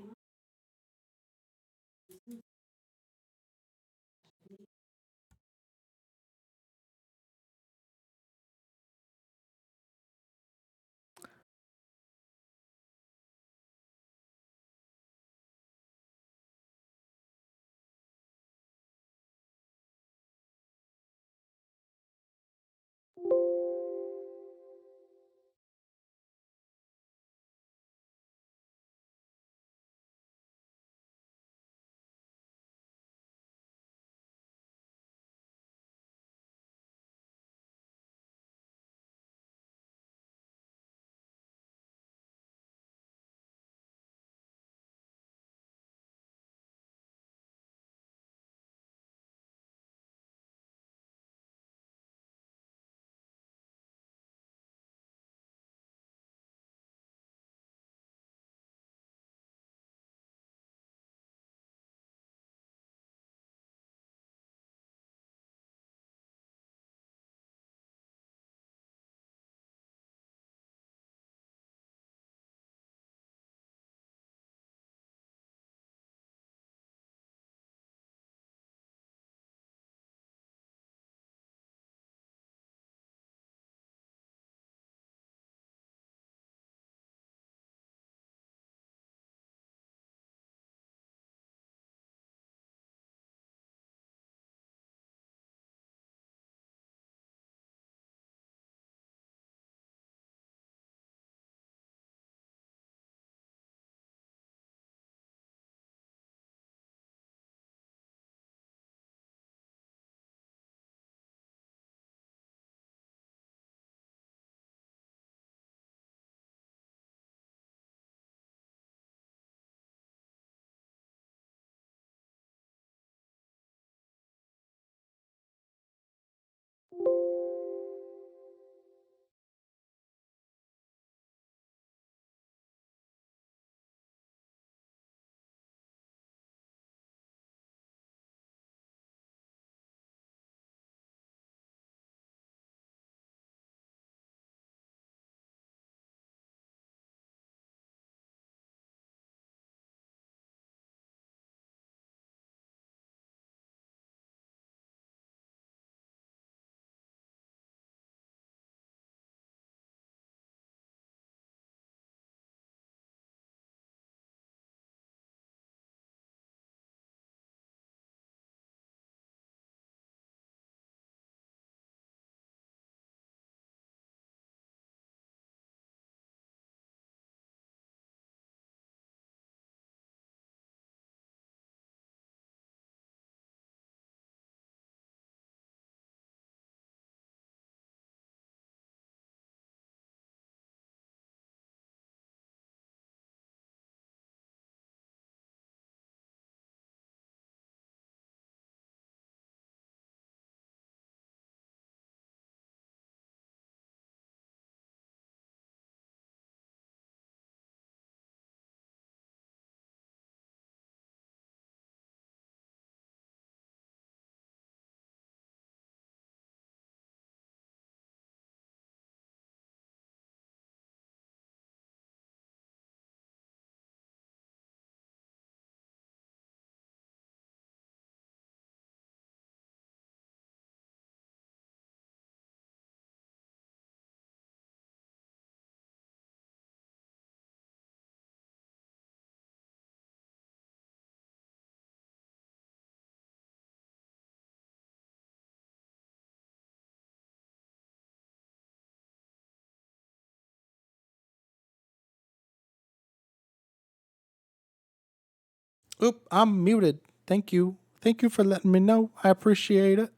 Speaker 1: Oop, I'm muted. Thank you. Thank you for letting me know. I appreciate it.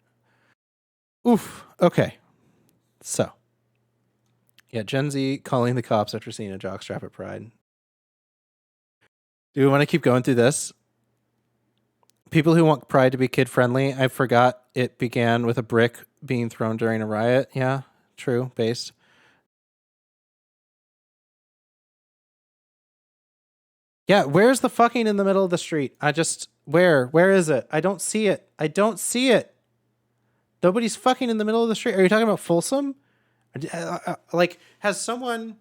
Speaker 1: Oof. Okay. So, yeah, Gen Z calling the cops after seeing a jockstrap at Pride. Do we want to keep going through this? People who want Pride to be kid friendly, I forgot it began with a brick being thrown during a riot. Yeah, true, based. Yeah, where's the fucking in the middle of the street? Where is it? I don't see it. I don't see it. Nobody's fucking in the middle of the street. Are you talking about Folsom? Like, has someone.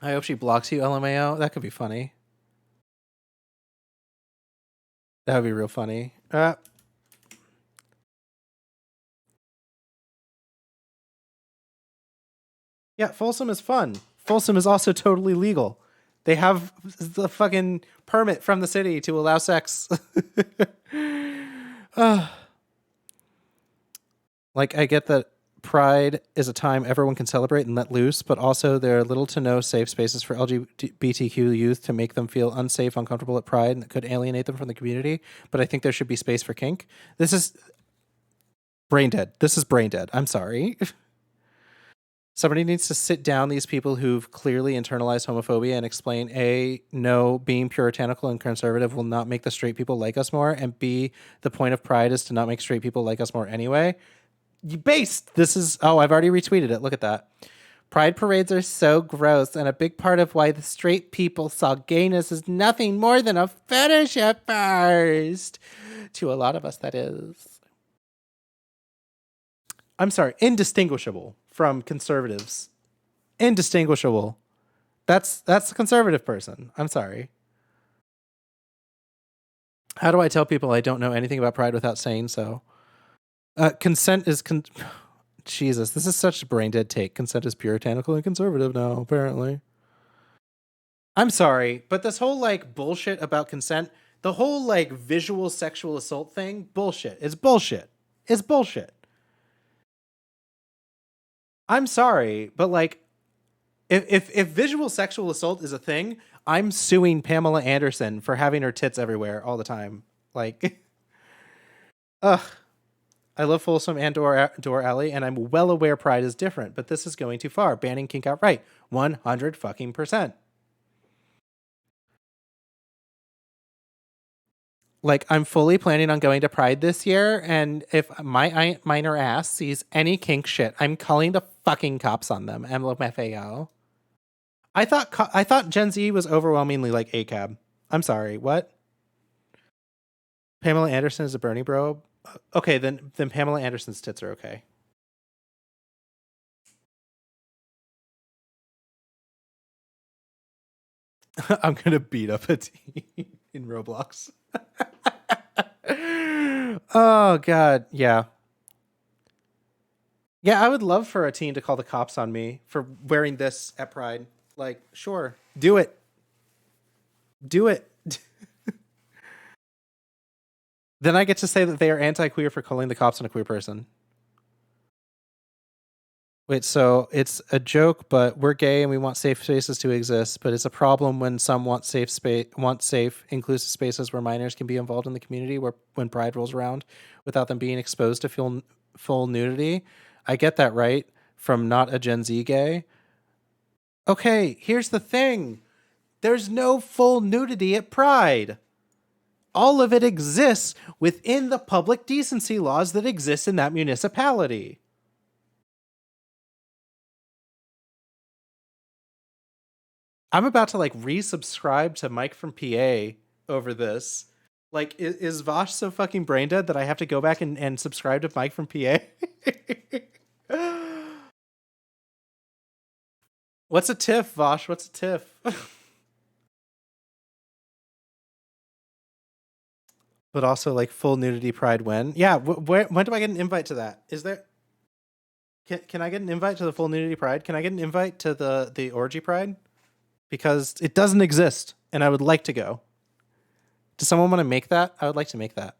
Speaker 1: I hope she blocks you, LMAO. That could be funny. That would be real funny. Yeah, Folsom is fun. Folsom is also totally legal. They have the fucking permit from the city to allow sex. Like, I get that Pride is a time everyone can celebrate and let loose, but also there are little to no safe spaces for LGBTQ youth to make them feel unsafe, uncomfortable at Pride, and that could alienate them from the community. But I think there should be space for kink. This is brain dead. This is brain dead. I'm sorry. Somebody needs to sit down these people who've clearly internalized homophobia and explain A, no, being puritanical and conservative will not make the straight people like us more, and B, the point of Pride is to not make straight people like us more anyway. This is, I've already retweeted it. Look at that. Pride parades are so gross, and a big part of why the straight people saw gayness as nothing more than a fetish at first. To a lot of us, that is. I'm sorry, indistinguishable from conservatives. Indistinguishable. That's a conservative person. I'm sorry. How do I tell people I don't know anything about Pride without saying so? Consent is Jesus, this is such a brain dead take. Consent is puritanical and conservative now, apparently. I'm sorry, but this whole like bullshit about consent, the whole like visual sexual assault thing, bullshit. It's bullshit. It's bullshit. I'm sorry, but like if visual sexual assault is a thing, I'm suing Pamela Anderson for having her tits everywhere all the time. Like ugh. I love Folsom and Door Alley, and I'm well aware Pride is different, but this is going too far. Banning kink outright. 100 fucking %. Like, I'm fully planning on going to Pride this year, and if my minor ass sees any kink shit, I'm calling the fucking cops on them. MLFAO. I thought Gen Z was overwhelmingly like ACAB. I'm sorry, what? Pamela Anderson is a Bernie bro? Okay, then Pamela Anderson's tits are okay. I'm gonna beat up a teen in Roblox. Oh god, yeah. Yeah, I would love for a teen to call the cops on me for wearing this at Pride. Like, sure, do it. Do it. Then I get to say that they are anti-queer for calling the cops on a queer person. Wait, so it's a joke, but we're gay and we want safe spaces to exist, but it's a problem when some want safe, inclusive spaces where minors can be involved in the community when Pride rolls around without them being exposed to full nudity. I get that, right? From not a Gen Z gay. Okay, here's the thing. There's no full nudity at Pride. All of it exists within the public decency laws that exist in that municipality. I'm about to like resubscribe to Mike from PA over this. Like, is Vaush so fucking brain dead that I have to go back and subscribe to Mike from PA? What's a tiff, Vaush? What's a tiff? But also like full nudity Pride when? Yeah, when do I get an invite to that? Is there? Can I get an invite to the full nudity Pride? Can I get an invite to the orgy Pride? Because it doesn't exist, and I would like to go. Does someone want to make that? I would like to make that.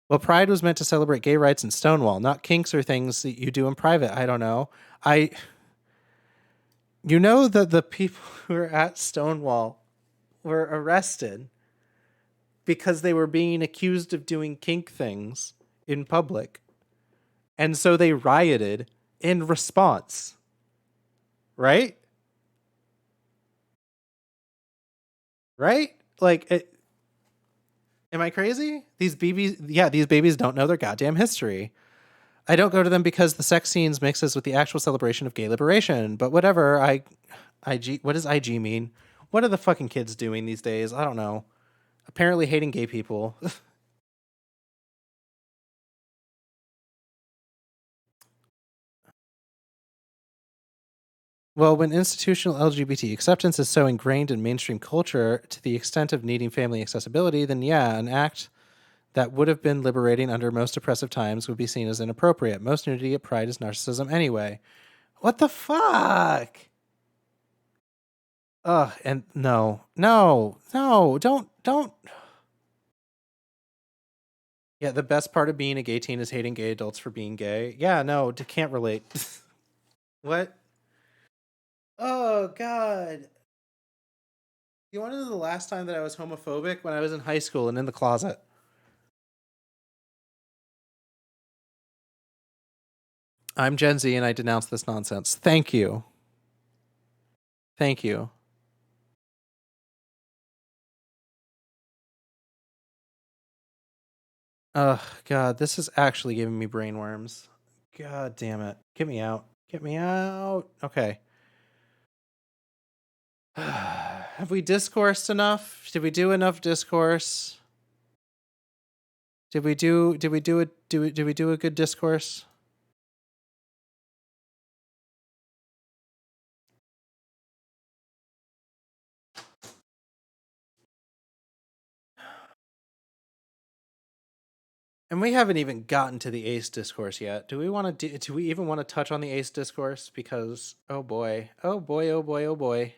Speaker 1: Well, Pride was meant to celebrate gay rights and Stonewall, not kinks or things that you do in private. I don't know. You know that the people who were at Stonewall were arrested because they were being accused of doing kink things in public. And so they rioted in response. Right? Right? Like, Am I crazy? These babies don't know their goddamn history. I don't go to them because the sex scenes mixes with the actual celebration of gay liberation. But whatever. What does IG mean? What are the fucking kids doing these days? I don't know. Apparently hating gay people. Well, when institutional LGBT acceptance is so ingrained in mainstream culture to the extent of needing family accessibility, then yeah, an act that would have been liberating under most oppressive times would be seen as inappropriate. Most nudity at Pride is narcissism anyway. What the fuck? Ugh, and no, don't. Yeah, the best part of being a gay teen is hating gay adults for being gay. Yeah, no, can't relate. What? Oh, God. You want to know the last time that I was homophobic? When I was in high school and in the closet. I'm Gen Z and I denounce this nonsense. Thank you. Thank you. Oh, God, this is actually giving me brainworms. God damn it. Get me out. Get me out. Okay. Have we discoursed enough? Did we do enough discourse? Did we do a good discourse? And we haven't even gotten to the Ace Discourse yet. Do we even want to touch on the Ace Discourse? Because, oh boy. Oh boy, oh boy, oh boy.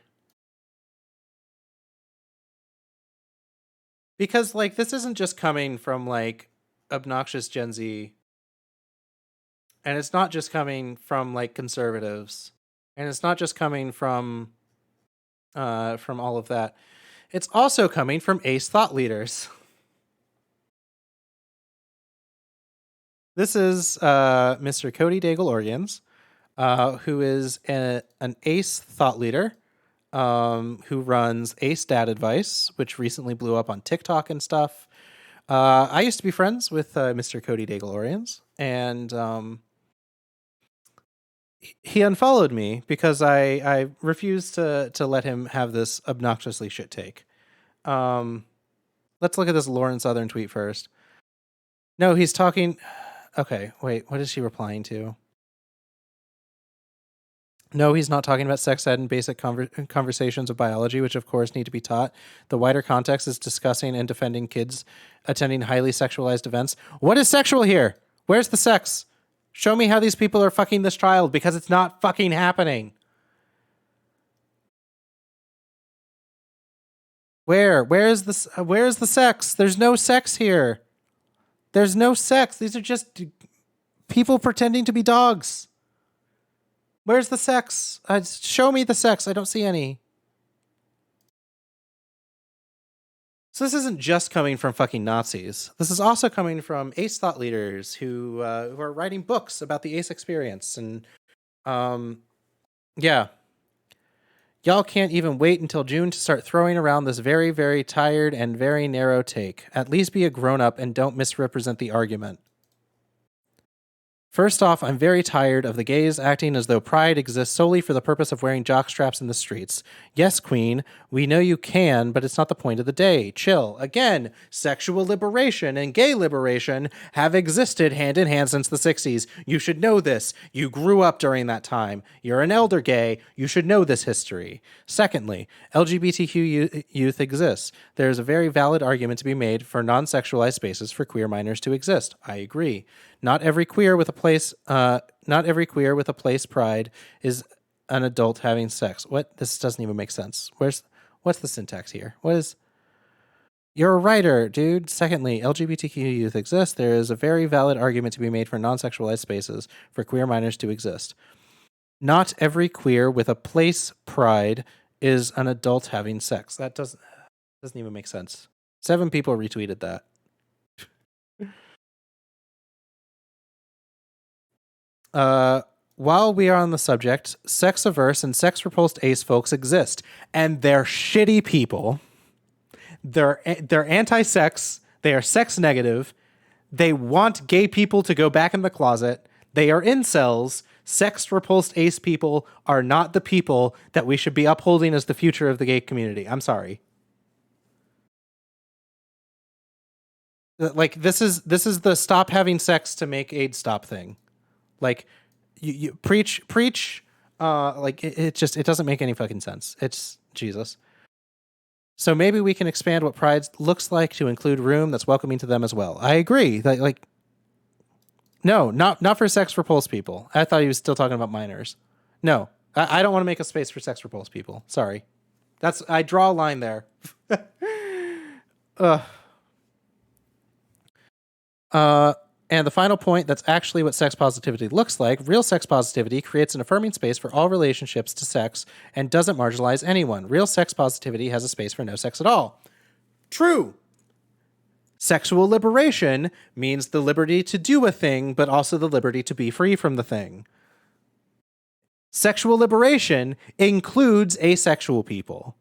Speaker 1: Because, like, this isn't just coming from, like, obnoxious Gen Z. And it's not just coming from, like, conservatives. And it's not just coming from all of that. It's also coming from Ace thought leaders. This is Mr. Cody Daigle-Orians, who is an Ace thought leader, who runs Ace Dad Advice, which recently blew up on TikTok and stuff. I used to be friends with Mr. Cody Daigle-Orians, and he unfollowed me because I refused to let him have this obnoxiously shit take. Let's look at this Lauren Southern tweet first. No, he's talking... Okay, wait, what is she replying to? No, he's not talking about sex ed and basic conversations of biology, which of course need to be taught. The wider context is discussing and defending kids attending highly sexualized events. What is sexual here? Where's the sex? Show me how these people are fucking this child, because it's not fucking happening. Where is the sex? There's no sex here. There's no sex. These are just people pretending to be dogs. Where's the sex? Show me the sex. I don't see any. So this isn't just coming from fucking Nazis. This is also coming from Ace thought leaders who are writing books about the Ace experience. And yeah. Y'all can't even wait until June to start throwing around this very, very tired and very narrow take. At least be a grown-up and don't misrepresent the argument. First off, I'm very tired of the gays acting as though pride exists solely for the purpose of wearing jockstraps in the streets. Yes, Queen, we know you can, but it's not the point of the day. Chill. Again, sexual liberation and gay liberation have existed hand in hand since the 60s. You should know this. You grew up during that time. You're an elder gay. You should know this history. Secondly, LGBTQ youth exists. There is a very valid argument to be made for non-sexualized spaces for queer minors to exist. I agree. Not every queer with a place pride is an adult having sex. What? This doesn't even make sense. What's the syntax here? You're a writer, dude. Secondly, LGBTQ youth exist. There is a very valid argument to be made for non-sexualized spaces for queer minors to exist. Not every queer with a place pride is an adult having sex. That doesn't even make sense. 7 people retweeted that. While we are on the subject, sex-averse and sex-repulsed ace folks exist, and they're shitty people. They're anti-sex. They are sex negative. They want gay people to go back in the closet. They are incels. Sex repulsed ace people are not the people that we should be upholding as the future of the gay community. I'm sorry. Like this is the stop having sex to make AIDS stop thing. Like you preach like it just it doesn't make any fucking sense. It's Jesus. So maybe we can expand what pride looks like to include room that's welcoming to them as well. I agree. Like no, not for sex repulsed people. I thought he was still talking about minors. No, I don't want to make a space for sex repulsed people. Sorry. I draw a line there. And the final point, that's actually what sex positivity looks like. Real sex positivity creates an affirming space for all relationships to sex and doesn't marginalize anyone. Real sex positivity has a space for no sex at all. True. Sexual liberation means the liberty to do a thing, but also the liberty to be free from the thing. Sexual liberation includes asexual people.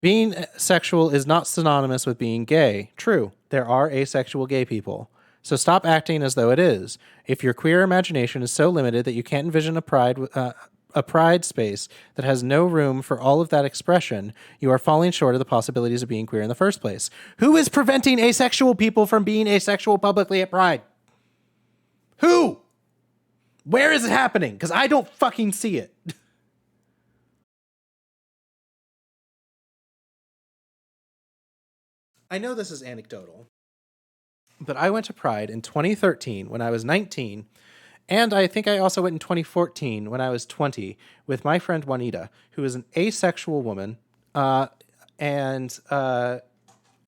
Speaker 1: Being sexual is not synonymous with being gay. True, there are asexual gay people. So stop acting as though it is. If your queer imagination is so limited that you can't envision a pride space that has no room for all of that expression, you are falling short of the possibilities of being queer in the first place. Who is preventing asexual people from being asexual publicly at Pride? Who? Where is it happening? Because I don't fucking see it. I know this is anecdotal, but I went to Pride in 2013 when I was 19, and I think I also went in 2014 when I was 20 with my friend Juanita, who is an asexual woman, and I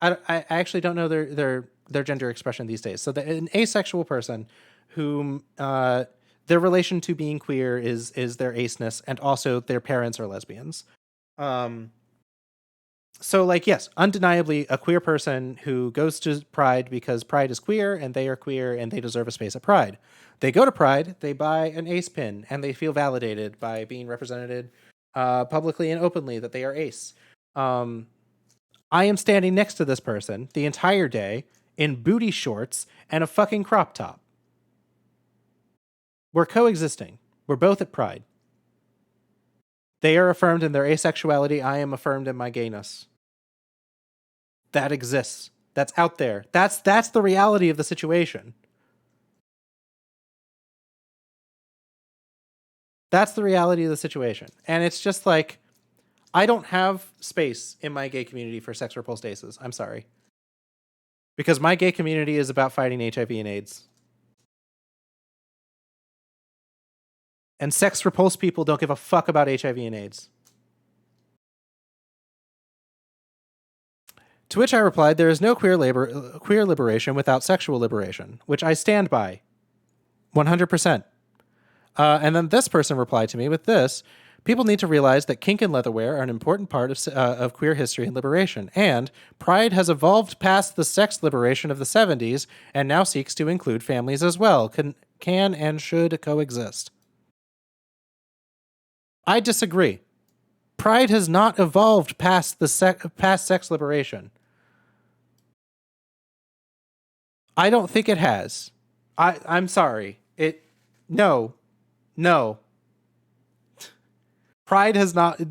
Speaker 1: actually don't know their gender expression these days. So an asexual person whom their relation to being queer is their aceness, and also their parents are lesbians. So, like, yes, undeniably a queer person who goes to Pride because Pride is queer and they are queer and they deserve a space at Pride. They go to Pride, they buy an ace pin, and they feel validated by being represented publicly and openly that they are ace. I am standing next to this person the entire day in booty shorts and a fucking crop top. We're coexisting. We're both at Pride. They are affirmed in their asexuality. I am affirmed in my gayness. That exists. That's out there. That's the reality of the situation. That's the reality of the situation. And it's just like, I don't have space in my gay community for sex repulsed aces. I'm sorry. Because my gay community is about fighting HIV and AIDS. And sex repulsed people don't give a fuck about HIV and AIDS. To which I replied, there is no queer liberation without sexual liberation, which I stand by 100%. And then this person replied to me with this: people need to realize that kink and leatherwear are an important part of queer history and liberation, and Pride has evolved past the sex liberation of the 70s and now seeks to include families as well, can and should coexist. I disagree. Pride has not evolved past past sex liberation. I don't think it has. I'm sorry. No. Pride has not.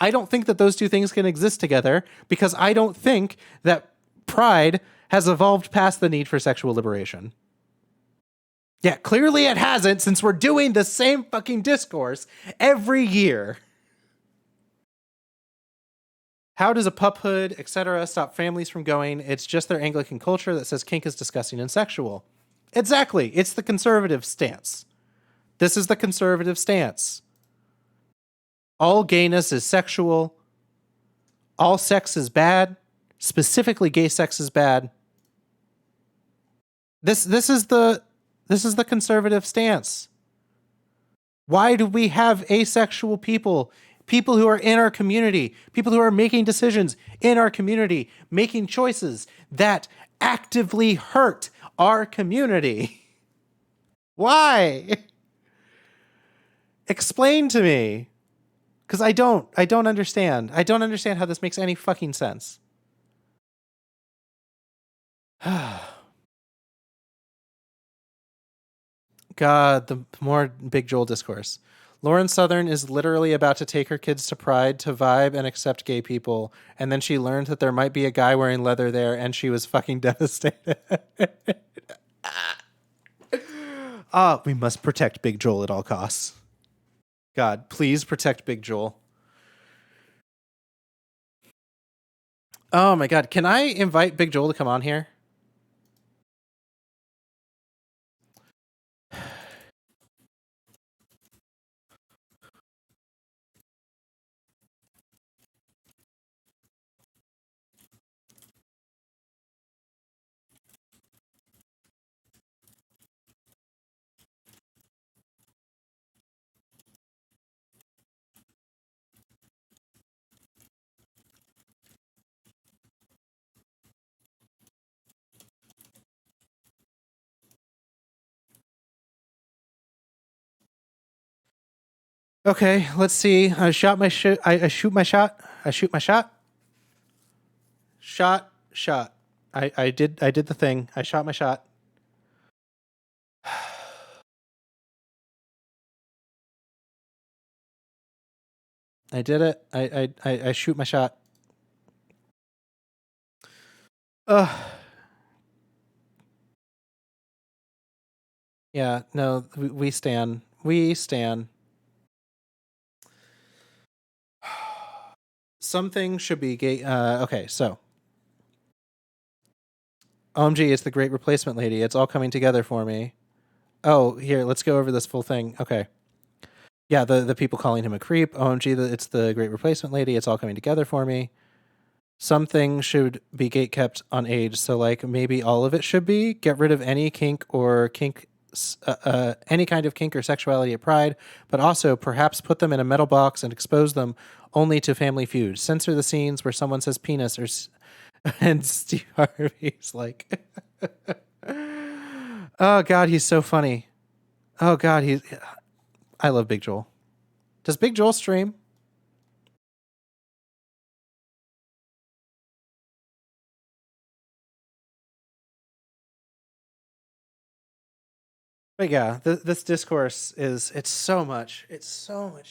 Speaker 1: I don't think that those two things can exist together, because I don't think that Pride has evolved past the need for sexual liberation. Yeah, clearly it hasn't, since we're doing the same fucking discourse every year. How does a puphood, etc., stop families from going? It's just their Anglican culture that says kink is disgusting and sexual. Exactly. It's the conservative stance. This is the conservative stance. All gayness is sexual. All sex is bad. Specifically, gay sex is bad. This is the conservative stance. Why do we have asexual people? People who are in our community, people who are making decisions in our community, making choices that actively hurt our community. Why? Explain to me. Because I don't understand. I don't understand how this makes any fucking sense. God, the more Big Joel discourse. Lauren Southern is literally about to take her kids to Pride to vibe and accept gay people, and then she learned that there might be a guy wearing leather there, and she was fucking devastated. We must protect Big Joel at all costs. God, please protect Big Joel. Oh my God, can I invite Big Joel to come on here? Okay, let's see. I shot my shit. I shoot my shot. I shoot my shot. Shot. I did the thing. I shot my shot. I did it. I shoot my shot. Yeah, no, we stand. We stand. Something should be gay. Okay, so. OMG, it's the great replacement lady. It's all coming together for me. Oh, here, let's go over this full thing. Okay. Yeah, the people calling him a creep. OMG, it's the great replacement lady. It's all coming together for me. Something should be gate kept on age. So, like, maybe all of it should be. Get rid of any kink or any kind of kink or sexuality at Pride, but also perhaps put them in a metal box and expose them only to Family Feud. Censor the scenes where someone says penis or and Steve Harvey's like, oh God, he's so funny. Oh God, I love Big Joel. Does Big Joel stream? But yeah, this discourse it's so much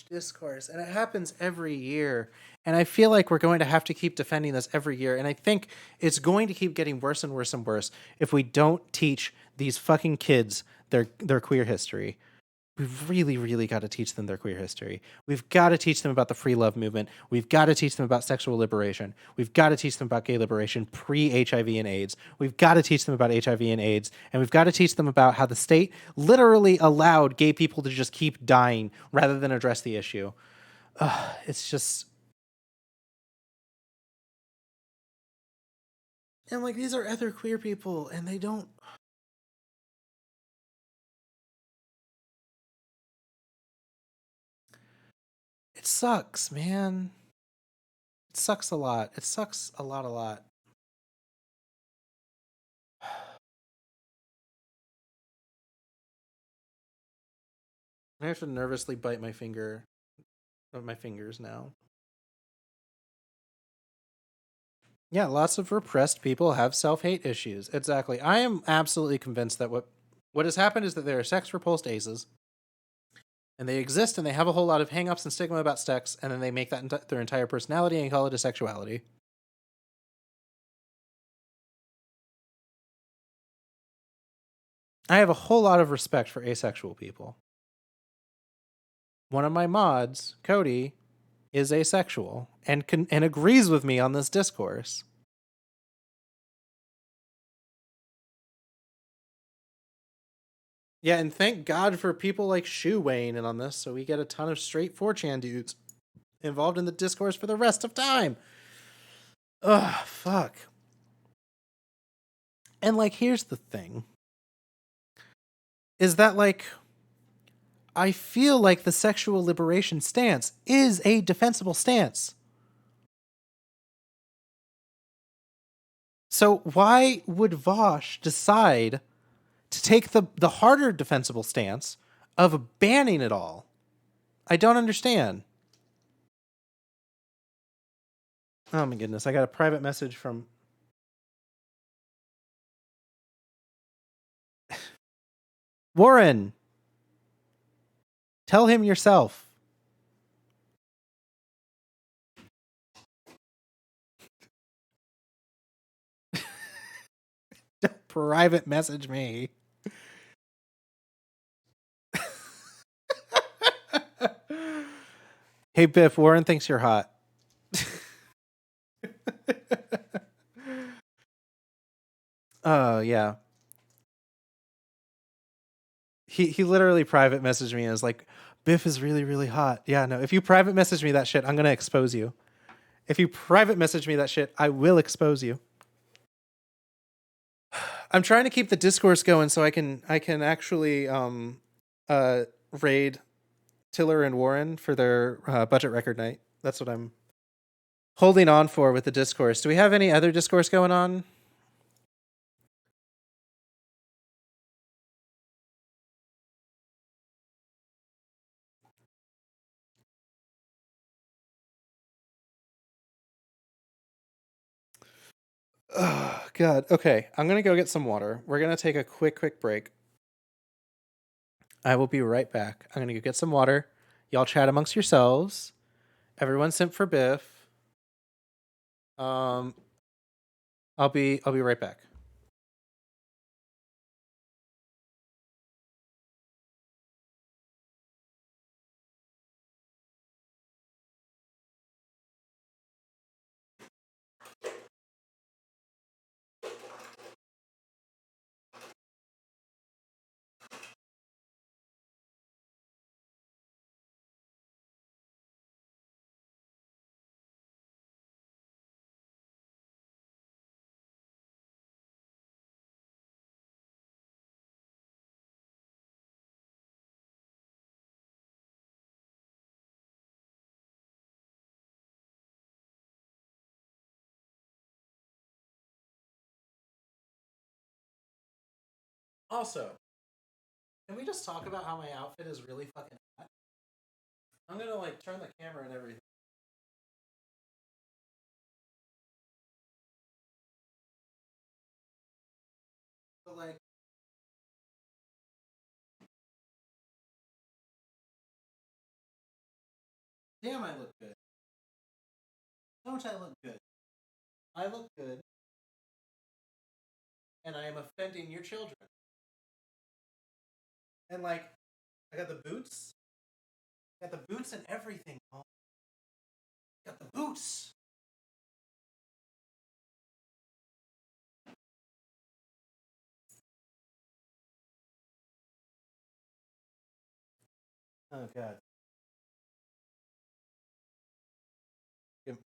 Speaker 1: discourse, and it happens every year. And I feel like we're going to have to keep defending this every year. And I think it's going to keep getting worse and worse and worse if we don't teach these fucking kids their queer history. We've really, really got to teach them their queer history. We've got to teach them about the free love movement. We've got to teach them about sexual liberation. We've got to teach them about gay liberation pre-HIV and AIDS. We've got to teach them about HIV and AIDS. And we've got to teach them about how the state literally allowed gay people to just keep dying rather than address the issue. It's just... And like, these are other queer people, and they don't... It sucks, man. It sucks a lot. It sucks a lot. I have to nervously bite my fingers now. Yeah, lots of repressed people have self-hate issues. Exactly. I am absolutely convinced that what has happened is that there are sex-repulsed aces, and they exist, and they have a whole lot of hang-ups and stigma about sex, and then they make that their entire personality and call it a sexuality. I have a whole lot of respect for asexual people. One of my mods, Cody, is asexual and agrees with me on this discourse. Yeah, and thank God for people like Shu weighing in on this, so we get a ton of straight 4chan dudes involved in the discourse for the rest of time. Ugh, fuck. And like, here's the thing. Is that like, I feel like the sexual liberation stance is a defensible stance. So why would Vaush decide to take the harder defensible stance of banning it all? I don't understand. Oh my goodness, I got a private message from Warren. Tell him yourself. Don't private message me. Hey Biff, Warren thinks you're hot. Oh yeah. He literally private messaged me and was like, Biff is really, really hot. Yeah, no. If you private message me that shit, I'm gonna expose you. If you private message me that shit, I will expose you. I'm trying to keep the discourse going so I can actually raid Tiller and Warren for their budget record night. That's what I'm holding on for with the discourse. Do we have any other discourse going on? Oh, God. Okay, I'm going to go get some water. We're going to take a quick break. I will be right back. I'm going to go get some water. Y'all chat amongst yourselves. Everyone simp for Biff. I'll be right back. Also, can we just talk about how my outfit is really fucking hot? I'm gonna like turn the camera and everything. But like, damn, I look good. Don't I look good? I look good, and I am offending your children. And like, I got the boots. Got the boots and everything. Mom. Got the boots. Oh God.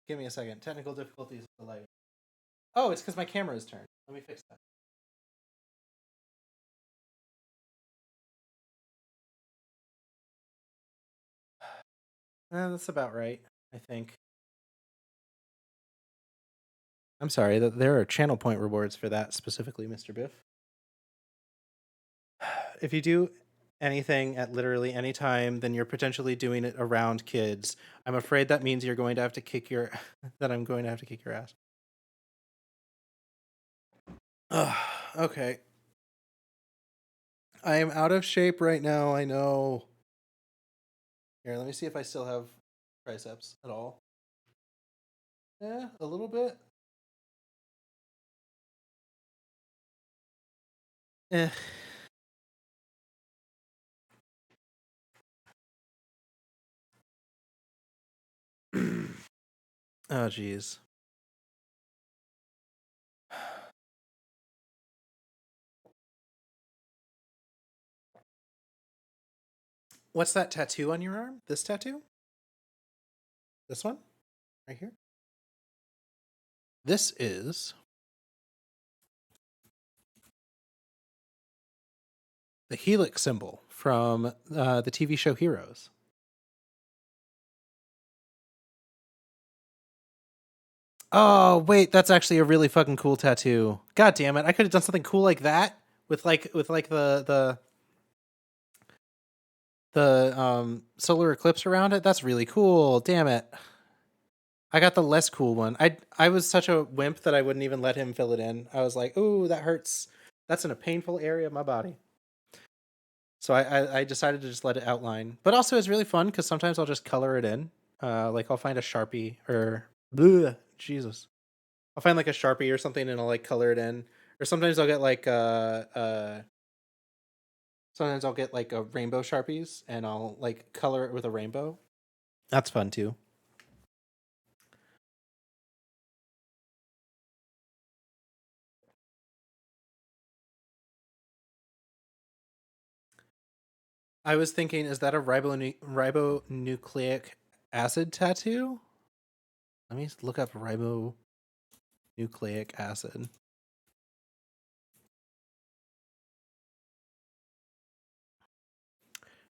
Speaker 1: Give me a second. Technical difficulties with the light. Oh, it's because my camera is turned. Let me fix that. That's about right, I think. I'm sorry, there are channel point rewards for that specifically, Mr. Biff. If you do anything at literally any time, then you're potentially doing it around kids. I'm afraid that means you're going to have to kick your that I'm going to have to kick your ass. Okay. I am out of shape right now, I know. Here, let me see if I still have triceps at all. Yeah, a little bit. Eh. Oh, geez. What's that tattoo on your arm? This tattoo? This one? Right here? This is the helix symbol from the TV show Heroes. Oh, wait, that's actually a really fucking cool tattoo. God damn it. I could have done something cool like that with like the solar eclipse around it. That's really cool. Damn it. I got the less cool one. I was such a wimp that I wouldn't even let him fill it in. I was like, "Ooh, that hurts. That's in a painful area of my body." So I decided to just let it outline. But also, it's really fun because sometimes I'll just color it in. Like I'll find a Sharpie or bleh, Jesus. I'll find like a Sharpie or something and I'll like color it in. Or sometimes I'll get like sometimes I'll get like a rainbow Sharpies and I'll like color it with a rainbow. That's fun too. I was thinking, is that a ribonucleic acid tattoo? Let me look up ribonucleic acid.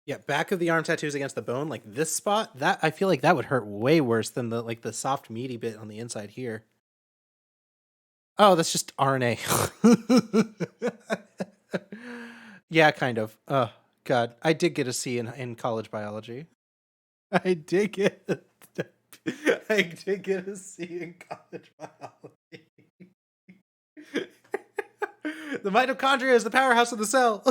Speaker 1: Yeah, back of the arm tattoos against the bone, like this spot, that I feel like that would hurt way worse than the like the soft meaty bit on the inside here. Oh, that's just RNA. Yeah, kind of. Oh God, I did get a C in college biology. I did get I did get a C in college biology. The mitochondria is the powerhouse of the cell.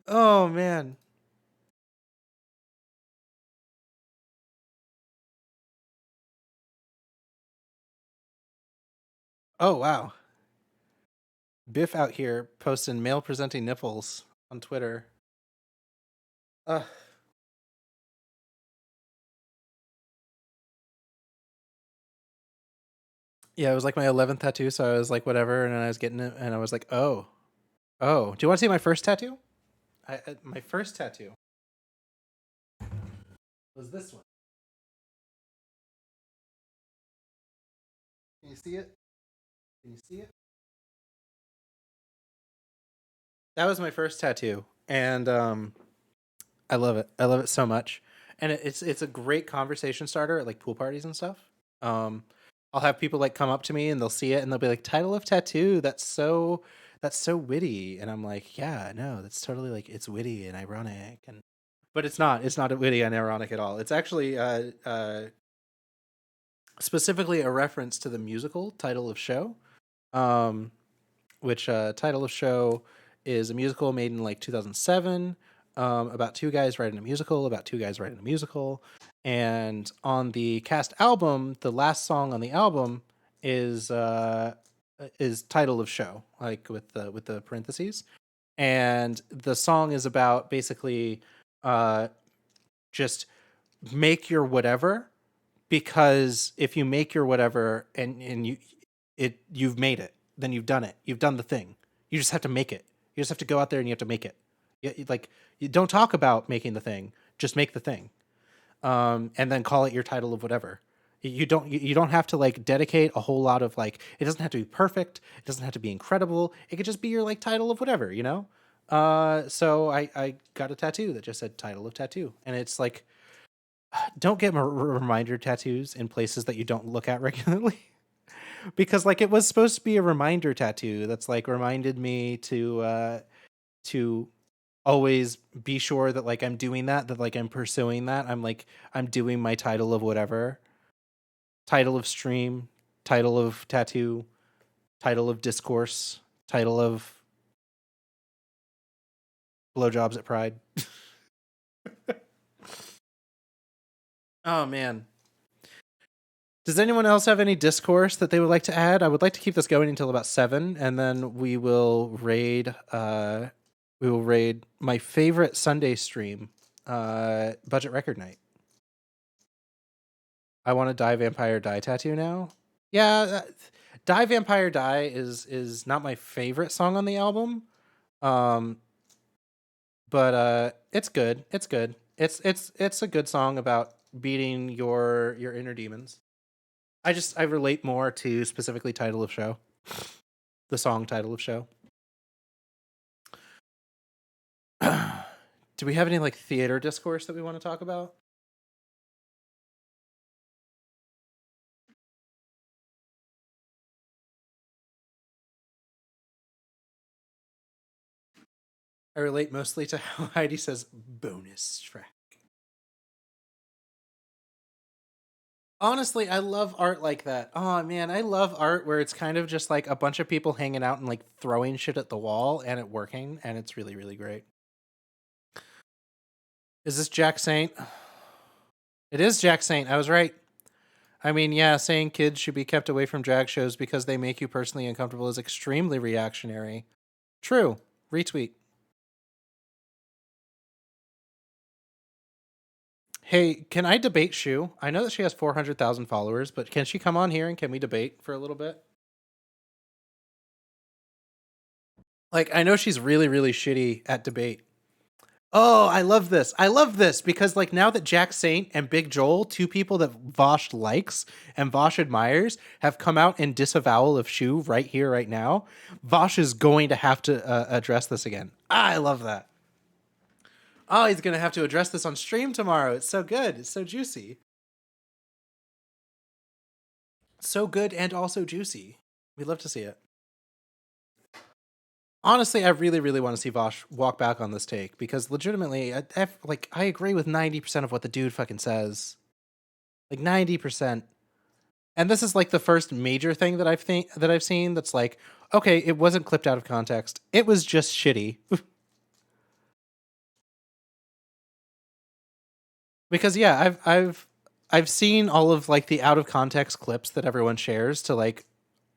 Speaker 1: Oh man. Oh wow. Biff out here posting male presenting nipples on Twitter. Uh, yeah, it was like my 11th tattoo, so I was like, whatever, and then I was getting it, and I was like, oh, oh. Do you want to see my first tattoo? My first tattoo was this one. Can you see it? Can you see it? That was my first tattoo, and I love it. I love it so much, and it's a great conversation starter at like pool parties and stuff. Um, I'll have people like come up to me and they'll see it and they'll be like, "Title of tattoo? That's so witty," and I'm like, "Yeah, no, that's totally like it's witty and ironic and." But it's not. It's not witty and ironic at all. It's actually specifically a reference to the musical Title of Show, um, which Title of Show is a musical made in like 2007 about two guys writing a musical about two guys writing a musical. And on the cast album, the last song on the album is Title of Show, like with the parentheses. And the song is about basically uh, just make your whatever, because if you make your whatever and you've made it, then you've done it, you've done the thing. You just have to make it. You just have to go out there and you have to make it. Like, you don't talk about making the thing, just make the thing, and then call it your title of whatever. You don't have to like dedicate a whole lot of like, it doesn't have to be perfect, it doesn't have to be incredible, it could just be your like title of whatever, you know. So I got a tattoo that just said title of tattoo, and it's like, don't get reminder tattoos in places that you don't look at regularly. Because like it was supposed to be a reminder tattoo that's like reminded me to always be sure that like I'm doing that like I'm pursuing that, I'm doing my title of whatever, title of stream, title of tattoo, title of discourse, title of blowjobs at Pride. Oh man. Does anyone else have any discourse that they would like to add? I would like to keep this going until about 7, and then we will raid my favorite Sunday stream, Budget Record Night. I want to Die Vampire Die tattoo now. Yeah, Die Vampire Die is not my favorite song on the album. Um but it's good. It's good. It's a good song about beating your inner demons. I relate more to specifically title of show, the song title of show. Do we have any like theater discourse that we want to talk about? I relate mostly to how Heidi says bonus track. Honestly, I love art like that. Oh man, I love art where it's kind of just like a bunch of people hanging out and like throwing shit at the wall and it working, and it's really, really great. Is this Jack Saint? It is Jack Saint. I was right. I mean, yeah, saying kids should be kept away from drag shows because they make you personally uncomfortable is extremely reactionary. True. Retweet. Hey, can I debate Shu? I know that she has 400,000 followers, but can she come on here and can we debate for a little bit? Like, I know she's really, really shitty at debate. Oh, I love this. I love this because, like, now that Jack Saint and Big Joel, two people that Vaush likes and Vaush admires, have come out in disavowal of Shu right here, right now, Vaush is going to have to address this again. I love that. Oh, he's going to have to address this on stream tomorrow. It's so good. It's so juicy. So good and also juicy. We'd love to see it. Honestly, I really, really want to see Vaush walk back on this take because legitimately, I agree with 90% of what the dude fucking says. Like 90%. And this is like the first major thing that I've seen that's like, okay, it wasn't clipped out of context. It was just shitty. Because yeah, I've seen all of like the out of context clips that everyone shares to like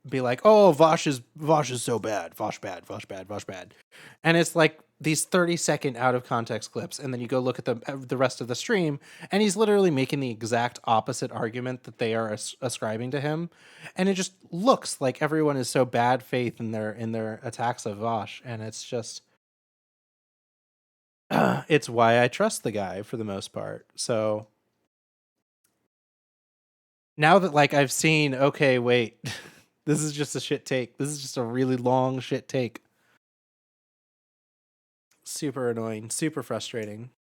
Speaker 1: be like, oh, Vaush is so bad. Vaush bad, Vaush bad, Vaush bad. And it's like these 30-second out of context clips, and then you go look at the rest of the stream, and he's literally making the exact opposite argument that they are ascribing to him. And it just looks like everyone is so bad faith in their attacks of Vaush, and it's just it's why I trust the guy for the most part. So now that like I've seen, okay, wait, this is just a shit take. This is just a really long shit take. Super annoying, super frustrating.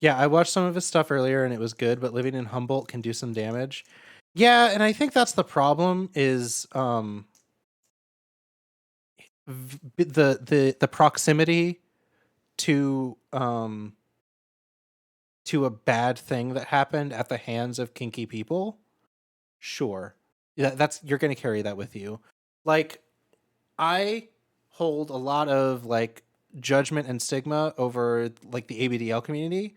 Speaker 1: Yeah, I watched some of his stuff earlier and it was good, but living in Humboldt can do some damage. Yeah, and I think that's the problem is the proximity to a bad thing that happened at the hands of kinky people. Sure. Yeah, that's you're going to carry that with you. Like I hold a lot of like judgment and stigma over like the ABDL community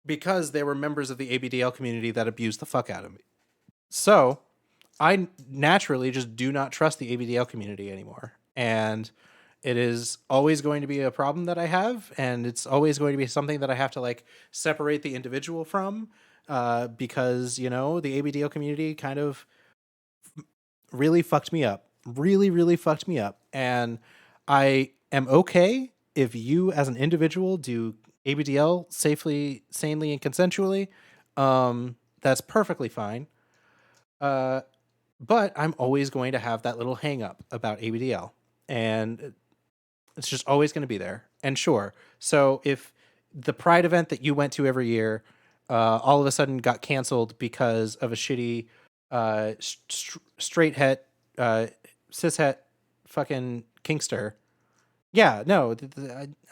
Speaker 1: because they were members of the ABDL community that abused the fuck out of me. So I naturally just do not trust the ABDL community anymore. And it is always going to be a problem that I have. And it's always going to be something that I have to like separate the individual from because, you know, the ABDL community kind of really fucked me up. Really, really fucked me up. And I am okay if you as an individual do ABDL safely, sanely, and consensually. That's perfectly fine. But I'm always going to have that little hang up about ABDL. And it's just always going to be there. And sure, so if the Pride event that you went to every year all of a sudden got canceled because of a shitty straight het, cis het fucking Kinkster, yeah, no,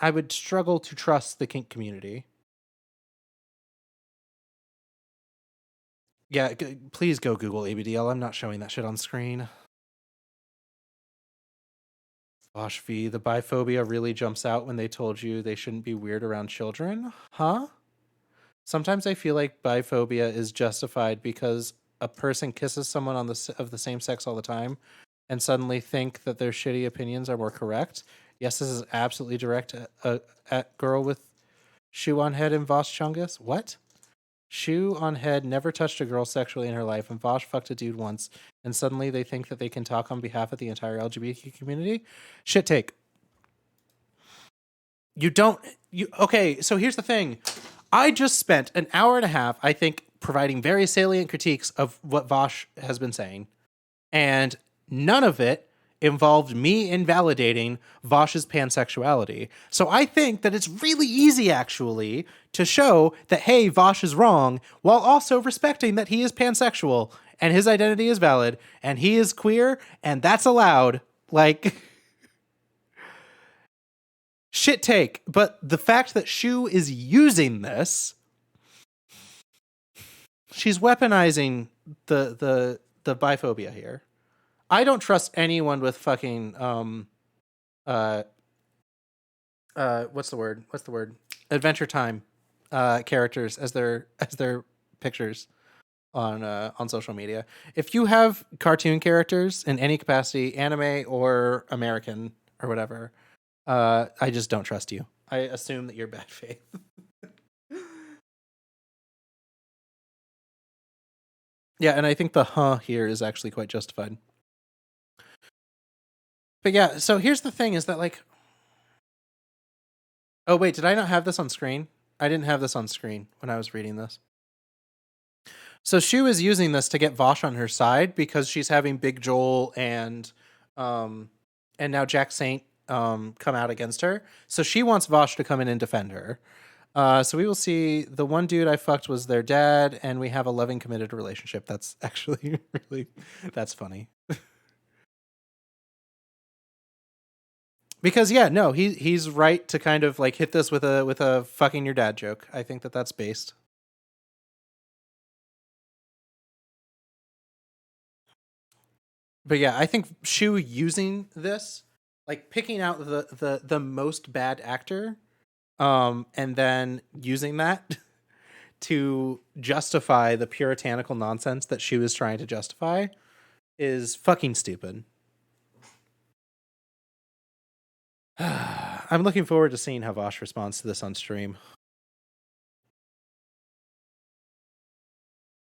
Speaker 1: I would struggle to trust the kink community. Yeah, please go Google ABDL. I'm not showing that shit on screen. Vaush V, the biphobia really jumps out when they told you they shouldn't be weird around children? Huh? Sometimes I feel like biphobia is justified because a person kisses someone of the same sex all the time and suddenly think that their shitty opinions are more correct. Yes, this is absolutely direct at girl with shoe on head and Vaush Chungus. What? Shoe on head never touched a girl sexually in her life, and Vaush fucked a dude once, and suddenly they think that they can talk on behalf of the entire LGBTQ community? Shit take. Okay, so here's the thing. I just spent an hour and a half, I think, providing very salient critiques of what Vaush has been saying, and none of it involved me invalidating Vaush's pansexuality. So I think that it's really easy, actually, to show that, hey, Vaush is wrong, while also respecting that he is pansexual and his identity is valid and he is queer and that's allowed. Like, shit take. But the fact that Shu is using this, she's weaponizing the biphobia here. I don't trust anyone with fucking what's the word? Adventure Time characters as their pictures on social media. If you have cartoon characters in any capacity, anime or American or whatever, I just don't trust you. I assume that you're bad faith. Yeah, and I think the here is actually quite justified. But yeah, so here's the thing is that, like, oh wait, did I not have this on screen? I didn't have this on screen when I was reading this. So Shu is using this to get Vaush on her side because she's having Big Joel and now Jack Saint come out against her. So she wants Vaush to come in and defend her. So we will see. The one dude I fucked was their dad, and we have a loving, committed relationship. That's actually really, that's funny. Because yeah, no, he's right to kind of like hit this with a fucking your dad joke. I think that that's based. But yeah, I think Shu using this, like picking out the most bad actor, and then using that to justify the puritanical nonsense that Shu is trying to justify, is fucking stupid. I'm looking forward to seeing how Vaush responds to this on stream.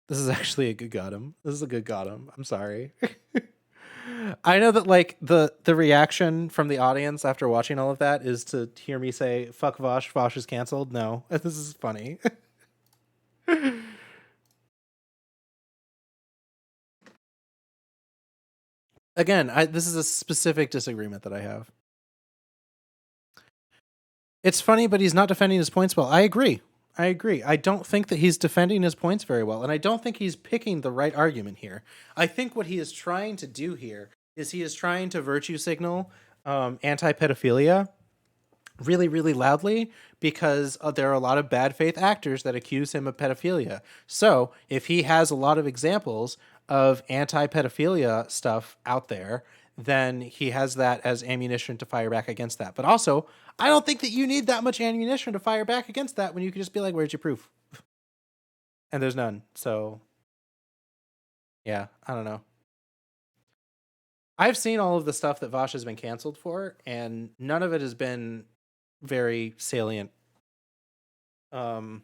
Speaker 1: This is actually a good got him. This is a good got him. I'm sorry. I know that like the reaction from the audience after watching all of that is to hear me say "fuck Vaush, Vaush is canceled." No, this is funny. Again, this is a specific disagreement that I have. It's funny, but he's not defending his points well. I agree. I don't think that he's defending his points very well, and I don't think he's picking the right argument here. I think what he is trying to do here is he is trying to virtue signal anti-pedophilia really, really loudly because there are a lot of bad faith actors that accuse him of pedophilia. So if he has a lot of examples of anti-pedophilia stuff out there, then he has that as ammunition to fire back against that. But also, I don't think that you need that much ammunition to fire back against that when you can just be like, where's your proof? And there's none. So, yeah, I don't know. I've seen all of the stuff that Vaush has been canceled for, and none of it has been very salient. All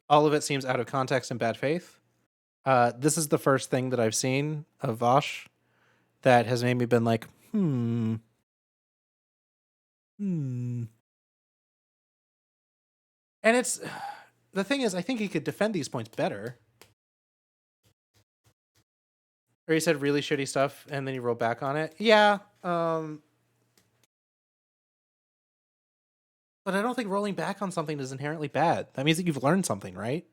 Speaker 1: of it seems out of context and bad faith. This is the first thing that I've seen of Vaush that has made me been like, And it's the thing is, I think he could defend these points better. Or he said really shitty stuff and then he wrote back on it. Yeah. But I don't think rolling back on something is inherently bad. That means that you've learned something, right?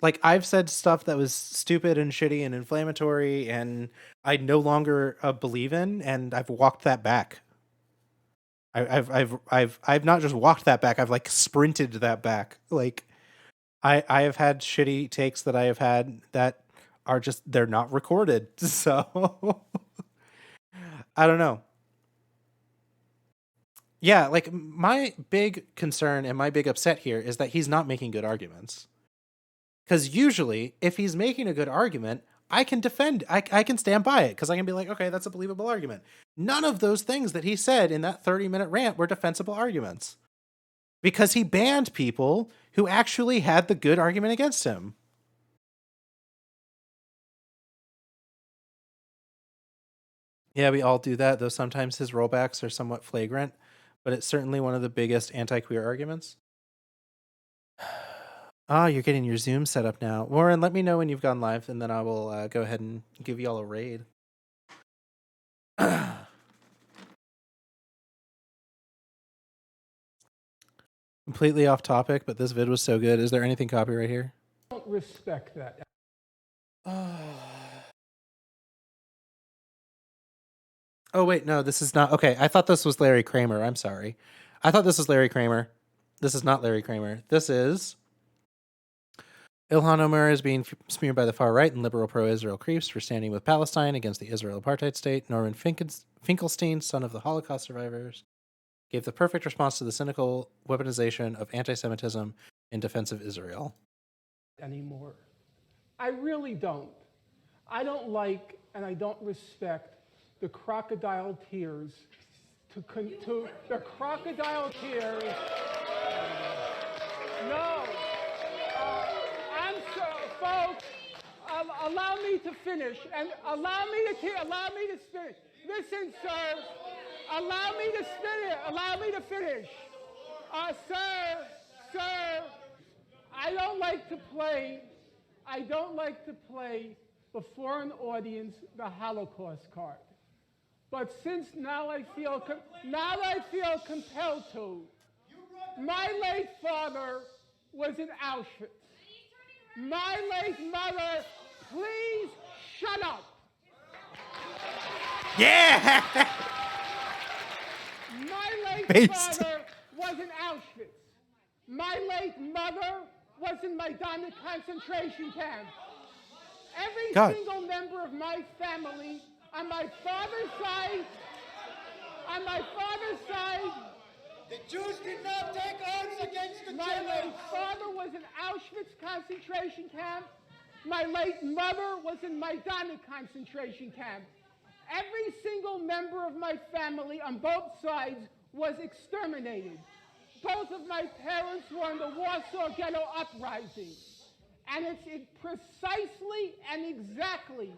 Speaker 1: Like, I've said stuff that was stupid and shitty and inflammatory and I no longer believe in, and I've walked that back. I've not just walked that back, I've like sprinted that back. Like, I have had shitty takes that I have had that are just, they're not recorded. So I don't know. Yeah, like my big concern and my big upset here is that he's not making good arguments. Because usually, if he's making a good argument, I can defend, I can stand by it, because I can be like, okay, that's a believable argument. None of those things that he said in that 30-minute rant were defensible arguments. Because he banned people who actually had the good argument against him. Yeah, we all do that, though sometimes his rollbacks are somewhat flagrant, but it's certainly one of the biggest anti-queer arguments. Ah, you're getting your Zoom set up now. Warren, let me know when you've gone live, and then I will go ahead and give you all a raid. Completely off topic, but this vid was so good. Is there anything copyright here?
Speaker 6: Don't respect that.
Speaker 1: Oh, wait, no, this is not. Okay, I thought this was Larry Kramer. I'm sorry. I thought this was Larry Kramer. This is not Larry Kramer. This is Ilhan Omar is being smeared by the far right and liberal pro-Israel creeps for standing with Palestine against the Israel apartheid state. Norman Finkelstein, son of the Holocaust survivors, gave the perfect response to the cynical weaponization of anti-Semitism in defense of Israel.
Speaker 6: Anymore. I really don't. I don't like and I don't respect the crocodile tears to the crocodile tears. No. I'm so, folks, allow me to finish and allow me to finish. Listen, sir, allow me to finish. Sir, I don't like to play before an audience the Holocaust card. But since now I feel compelled to. My late father was in Auschwitz. My late mother, please shut up.
Speaker 1: Yeah!
Speaker 6: My late
Speaker 1: Based.
Speaker 6: father was in Auschwitz. My late mother was in Majdanek concentration camp. Every single member of my family on my father's side,
Speaker 7: the Jews did not take arms against the
Speaker 6: my
Speaker 7: Germans.
Speaker 6: late father was in Auschwitz concentration camp. My late mother was in Majdanek concentration camp. Every single member of my family on both sides was exterminated. Both of my parents were in the Warsaw Ghetto Uprising. And it's precisely and exactly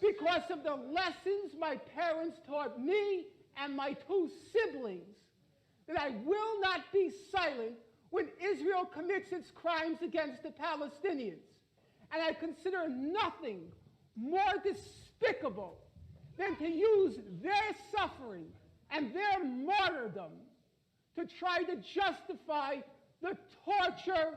Speaker 6: because of the lessons my parents taught me and my two siblings that I will not be silent when Israel commits its crimes against the Palestinians. And I consider nothing more despicable than to use their suffering and their martyrdom to try to justify the torture,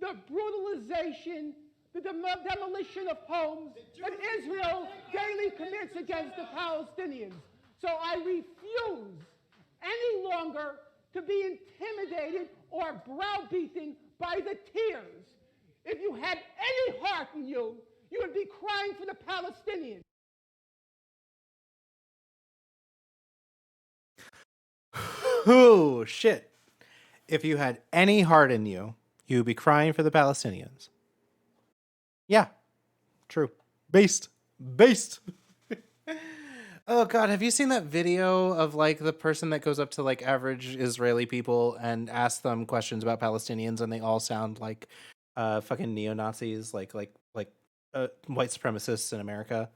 Speaker 6: the brutalization, the demolition of homes that Israel daily commits against the Palestinians. So I refuse any longer to be intimidated or browbeaten by the tears. If you had any heart in you, you would be crying for the Palestinians.
Speaker 1: Oh, shit. If you had any heart in you, you'd be crying for the Palestinians. Yeah, true. Based. Oh, God, have you seen that video of, like, the person that goes up to, like, average Israeli people and asks them questions about Palestinians, and they all sound like fucking neo-Nazis, like white supremacists in America?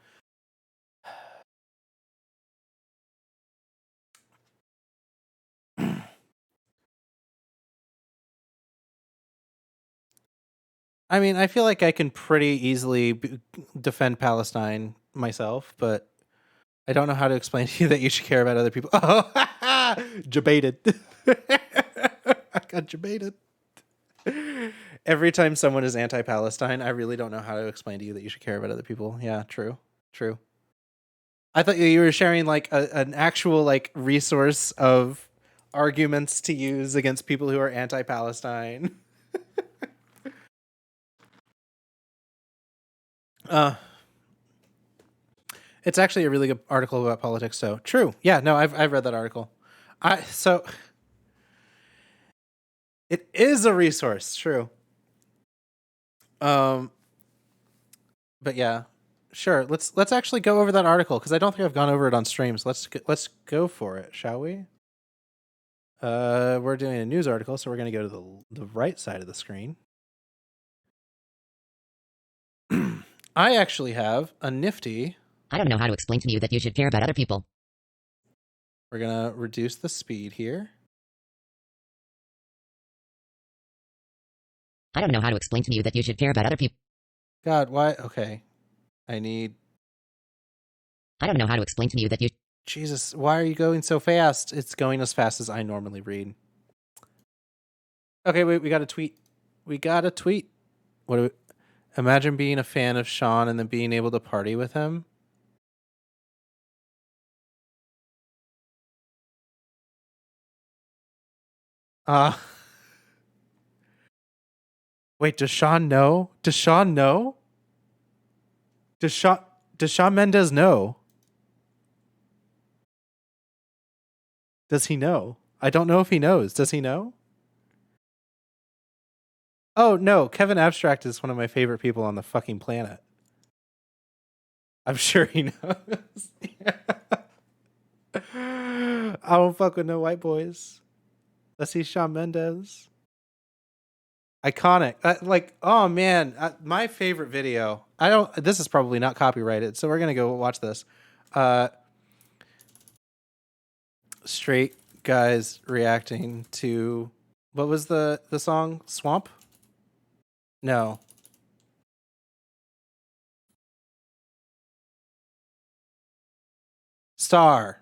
Speaker 1: I mean, I feel like I can pretty easily defend Palestine myself, but I don't know how to explain to you that you should care about other people. Oh, debated. I got debated. Every time someone is anti-Palestine, I really don't know how to explain to you that you should care about other people. Yeah, true. I thought you were sharing like an actual like resource of arguments to use against people who are anti-Palestine. It's actually a really good article about politics. So true. Yeah, no, I've read that article. So it is a resource. True. But yeah, sure. Let's actually go over that article because I don't think I've gone over it on streams. Let's go for it, shall we? We're doing a news article, so we're going to go to the right side of the screen. I actually have a nifty.
Speaker 8: I don't know how to explain to you that you should care about other people.
Speaker 1: We're going to reduce the speed here.
Speaker 8: I don't know how to explain to you that you should care about other people.
Speaker 1: God, why? Okay. I don't
Speaker 8: know how to explain to you that you
Speaker 1: Jesus, why are you going so fast? It's going as fast as I normally read. Okay, wait, we got a tweet. We got a tweet. What do we, imagine being a fan of Sean and then being able to party with him. Wait, does Sean know? Does Sean know? Does Shawn Mendes know? Does he know? I don't know if he knows. Does he know? Oh no, Kevin Abstract is one of my favorite people on the fucking planet. I'm sure he knows. I don't fuck with no white boys. Let's see Shawn Mendes. Iconic. Oh man, my favorite video. This is probably not copyrighted, so we're gonna go watch this. Straight guys reacting to, what was the song? Swamp? No. Star.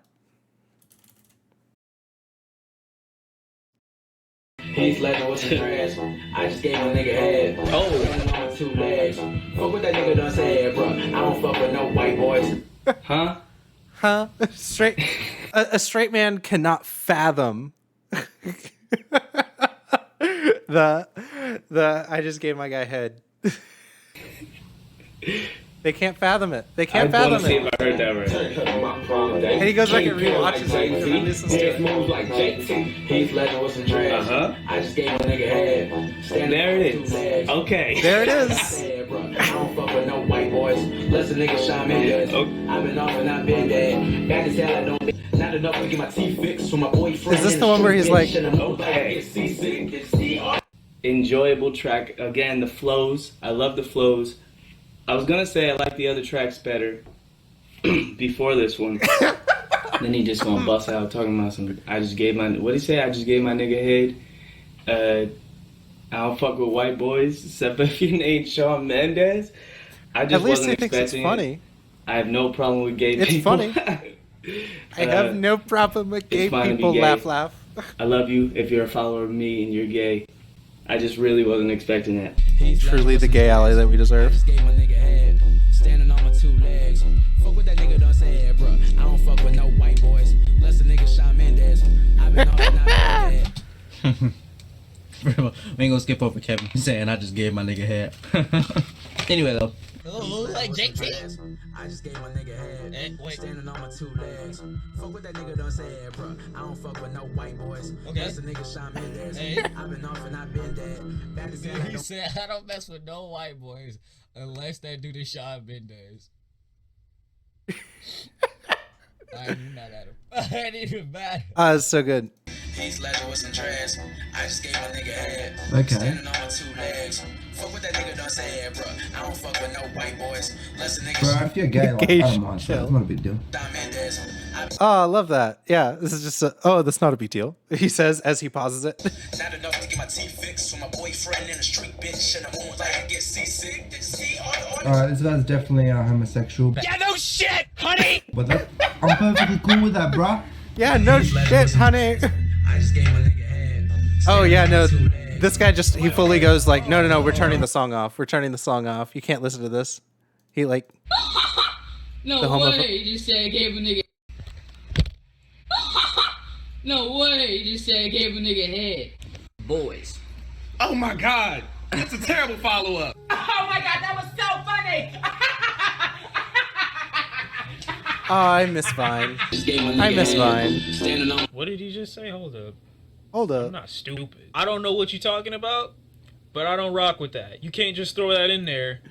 Speaker 9: He's letting what's in trash. I just gave a nigga head. Oh, on 2 legs. Fuck what that nigga done said, bro. I don't fuck with no white boys.
Speaker 1: Huh? Straight. A straight man cannot fathom the I just gave my guy head. They can't fathom it. They can't fathom
Speaker 10: see
Speaker 1: it.
Speaker 10: if I heard that right.
Speaker 1: And he goes back and rewatches it and listens to it.
Speaker 9: Moves like JT. He's letting what's in trash. I just gave a nigga head.
Speaker 10: There it is. Okay.
Speaker 1: There it is.
Speaker 9: I don't fuck with no white boys. Less a nigga Shawn Mendes. I've been off and I've been dead. Bad as hell, I don't be. Not enough to get my teeth fixed for my boyfriend.
Speaker 1: Is this the one where he's like,
Speaker 10: okay. Enjoyable track. Again, the flows. I love the flows. I was gonna say I like the other tracks better before this one. Then he just gonna bust out talking about some. I just gave my. What'd he say? I just gave my nigga head. I don't fuck with white boys except if your name's Shawn Mendes. I just
Speaker 1: at least
Speaker 10: wasn't
Speaker 1: he thinks it's
Speaker 10: expecting
Speaker 1: funny.
Speaker 10: it. I have no problem with gay
Speaker 1: It's
Speaker 10: people.
Speaker 1: funny. I have no problem with gay
Speaker 10: fine to be
Speaker 1: people.
Speaker 10: gay.
Speaker 1: Laugh.
Speaker 10: I love you if you're a follower of me and you're gay. I just really wasn't expecting that.
Speaker 1: Truly the gay ally that we deserve.
Speaker 9: Standing on my 2 legs. Fuck what that nigga done said, bro. I don't fuck with no white boys. Less a nigga Shawn Mendes. I've been off and I've been dead.
Speaker 11: We ain't gonna skip over Kevin saying I just gave my nigga head. Anyway though.
Speaker 9: Like JT. I just gave my nigga head. Standing on my 2 legs. Fuck what that nigga done said, bro. I don't fuck with no white boys. Okay. That's a nigga Shawn Mendes. I've been off and I've been dead. Back to
Speaker 12: He said, I don't mess with no white boys unless that dude is Shawn Mendes. I ain't mad at him. I ain't even mad.
Speaker 1: It's so good.
Speaker 9: He's letting what's in trash. I just gave my nigga head.
Speaker 11: Okay.
Speaker 9: Standing on my 2 legs. Fuck what that nigga done said, bro. I don't fuck with no white boys. Less a nigga
Speaker 4: Bro, if you're gay, like, I don't mind. So it's not a big deal.
Speaker 9: Shawn Mendes.
Speaker 1: Oh, I love that. Yeah, this is just that's not a big deal. He says as he pauses it.
Speaker 9: Not enough to get my teeth fixed for my boyfriend in the street, bitch. And I'm on like I get seasick.
Speaker 4: Alright, this guy's definitely homosexual.
Speaker 3: Yeah, no shit, honey.
Speaker 4: But I'm perfectly cool with that, bro.
Speaker 1: Yeah, no shit, honey.
Speaker 9: I just gave my nigga head.
Speaker 1: Oh yeah, no. This guy he fully goes like, no, we're turning the song off. We're turning the song off. You can't listen to this. He like.
Speaker 12: No way, you just said I gave a nigga. No way, you just said I gave a nigga head. Boys.
Speaker 3: Oh my God, that's a terrible follow-up.
Speaker 6: Oh my God, that was so funny.
Speaker 1: Oh, I miss Vine. I miss Vine.
Speaker 10: What did he just say? Hold up.
Speaker 1: Hold
Speaker 10: I'm
Speaker 1: up.
Speaker 10: not stupid. I don't know what you're talking about, but I don't rock with that. You can't just throw that in there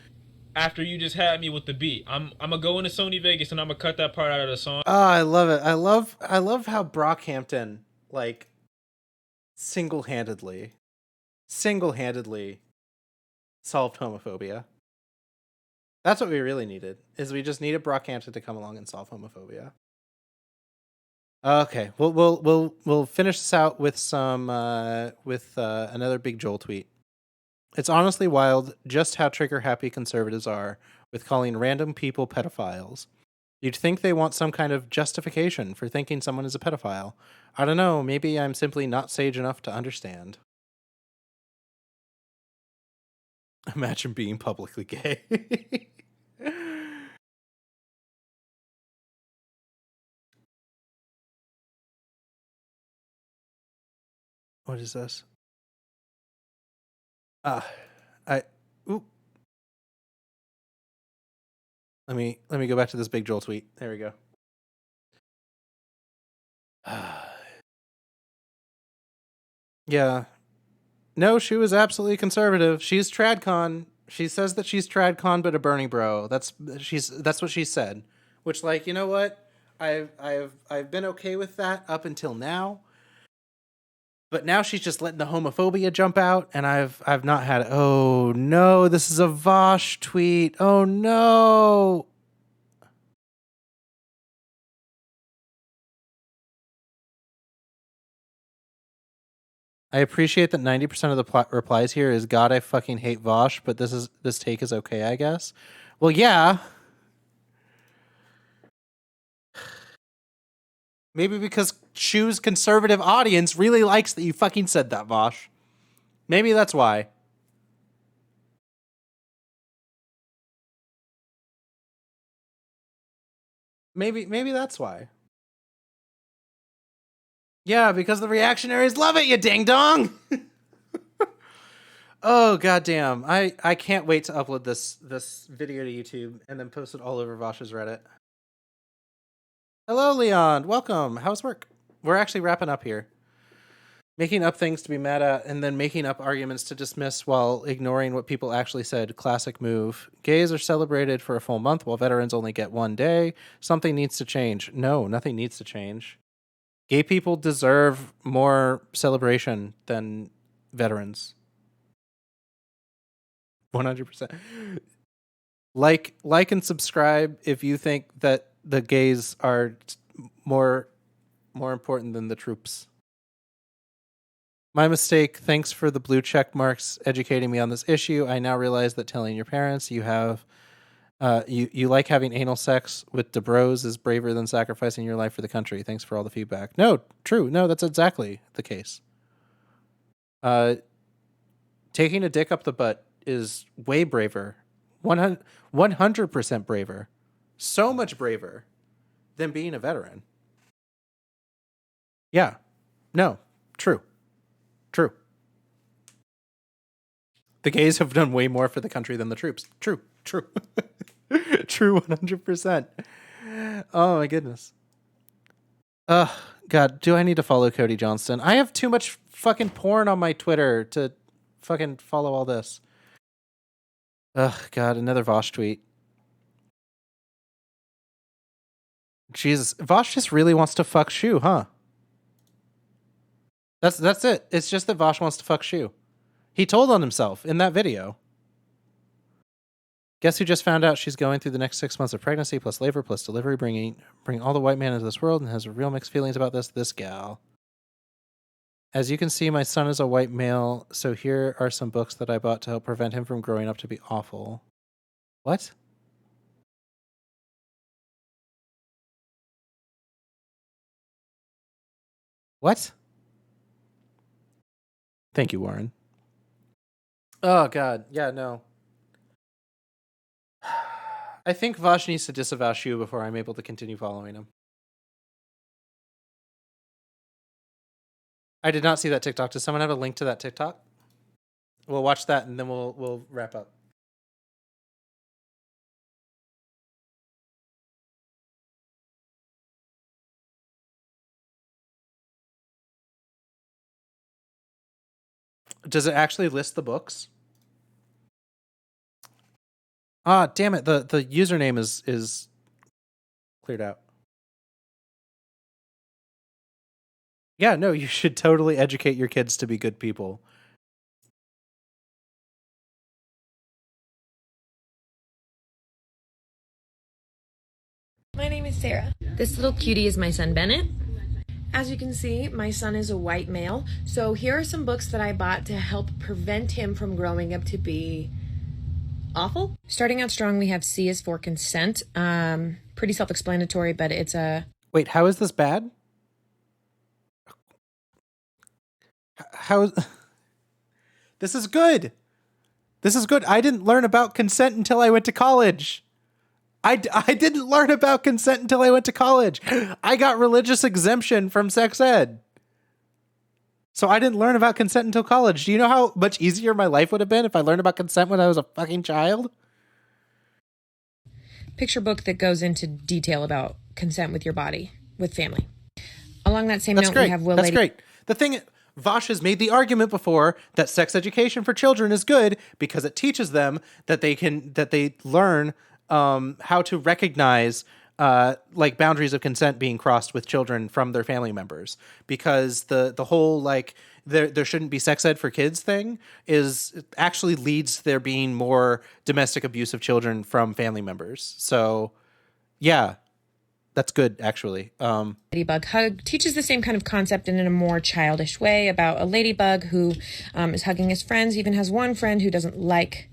Speaker 10: after you just had me with the beat. I'm gonna go into Sony Vegas and I'm gonna cut that part out of the song.
Speaker 1: Oh, I love it. I love how Brockhampton like single-handedly solved homophobia. That's what we really needed. Is we just needed Brockhampton to come along and solve homophobia. Okay, we'll finish this out with some another Big Joel tweet. It's honestly wild just how trigger happy conservatives are with calling random people pedophiles. You'd think they want some kind of justification for thinking someone is a pedophile. I don't know, maybe I'm simply not sage enough to understand. Imagine being publicly gay. What is this? Oop. Let me go back to this Big Joel tweet. There we go. Yeah. No, she was absolutely conservative. She's tradcon. She says that she's tradcon, but a Bernie bro. That's what she said. Which, like, you know what? I've been okay with that up until now. But now she's just letting the homophobia jump out, and I've not had it. Oh no, this is a Vaush tweet. Oh no. I appreciate that 90% of the replies here is God, I fucking hate Vaush, but this take is okay, I guess. Well, yeah. Maybe because Shu's conservative audience really likes that you fucking said that, Vaush. Maybe that's why. Maybe that's why. Yeah, because the reactionaries love it, you ding dong. Oh goddamn! I can't wait to upload this video to YouTube and then post it all over Vaush's Reddit. Hello, Leon. Welcome. How's work? We're actually wrapping up here. Making up things to be mad at and then making up arguments to dismiss while ignoring what people actually said. Classic move. Gays are celebrated for a full month while veterans only get 1 day. Something needs to change. No, nothing needs to change. Gay people deserve more celebration than veterans. 100%. Like and subscribe if you think that the gays are more important than the troops. My mistake. Thanks for the blue check marks educating me on this issue. I now realize that telling your parents you have you like having anal sex with the bros is braver than sacrificing your life for the country. Thanks for all the feedback. No, true. No, that's exactly the case. Taking a dick up the butt is way braver. 100% braver. So much braver than being a veteran. Yeah. No. True. True. The gays have done way more for the country than the troops. True. True. True 100%. Oh my goodness. God, do I need to follow Cody Johnston? I have too much fucking porn on my Twitter to fucking follow all this. God, another Vaush tweet. Jesus, Vaush just really wants to fuck Shu, huh? That's it. It's just that Vaush wants to fuck Shu. He told on himself in that video. Guess who just found out she's going through the next 6 months of pregnancy plus labor plus delivery, bringing all the white man into this world and has real mixed feelings about this gal. As you can see, my son is a white male, so here are some books that I bought to help prevent him from growing up to be awful. What? What? Thank you, Warren. Oh, God. Yeah, no. I think Vaush needs to disavow Shu before I'm able to continue following him. I did not see that TikTok. Does someone have a link to that TikTok? We'll watch that and then we'll wrap up. Does it actually list the books? Ah, damn it. The username is cleared out. Yeah, no, you should totally educate your kids to be good people.
Speaker 13: My name is Sarah. This little cutie is my son Bennett. As you can see, my son is a white male, so here are some books that I bought to help prevent him from growing up to be awful. Starting out strong, we have C is for consent. Pretty self-explanatory, but it's a...
Speaker 1: Wait, how is this bad? How is... This is good. This is good. I didn't learn about consent until I went to college. I didn't learn about consent until I went to college. I got religious exemption from sex ed. So I didn't learn about consent until college. Do you know how much easier my life would have been if I learned about consent when I was a fucking child?
Speaker 13: Picture book that goes into detail about consent with your body, with family. Along that same note, we have Will
Speaker 1: That's
Speaker 13: Lady...
Speaker 1: great. The thing... Vaush has made the argument before that sex education for children is good because it teaches them that they learn how to recognize like boundaries of consent being crossed with children from their family members, because the whole like there shouldn't be sex ed for kids thing is actually leads to there being more domestic abuse of children from family members. So yeah, that's good, actually.
Speaker 13: Ladybug hug teaches the same kind of concept and in a more childish way about a ladybug who is hugging his friends, even has one friend who doesn't like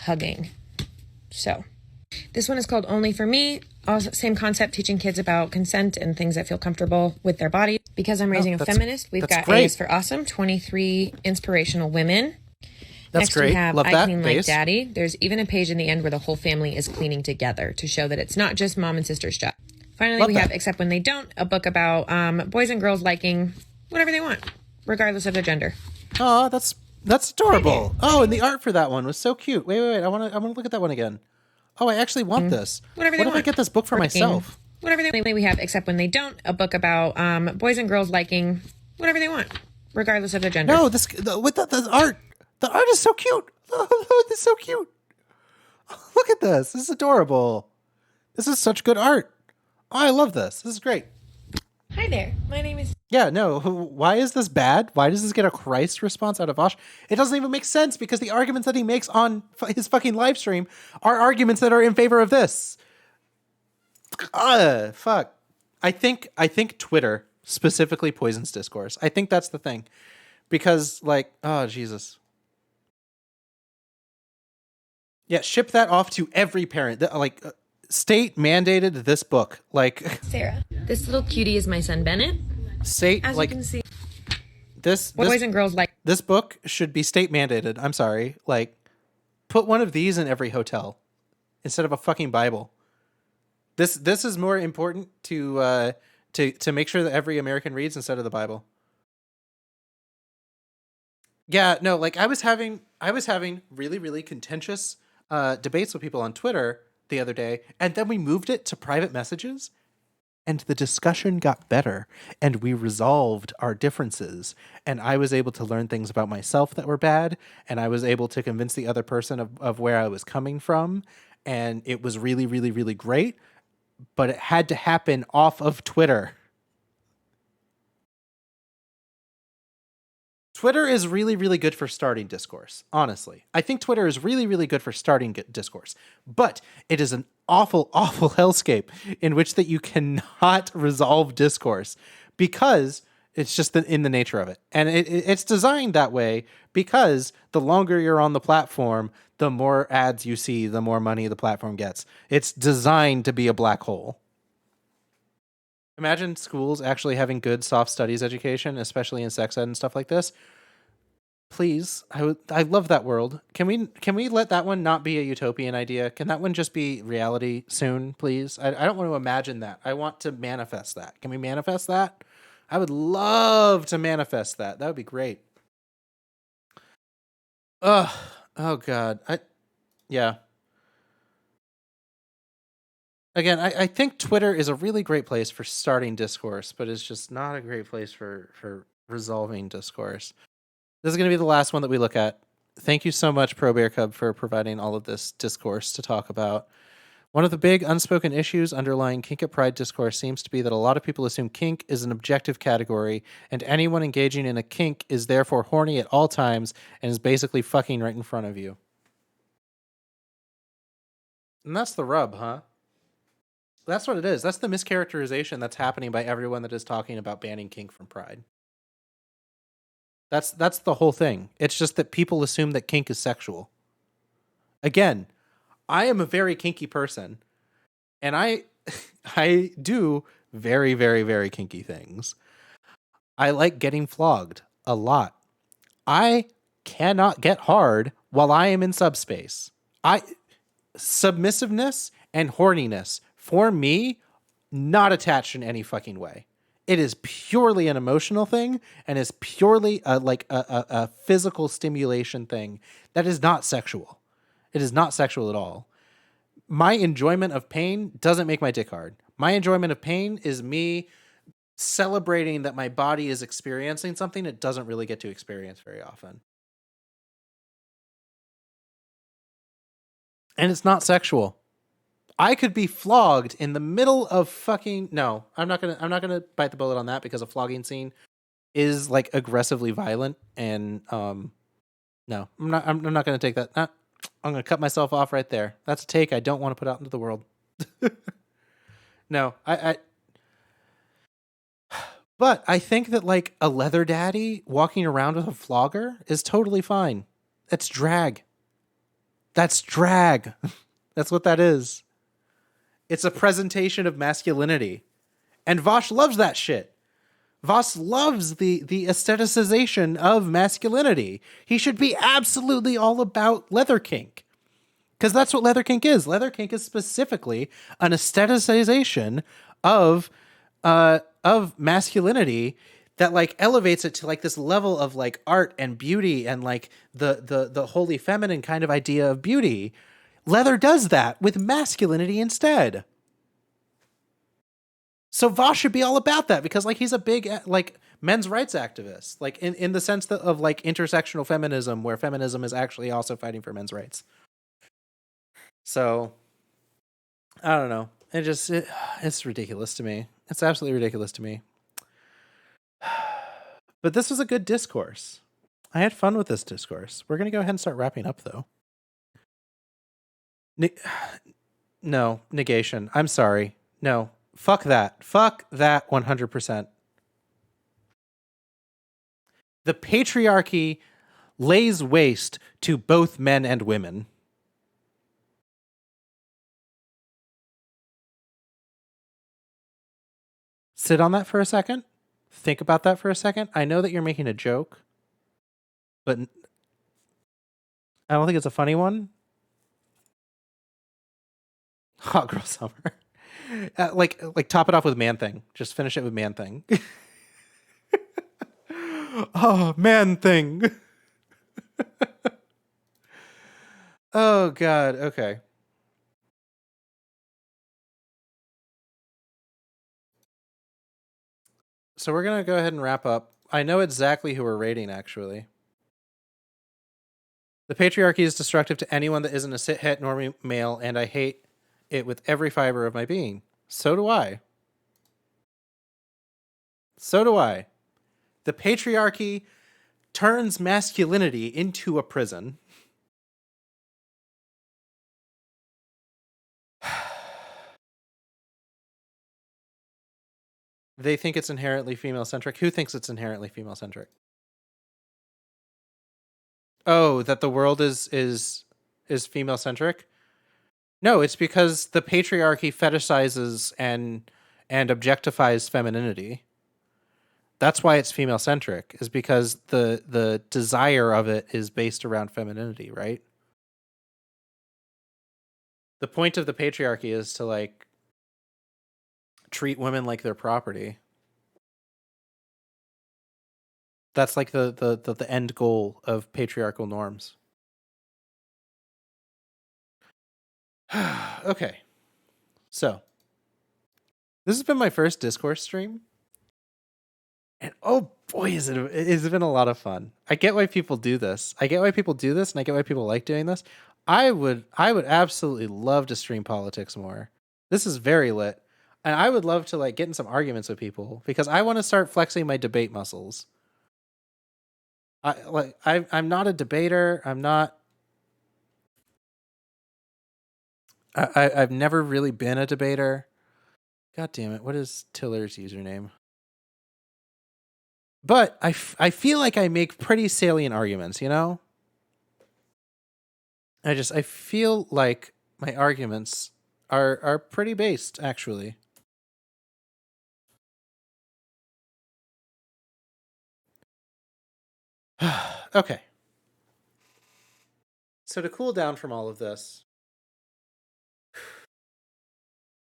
Speaker 13: hugging. So this one is called Only for Me. Also, same concept, teaching kids about consent and things that feel comfortable with their body. Because I'm raising a feminist, we've got
Speaker 1: great.
Speaker 13: A is for Awesome, 23 inspirational women.
Speaker 1: That's
Speaker 13: Next
Speaker 1: great.
Speaker 13: we have
Speaker 1: Love
Speaker 13: I
Speaker 1: that.
Speaker 13: Clean
Speaker 1: Base.
Speaker 13: Like Daddy. There's even a page in the end where the whole family is cleaning together to show that it's not just mom and sister's job. Finally,
Speaker 1: Love
Speaker 13: we
Speaker 1: that.
Speaker 13: have Except When They Don't, a book about boys and girls liking whatever they want, regardless of their gender.
Speaker 1: Oh, that's adorable. Oh, and the art for that one was so cute. Wait. I want to look at that one again. Oh, I actually want this.
Speaker 13: Whatever
Speaker 1: What
Speaker 13: they
Speaker 1: if I
Speaker 13: want.
Speaker 1: get this book for myself?
Speaker 13: Whatever they we have Except When They Don't, a book about boys and girls liking whatever they want, regardless of their gender.
Speaker 1: No, the art. The art is so cute. Oh, this is so cute. Look at this. This is adorable. This is such good art. Oh, I love this. This is great.
Speaker 13: Hi there, my name is...
Speaker 1: Yeah, no. Why is this bad? Why does this get a Christ response out of Vaush? It doesn't even make sense because the arguments that he makes on his fucking live stream are arguments that are in favor of this. Fuck. I think Twitter specifically poisons discourse. I think that's the thing. Because, like, oh, Jesus. Yeah, ship that off to every parent. Like, state mandated this book. Like,
Speaker 13: Sarah. This little cutie is my son Bennett.
Speaker 1: state,
Speaker 13: As
Speaker 1: like,
Speaker 13: you can see,
Speaker 1: this
Speaker 13: boys and girls like...
Speaker 1: this book should be state mandated. I'm sorry. Like, put one of these in every hotel instead of a fucking Bible. This is more important to make sure that every American reads instead of the Bible. Yeah, no, like I was having really, really contentious debates with people on Twitter the other day, and then we moved it to private messages, and the discussion got better, and we resolved our differences, and I was able to learn things about myself that were bad, and I was able to convince the other person of where I was coming from, and it was really, really, really great, but it had to happen off of Twitter. Twitter is really, really good for starting discourse, honestly. I think Twitter is really, really good for starting discourse, but it is an awful, awful hellscape in which that you cannot resolve discourse because it's just in the nature of it. And it's designed that way because the longer you're on the platform, the more ads you see, the more money the platform gets. It's designed to be a black hole. Imagine schools actually having good soft studies education, especially in sex ed and stuff like this. Please, I love that world. Can we let that one not be a utopian idea? Can that one just be reality soon, please? I don't want to imagine that. I want to manifest that. Can we manifest that? I would love to manifest that. That would be great. Oh God. Yeah. Again, I think Twitter is a really great place for starting discourse, but it's just not a great place for resolving discourse. This is going to be the last one that we look at. Thank you so much, Pro Bear Cub, for providing all of this discourse to talk about. One of the big unspoken issues underlying kink at Pride discourse seems to be that a lot of people assume kink is an objective category, and anyone engaging in a kink is therefore horny at all times and is basically fucking right in front of you. And that's the rub, huh? That's what it is. That's the mischaracterization that's happening by everyone that is talking about banning kink from Pride. That's the whole thing. It's just that people assume that kink is sexual. Again, I am a very kinky person, and I I do very, very, very kinky things. I like getting flogged a lot. I cannot get hard while I am in subspace. Submissiveness and horniness, for me, not attached in any fucking way. It is purely an emotional thing and is purely a physical stimulation thing that is not sexual. It is not sexual at all. My enjoyment of pain doesn't make my dick hard. My enjoyment of pain is me celebrating that my body is experiencing something it doesn't really get to experience very often. And it's not sexual. I could be flogged in the middle of fucking no. I'm not gonna bite the bullet on that because a flogging scene is like aggressively violent and no. I'm not gonna take that. I'm gonna cut myself off right there. That's a take I don't want to put out into the world. No, but I think that like a leather daddy walking around with a flogger is totally fine. That's drag. That's drag. That's what that is. It's a presentation of masculinity. And Vaush loves that shit. Vaush loves the aestheticization of masculinity. He should be absolutely all about leather kink. Because that's what leather kink is. Leather kink is specifically an aestheticization of masculinity that like elevates it to like this level of like art and beauty and like the holy feminine kind of idea of beauty. Leather does that with masculinity instead. So Vaush should be all about that because like he's a big like men's rights activist, like in the sense of like intersectional feminism, where feminism is actually also fighting for men's rights. So I don't know. It's ridiculous to me. It's absolutely ridiculous to me. But this was a good discourse. I had fun with this discourse. We're going to go ahead and start wrapping up, though. No, negation. I'm sorry. No, fuck that. Fuck that 100%. The patriarchy lays waste to both men and women. Sit on that for a second. Think about that for a second. I know that you're making a joke, but I don't think it's a funny one. Hot girl summer. Like top it off with man thing. Just finish it with man thing. Oh, man thing. Oh God. Okay. So we're gonna go ahead and wrap up. I know exactly who we're rating, actually. The patriarchy is destructive to anyone that isn't a sit-het normie male, and I hate it with every fiber of my being. So do I. So do I. The patriarchy turns masculinity into a prison. They think it's inherently female-centric. Who thinks it's inherently female-centric? Oh, that the world is female-centric? No, it's because the patriarchy fetishizes and objectifies femininity. That's why it's female-centric, is because the desire of it is based around femininity, right? The point of the patriarchy is to like treat women like their property. That's like the end goal of patriarchal norms. Okay. So, this has been my first Discourse stream. And oh boy, it's been a lot of fun. I get why people do this. And I get why people like doing this. I would absolutely love to stream politics more. This is very lit. And I would love to like get in some arguments with people because I want to start flexing my debate muscles. I'm not a debater. I've never really been a debater. God damn it. What is Tiller's username? But I feel like I make pretty salient arguments, you know? I feel like my arguments are pretty based, actually. Okay. So to cool down from all of this,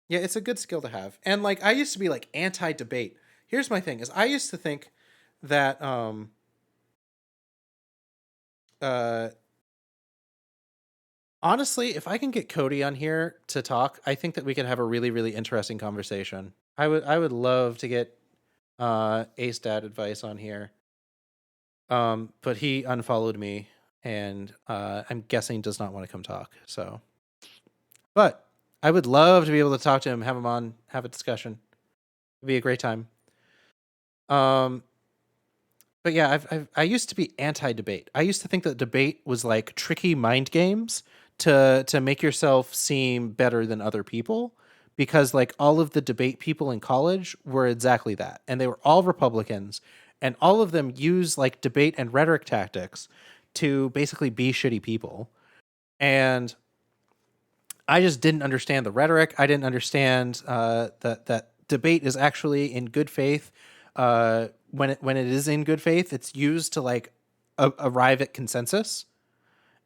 Speaker 1: yeah, it's a good skill to have. And like I used to be like anti-debate. Here's my thing: is I used to think that honestly, if I can get Cody on here to talk, I think that we could have a really, really interesting conversation. I would love to get Ace Dad advice on here. But he unfollowed me and I'm guessing does not want to come talk. So but I would love to be able to talk to him, have him on, have a discussion. It'd be a great time. But yeah, I used to be anti-debate. I used to think that debate was like tricky mind games to make yourself seem better than other people, because like all of the debate people in college were exactly that, and they were all Republicans, and all of them use like debate and rhetoric tactics to basically be shitty people. And I just didn't understand the rhetoric. I didn't understand that debate is actually in good faith. When it is in good faith, it's used to like arrive at consensus.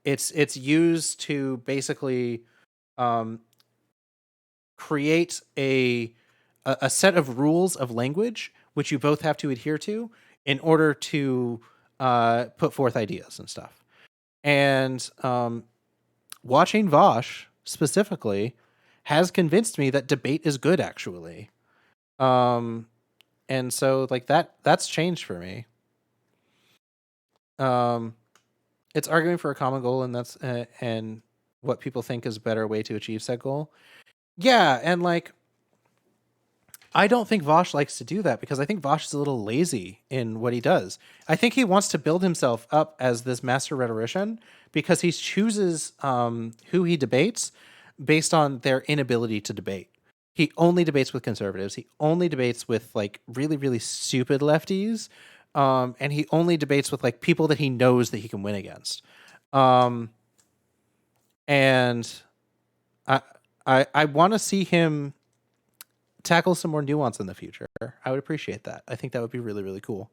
Speaker 1: It's used to basically create a set of rules of language which you both have to adhere to in order to put forth ideas and stuff. And watching Vaush specifically has convinced me that debate is good, actually. And so like that's changed for me. It's arguing for a common goal, and that's and what people think is a better way to achieve said goal. Yeah, and like I don't think Vaush likes to do that because I think Vaush is a little lazy in what he does. I think he wants to build himself up as this master rhetorician because he chooses who he debates based on their inability to debate. He only debates with conservatives. He only debates with like really, really stupid lefties. And he only debates with like people that he knows that he can win against. And I want to see him tackle some more nuance in the future. I would appreciate that. I think that would be really, really cool.